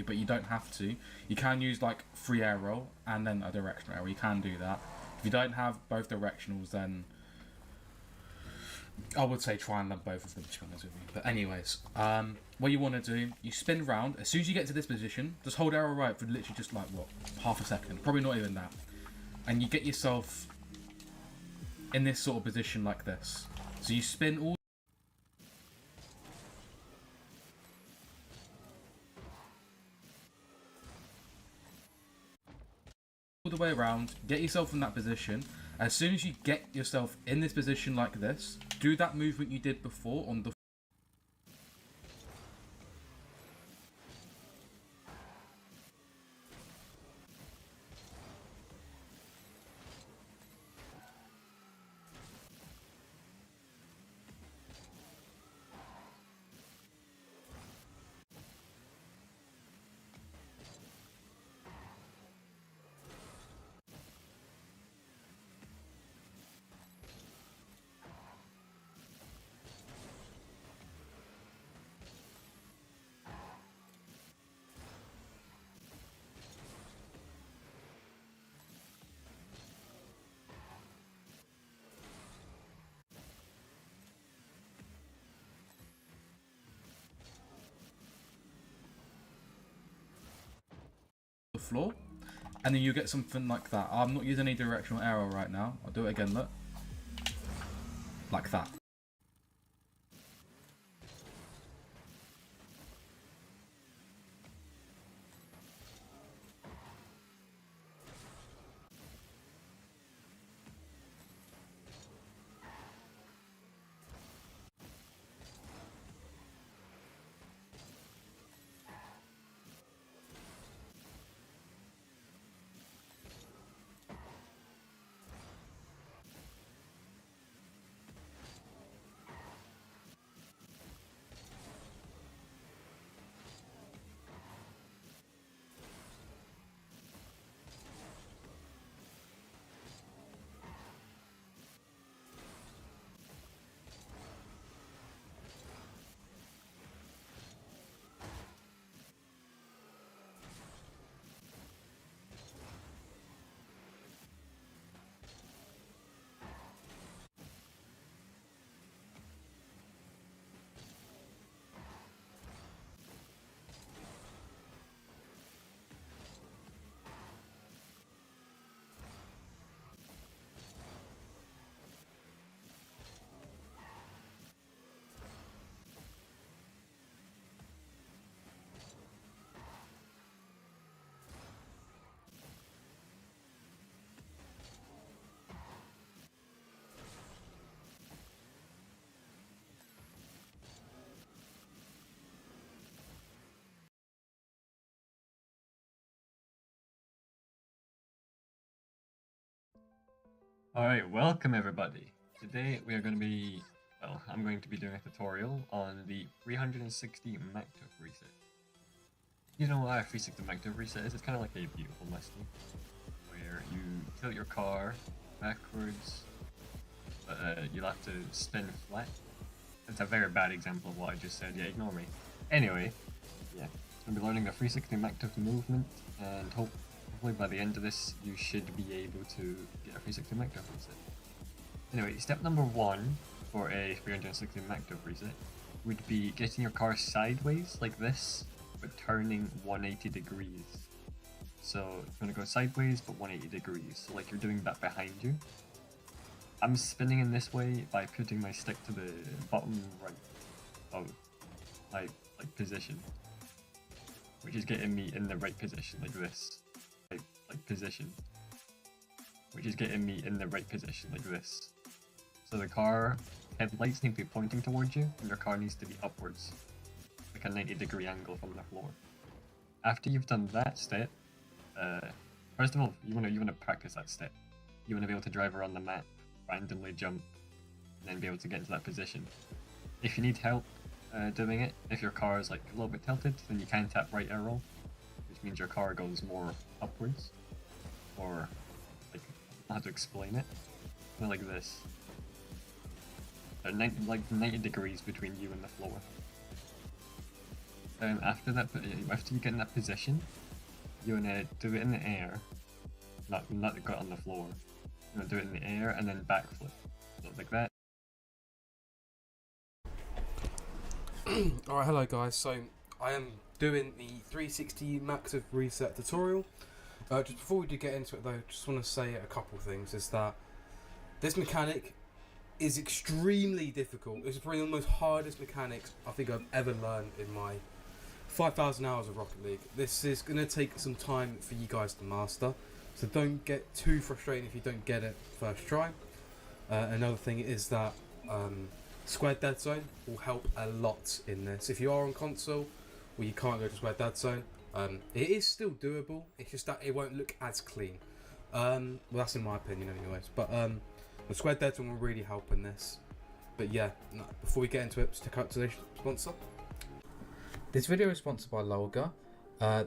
But you don't have to. You can use like free arrow and then a directional arrow. You can do that. If you don't have both directionals, then I would say try and learn both of them, to be honest with you. But anyways, what you want to do, you spin round. As soon as you get to this position, just hold arrow right for literally just like, what, half a second. Probably not even that. And you get yourself in this sort of position like this. So you spin all the way around, get yourself in that position. As soon as you get yourself in this position like this, do that movement you did before on the floor, and then you get something like that. I'm not using any directional arrow right now. I'll do it again, look. Like that. Alright, welcome everybody. Today we are going to be, well, I'm going to be doing a tutorial on the 360 MacTuff reset. You know what a 360 MacTuff reset is? It's kind of like a beautiful Mustang, where you tilt your car backwards, but you'll have to spin flat. That's a very bad example of what I just said, yeah, ignore me. Anyway, yeah, I'm going to be learning the 360 MacTuff movement, and hopefully by the end of this you should be able to get a 360 MacTuff reset. Anyway, step number 1 for a 360 MacTuff reset would be getting your car sideways like this, but turning 180 degrees. So you're going to go sideways but 180 degrees, so like you're doing that behind you. I'm spinning in this way by putting my stick to the bottom right of my position, which is getting me in the right position like this. Position, which is getting me in the right position like this. So the car headlights need to be pointing towards you, and your car needs to be upwards, like a 90-degree angle from the floor. After you've done that step, first of all, you want to practice that step. You want to be able to drive around the map, randomly jump, and then be able to get into that position. If you need help doing it, if your car is like a little bit tilted, then you can tap right arrow, which means your car goes more upwards. Or, like, I don't know how to explain it. Like this. There are 90 degrees between you and the floor. After that, after you get in that position, you wanna do it in the air, not go on the floor. You wanna do it in the air and then backflip, so like that. Alright, hello guys. So I am doing the 360 Max Reset tutorial. Just before we do get into it though, just want to say a couple things. Is that this mechanic is extremely difficult. It's probably one of the most hardest mechanics I think I've ever learned in my 5,000 hours of Rocket League. This is going to take some time for you guys to master. So don't get too frustrated if you don't get it first try. Another thing is that Square Dead Zone will help a lot in this. If you are on console or you can't go to Square Dead Zone, it is still doable. It's just that it won't look as clean. Well, that's in my opinion anyways. But the Square Dead Zone will really help in this. But yeah, before we get into it, stick out to today's sponsor. This video is sponsored by Lolga.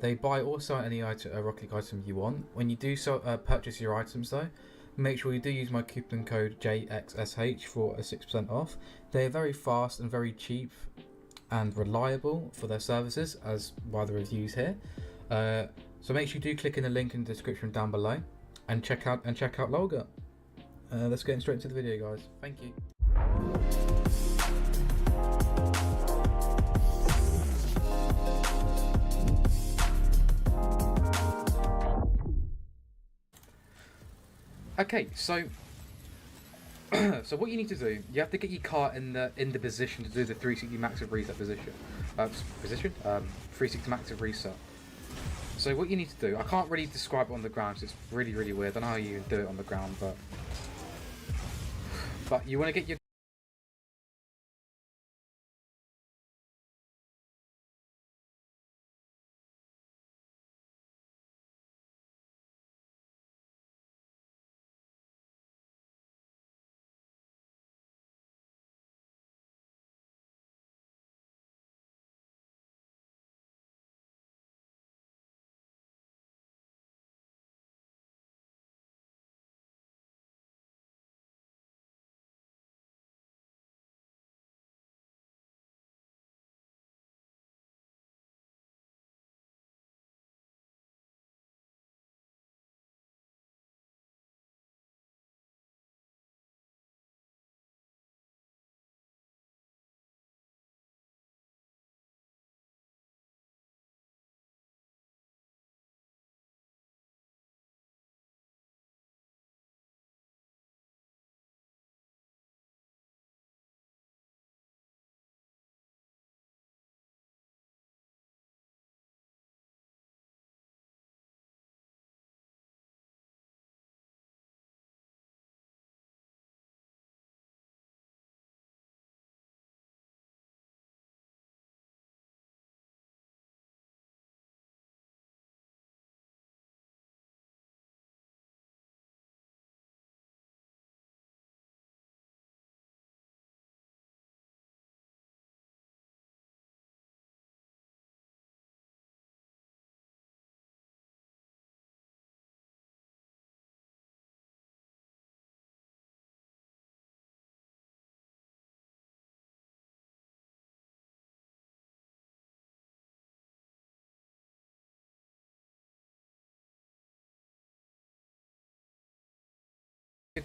They buy or sell any item, Rocket League item you want. When you do purchase your items though, make sure you do use my coupon code JXSH for a 6% off. They are very fast and very cheap and reliable for their services, as by the reviews here. So make sure you do click in the link in the description down below and check out Lolga. Let's get straight into the video, guys. Thank you. Okay, so so what you need to do, you have to get your car in the position to do the 360 Max Reset position. 360 Max Reset. So what you need to do, I can't really describe it on the ground, so it's really weird. I don't know how you can do it on the ground, but you want to get your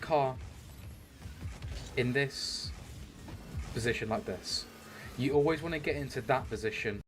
car in this position like this. You always want to get into that position.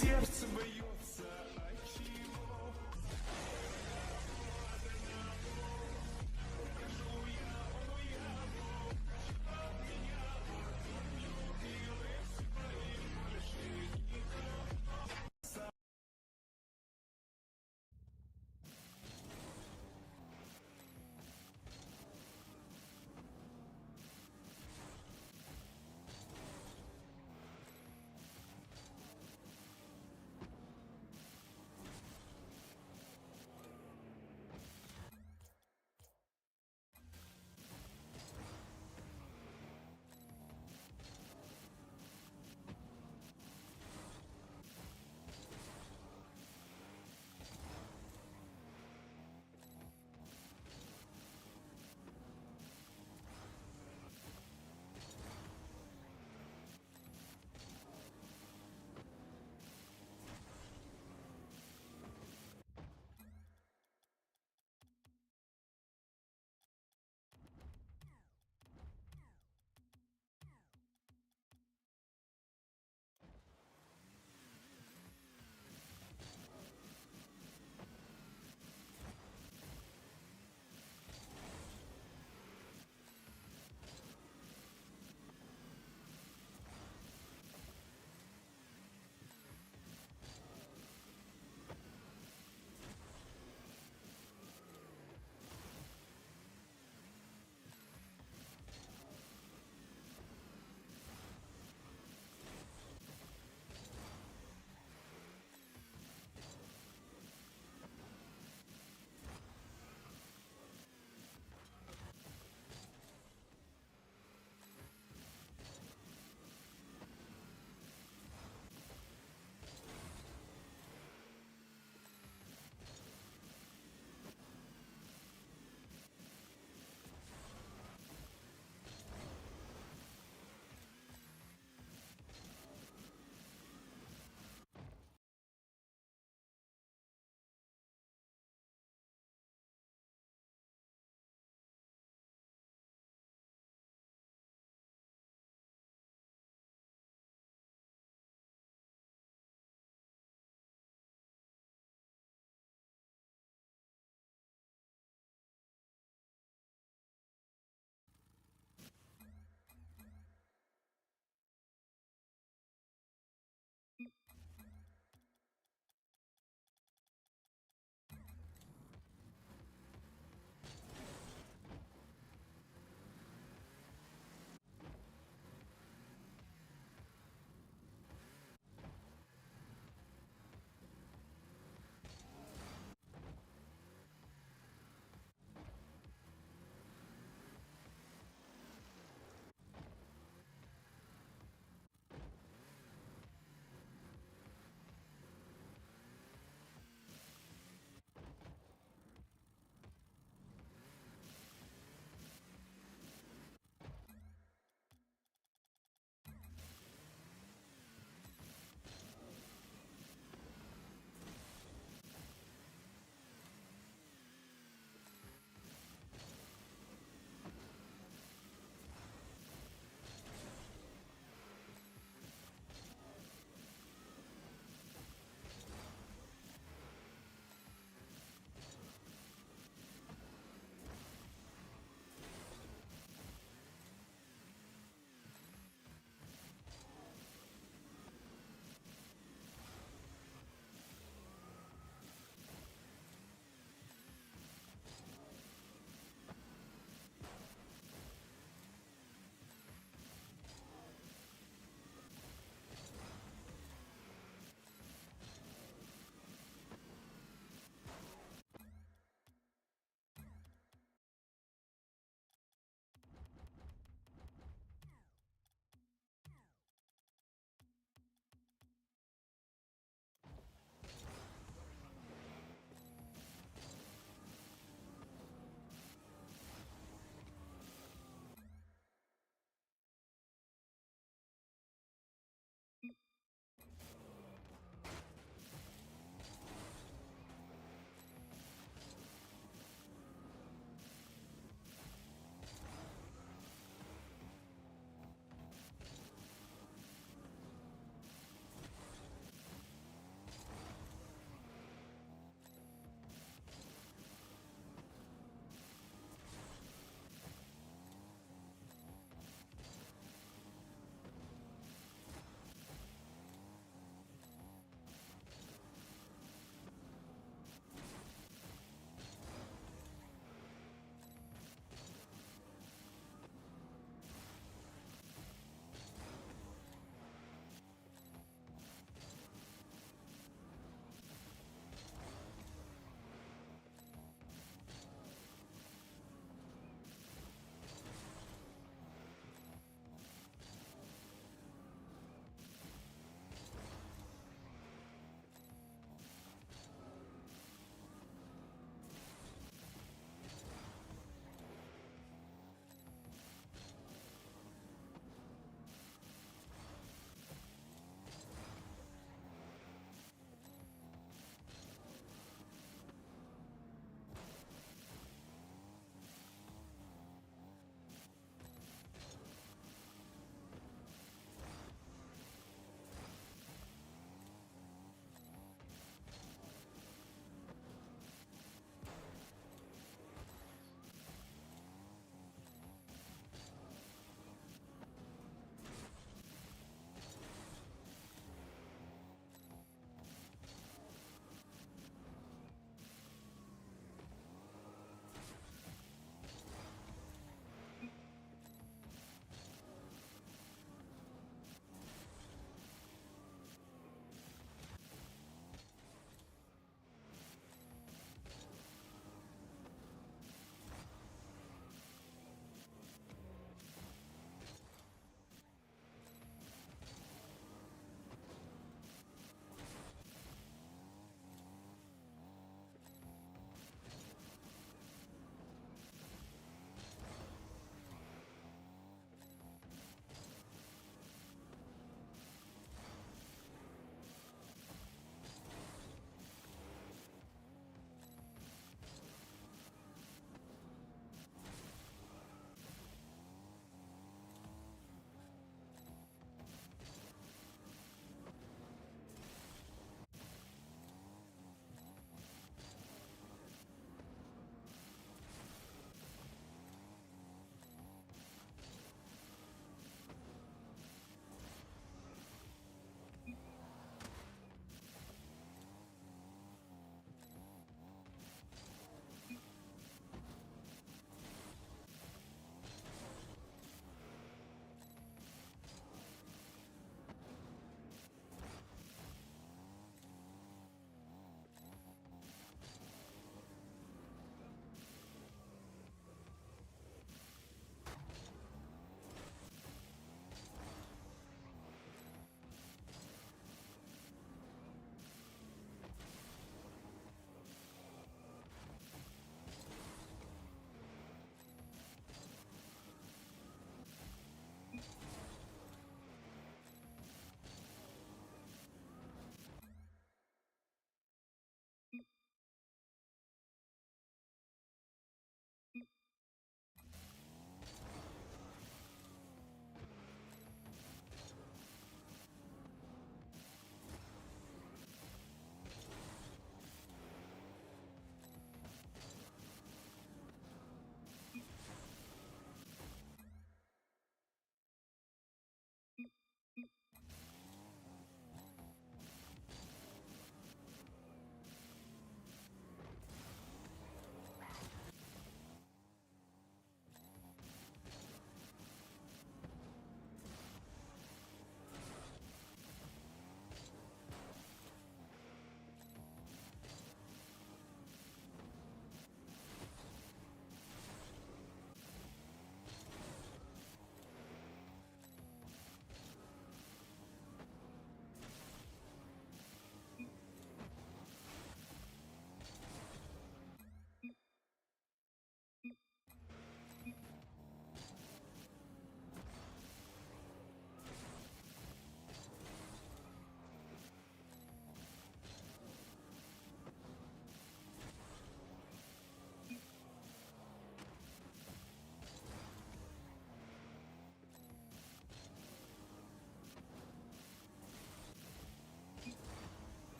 сердце бьется отчего.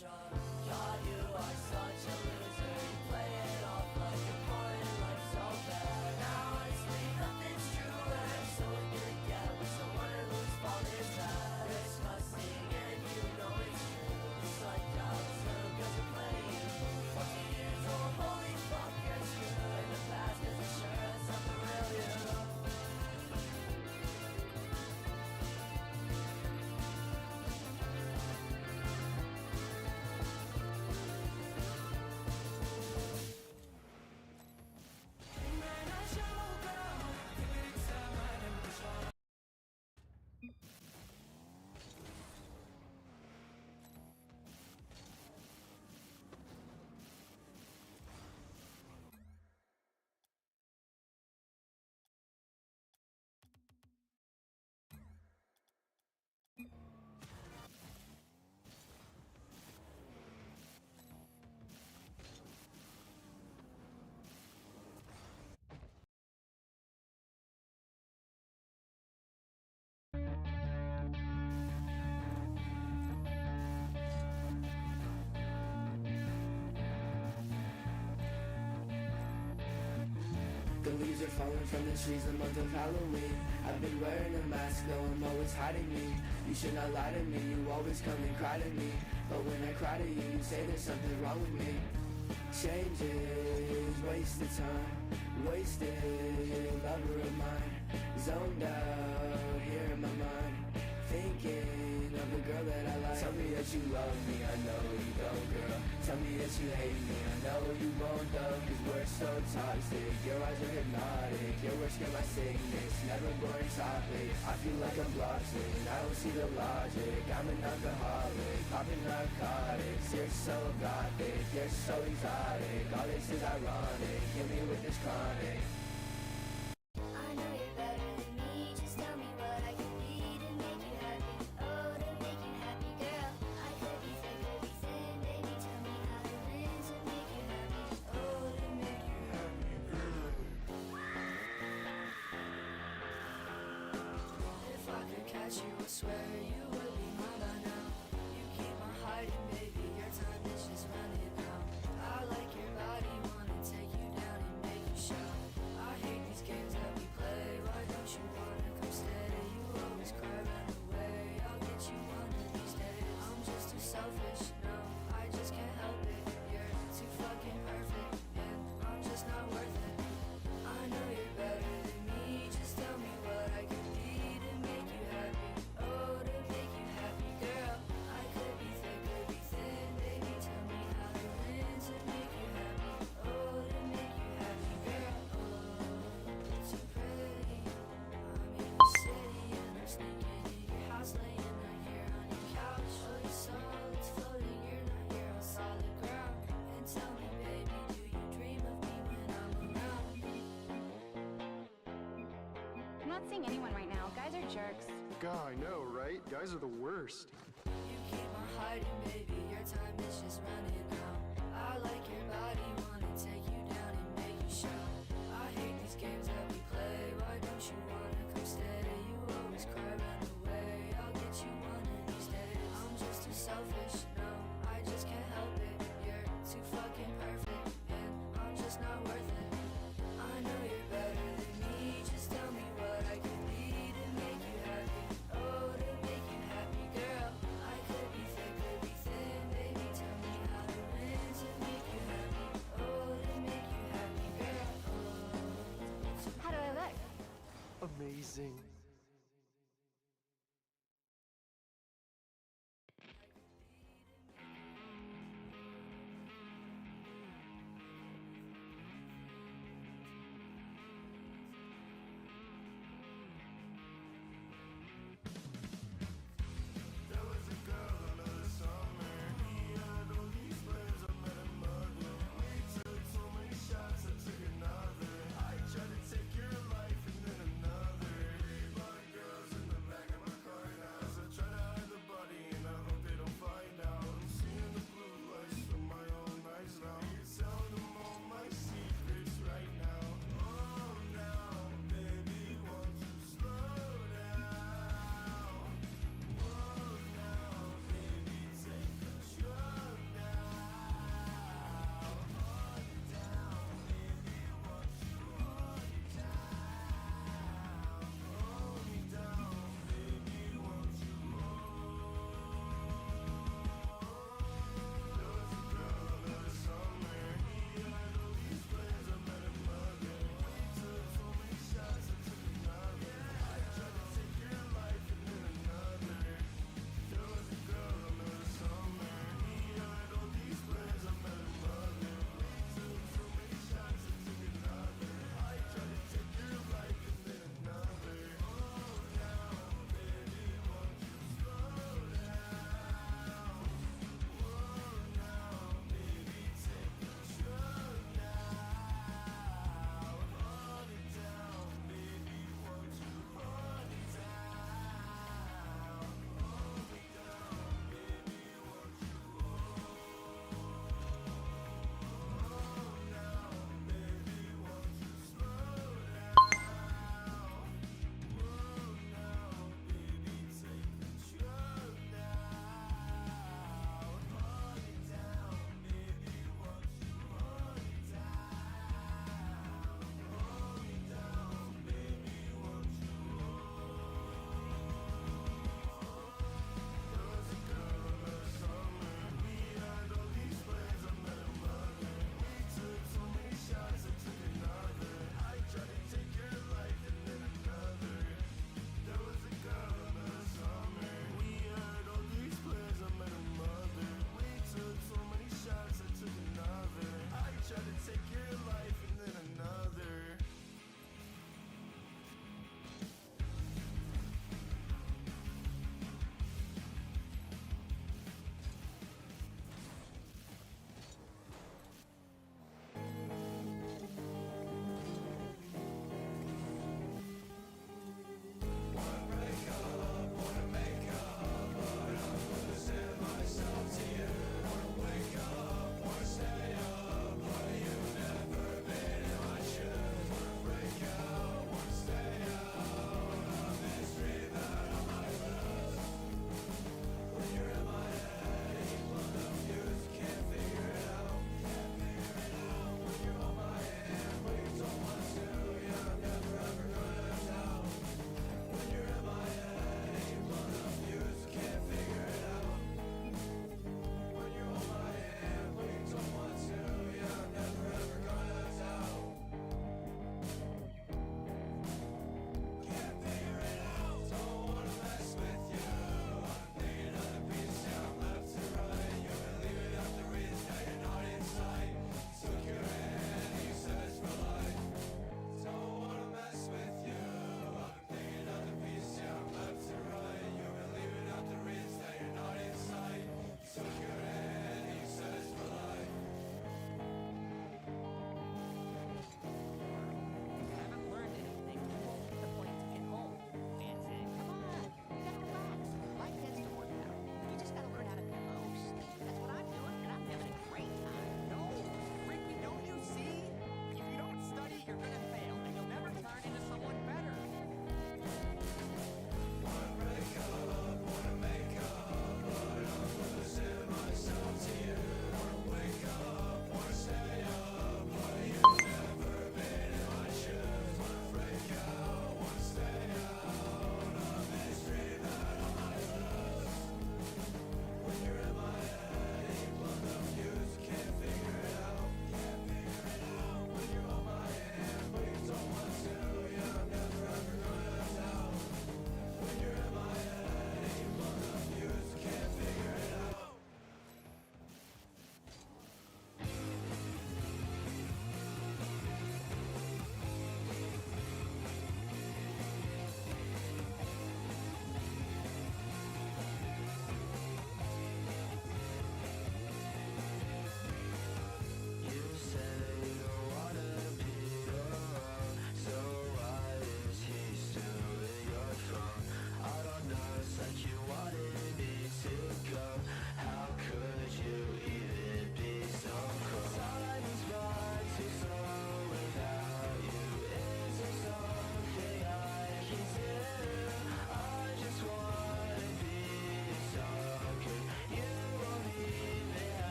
God, you are such a loser. You play it off like you're pouring life so bad. Now honestly, nothing's truer. So what you get with someone whose fault is that? Disgusting, and you know it's true. It's like dogs, little girls are playing you. 14 years old, holy fuck, you're screwed. In the past, 'cause it sure is not the real you. The leaves are falling from the trees the month of Halloween. I've been wearing a mask, though I'm always hiding me. You should not lie to me, you always come and cry to me. But when I cry to you, you say there's something wrong with me. Changes, wasted time, wasted lover of mine. Zoned out, here in my mind, thinking of the girl that I like. Tell me that you love me, I know you don't, girl. Tell me that you hate me, I know you won't though. Cause we're so toxic, your eyes are hypnotic. Your words scare my sickness, never boring topic. I feel like I'm blocked, I don't see the logic. I'm an alcoholic, popping narcotics. You're so gothic, you're so exotic. All this is ironic, kill me with this chronic. I know you're better than me. Just tell me what I can be to make you happy. Oh, to make you happy, girl. I could be thick, could be thin. Baby, tell me how to win to make you happy. Oh, to make you happy, girl. If I could catch you, I swear you would be mine by now. You keep on hiding, baby. Your time is just running out. I like your body, wanna take you down and make you shout. I hate these games that we play. Why don't you wanna come stay? You always cry, run away. I'll get you one of these days. I'm just too selfish, no, I just can't help it. You're too fucking perfect, and I'm just not worth it. I know you're better than me. Just tell me what I can be to make you happy. Oh, to make you happy, girl. I could be thick, could be thin. Baby, tell me how to win to make you happy. Oh, to make you happy, girl. Oh, too pretty. I'm in the city and I'm sneaking in your house, laying right here on your couch. Oh, your soul is floating, you're not here on solid ground. And tell me, baby, do you dream of me when I'm around? I'm not seeing anyone right now. Guys are jerks. God, I know, right? Guys are the worst. You keep on hiding, baby. Your time is just running out. I like your body, wanna take you down and make you shout. I hate these games that we play. Why don't you wanna come stay? You always cry, run away. I'll get you one of these days. I'm just too selfish, no, I just can't help it. You're too fucking perfect, and I'm just not worth it. I know you're better than me. Just tell me what I can be to make you happy. Oh, to make you happy, girl. I could be thick, could be thin. Baby, tell me how to win to make you happy. Oh, to make you happy, girl. How do I look? Amazing. There was a girl under the summer. He had all these plans, I met her mother. We took so many shots, I took another. I tried to take your life and then another.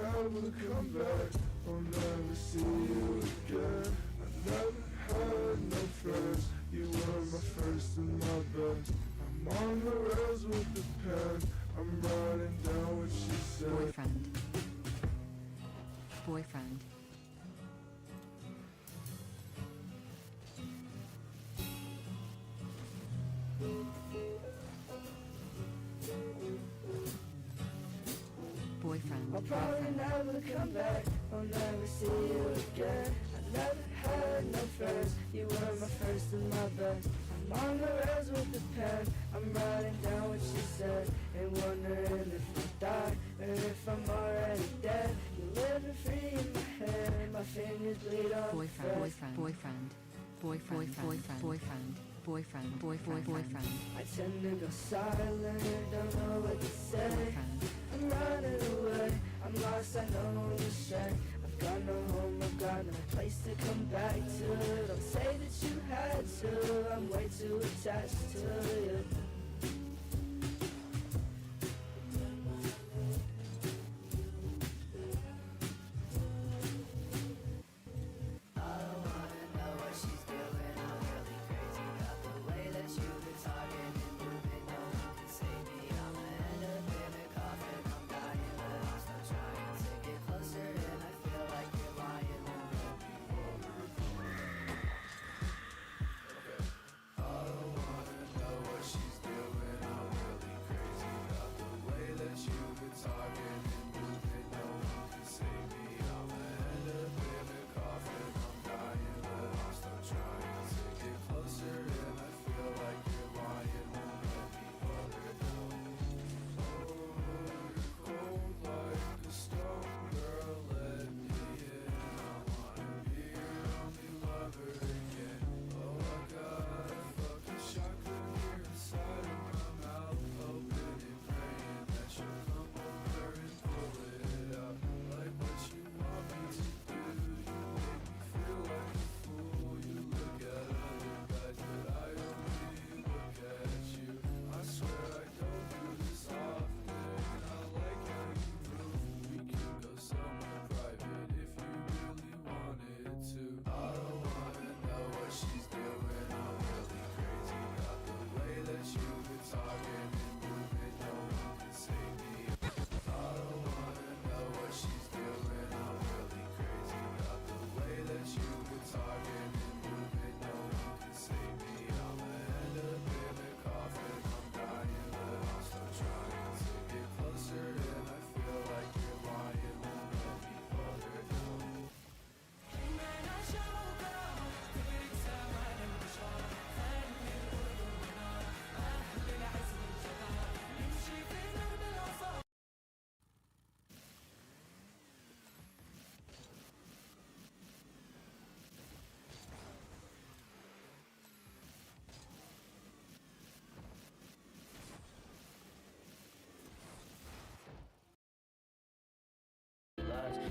never come back. I'll never see you again. I never had no friends. You were my first and my best. I'm on the rails with the pen. I'm writing down what she said. Boyfriend. Boyfriend. Boyfriend. I'll probably never come back. I'll never see you again. I never had no friends. You were my first and my best. I'm on the rails with the pen. I'm writing down what she said and wondering if I die or if I'm already dead. You're living free in my head. My fingers bleed on Boyfriend. Boyfriend. Boyfriend. Boyfriend. Boyfriend. Boyfriend. Boyfriend. Boyfriend. Boyfriend. I tend to go silent, don't know what to say. I'm running away, I'm lost, I know what to say. I've got no home, I've got no place to come back to. Don't say that you had to, I'm way too attached to you.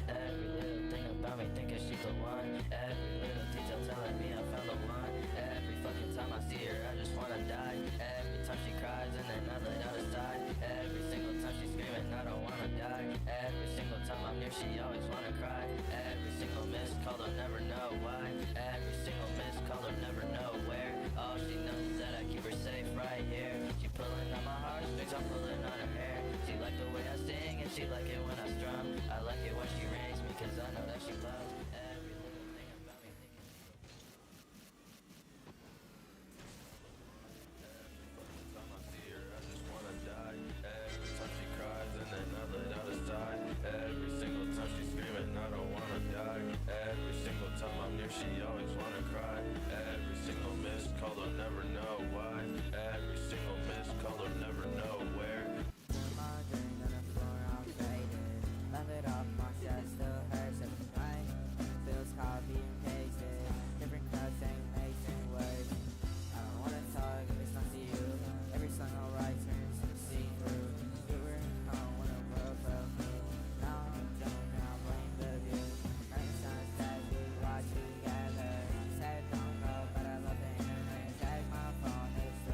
Every little thing about me thinking she's the one. Every little detail telling me I found the one. Every fucking time I see her I just wanna die. Every time she cries and then I let out a sigh. Every single time she's screaming I don't wanna die. Every single time I'm near she always wanna cry. Every single missed call I'll never know why. Every single missed call I'll never know where. All she knows is that I keep her safe right here. She pulling on my heartstrings, I'm pulling on her hair. She like the way I sing and she like it when I strum. I like it when she rings me cause I know that she loves every little thing about me. Every fucking time I see her I just wanna die. Every time she cries and then I let out a sigh. Every single time she's screaming I don't wanna die. Every single time I'm near she always wanna cry. Every single missed call I'll never know why. Every single missed call I'll never know where. Laugh it off, my chest still hurts every night. Feels copy and pasted. Different crowds saying amazing words. I don't wanna talk if it's not to you. Every song I write turns to see-through. You were home when the world fell through. Now I'm drunk and I blame the view. Night sounds that we watch together. Said don't go, but I love the internet. Check my phone, it's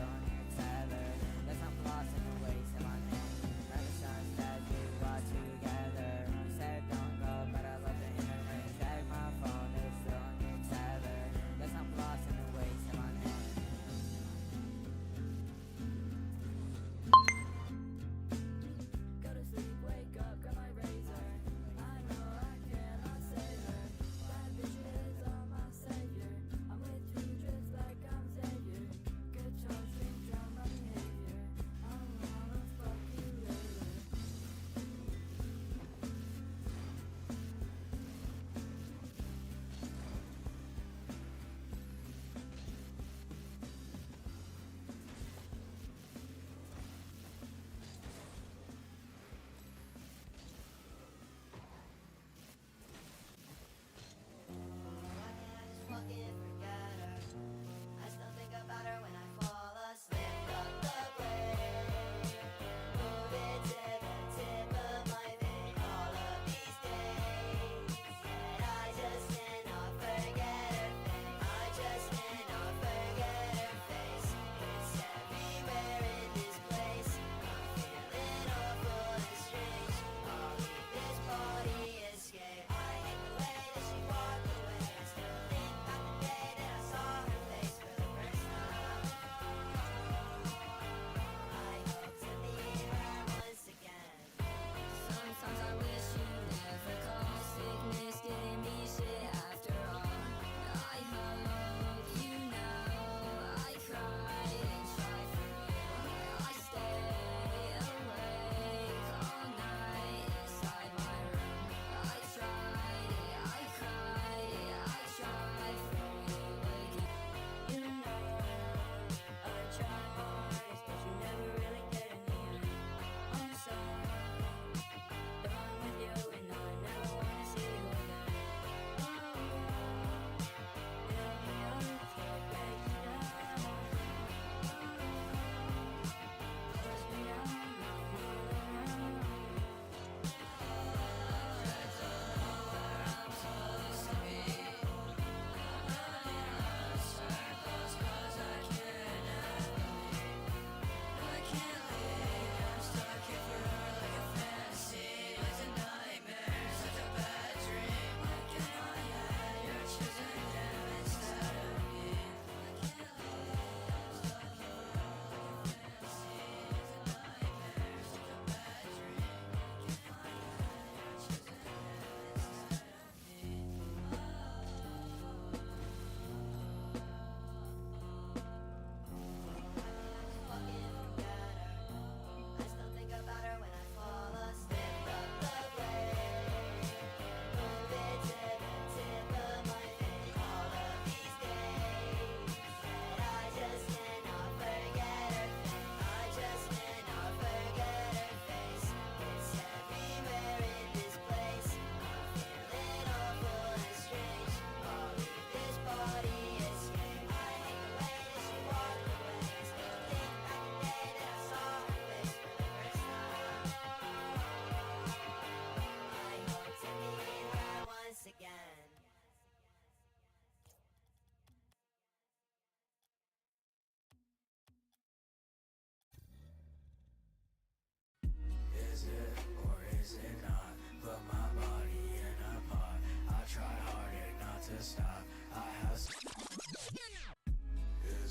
stop. I have. Is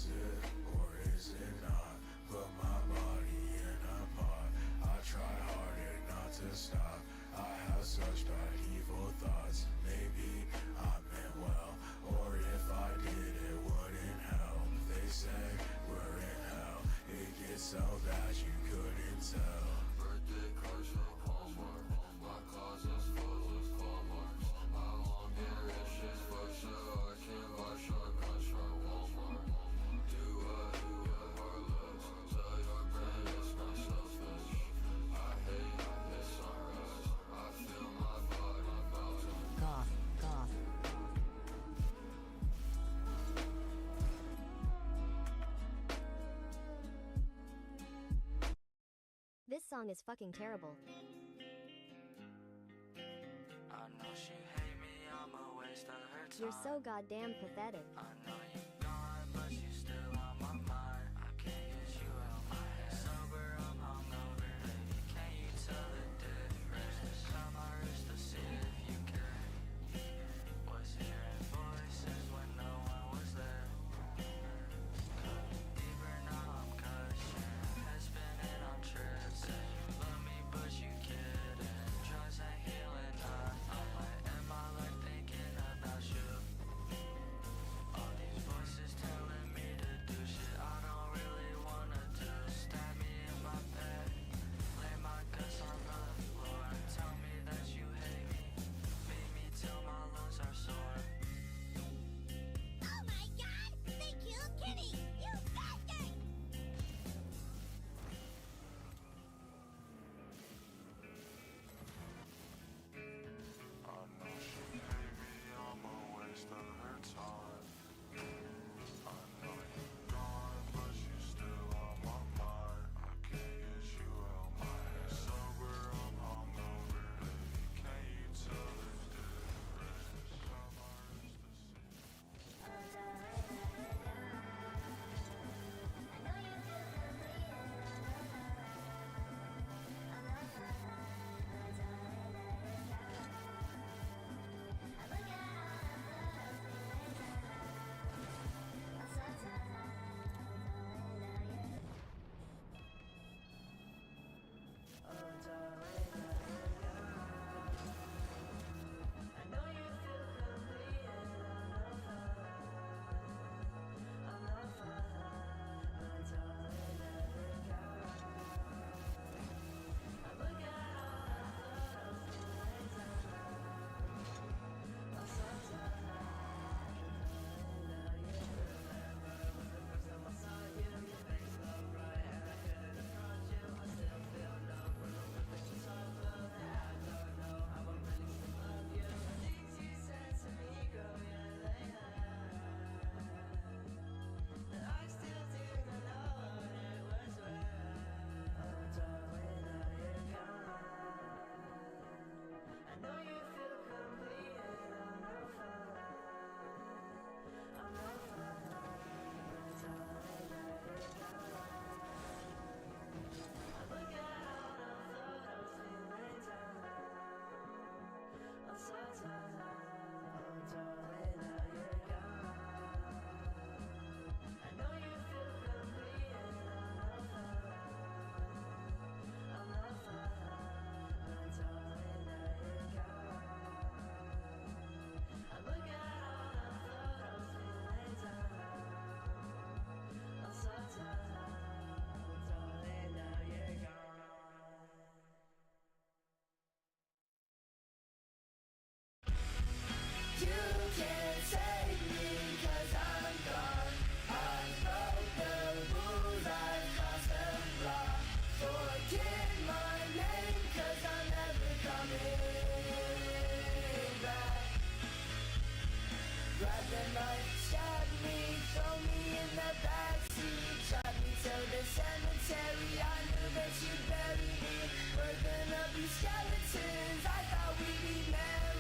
it or is it not? Put my body in a pot. I try harder not to stop. I have such bad evil thoughts. Maybe I meant well, or if I did it wouldn't help. They say we're in hell. It gets so bad you couldn't tell. Birthday cards from Hallmark. My closet's full of claw marks. My long hair is just for show. I can't buy shotguns from Walmart. Do a heartless. Tell your brain it's not selfish. I hate this sunrise. I feel my body melting. Goth. This song is fucking terrible. I know she hate me, I'm a waste of her time. You're so goddamn pathetic. I know you gone, but you still on my mind. I can't get you out my head. Sober, I'm hungover, baby. Can you tell the difference? Cut my wrist to see if you can. Was hearing voices when no one was there. Cut deeper, now I'm gushing. Head spinning on trips. Say you love me, but you kidding. Drugs ain't healing none. I'm like, am I like thinking about you? All these voices telling me to do shit I don't really wanna do. Stab me in my bed, lay my guts on the floor. Tell me that you hate me, beat me till my lungs are sore. Oh my god! They killed Kenny! You bastard! I know she hate me, I'm a waste of her time. I know you gone, but you still on my mind. I can't get you out my head. Sober, I'm hungover, baby. Can you tell the difference? Cut my wrist to see. You can't save me 'cause I'm gone. I broke the rules, I crossed the law. Forget my name 'cause I'm never coming back. Grab the knife, stab me, throw me in the backseat. Drive me to the cemetery, I knew that you'd bury me. We're gonna be skeletons, I thought we'd be married.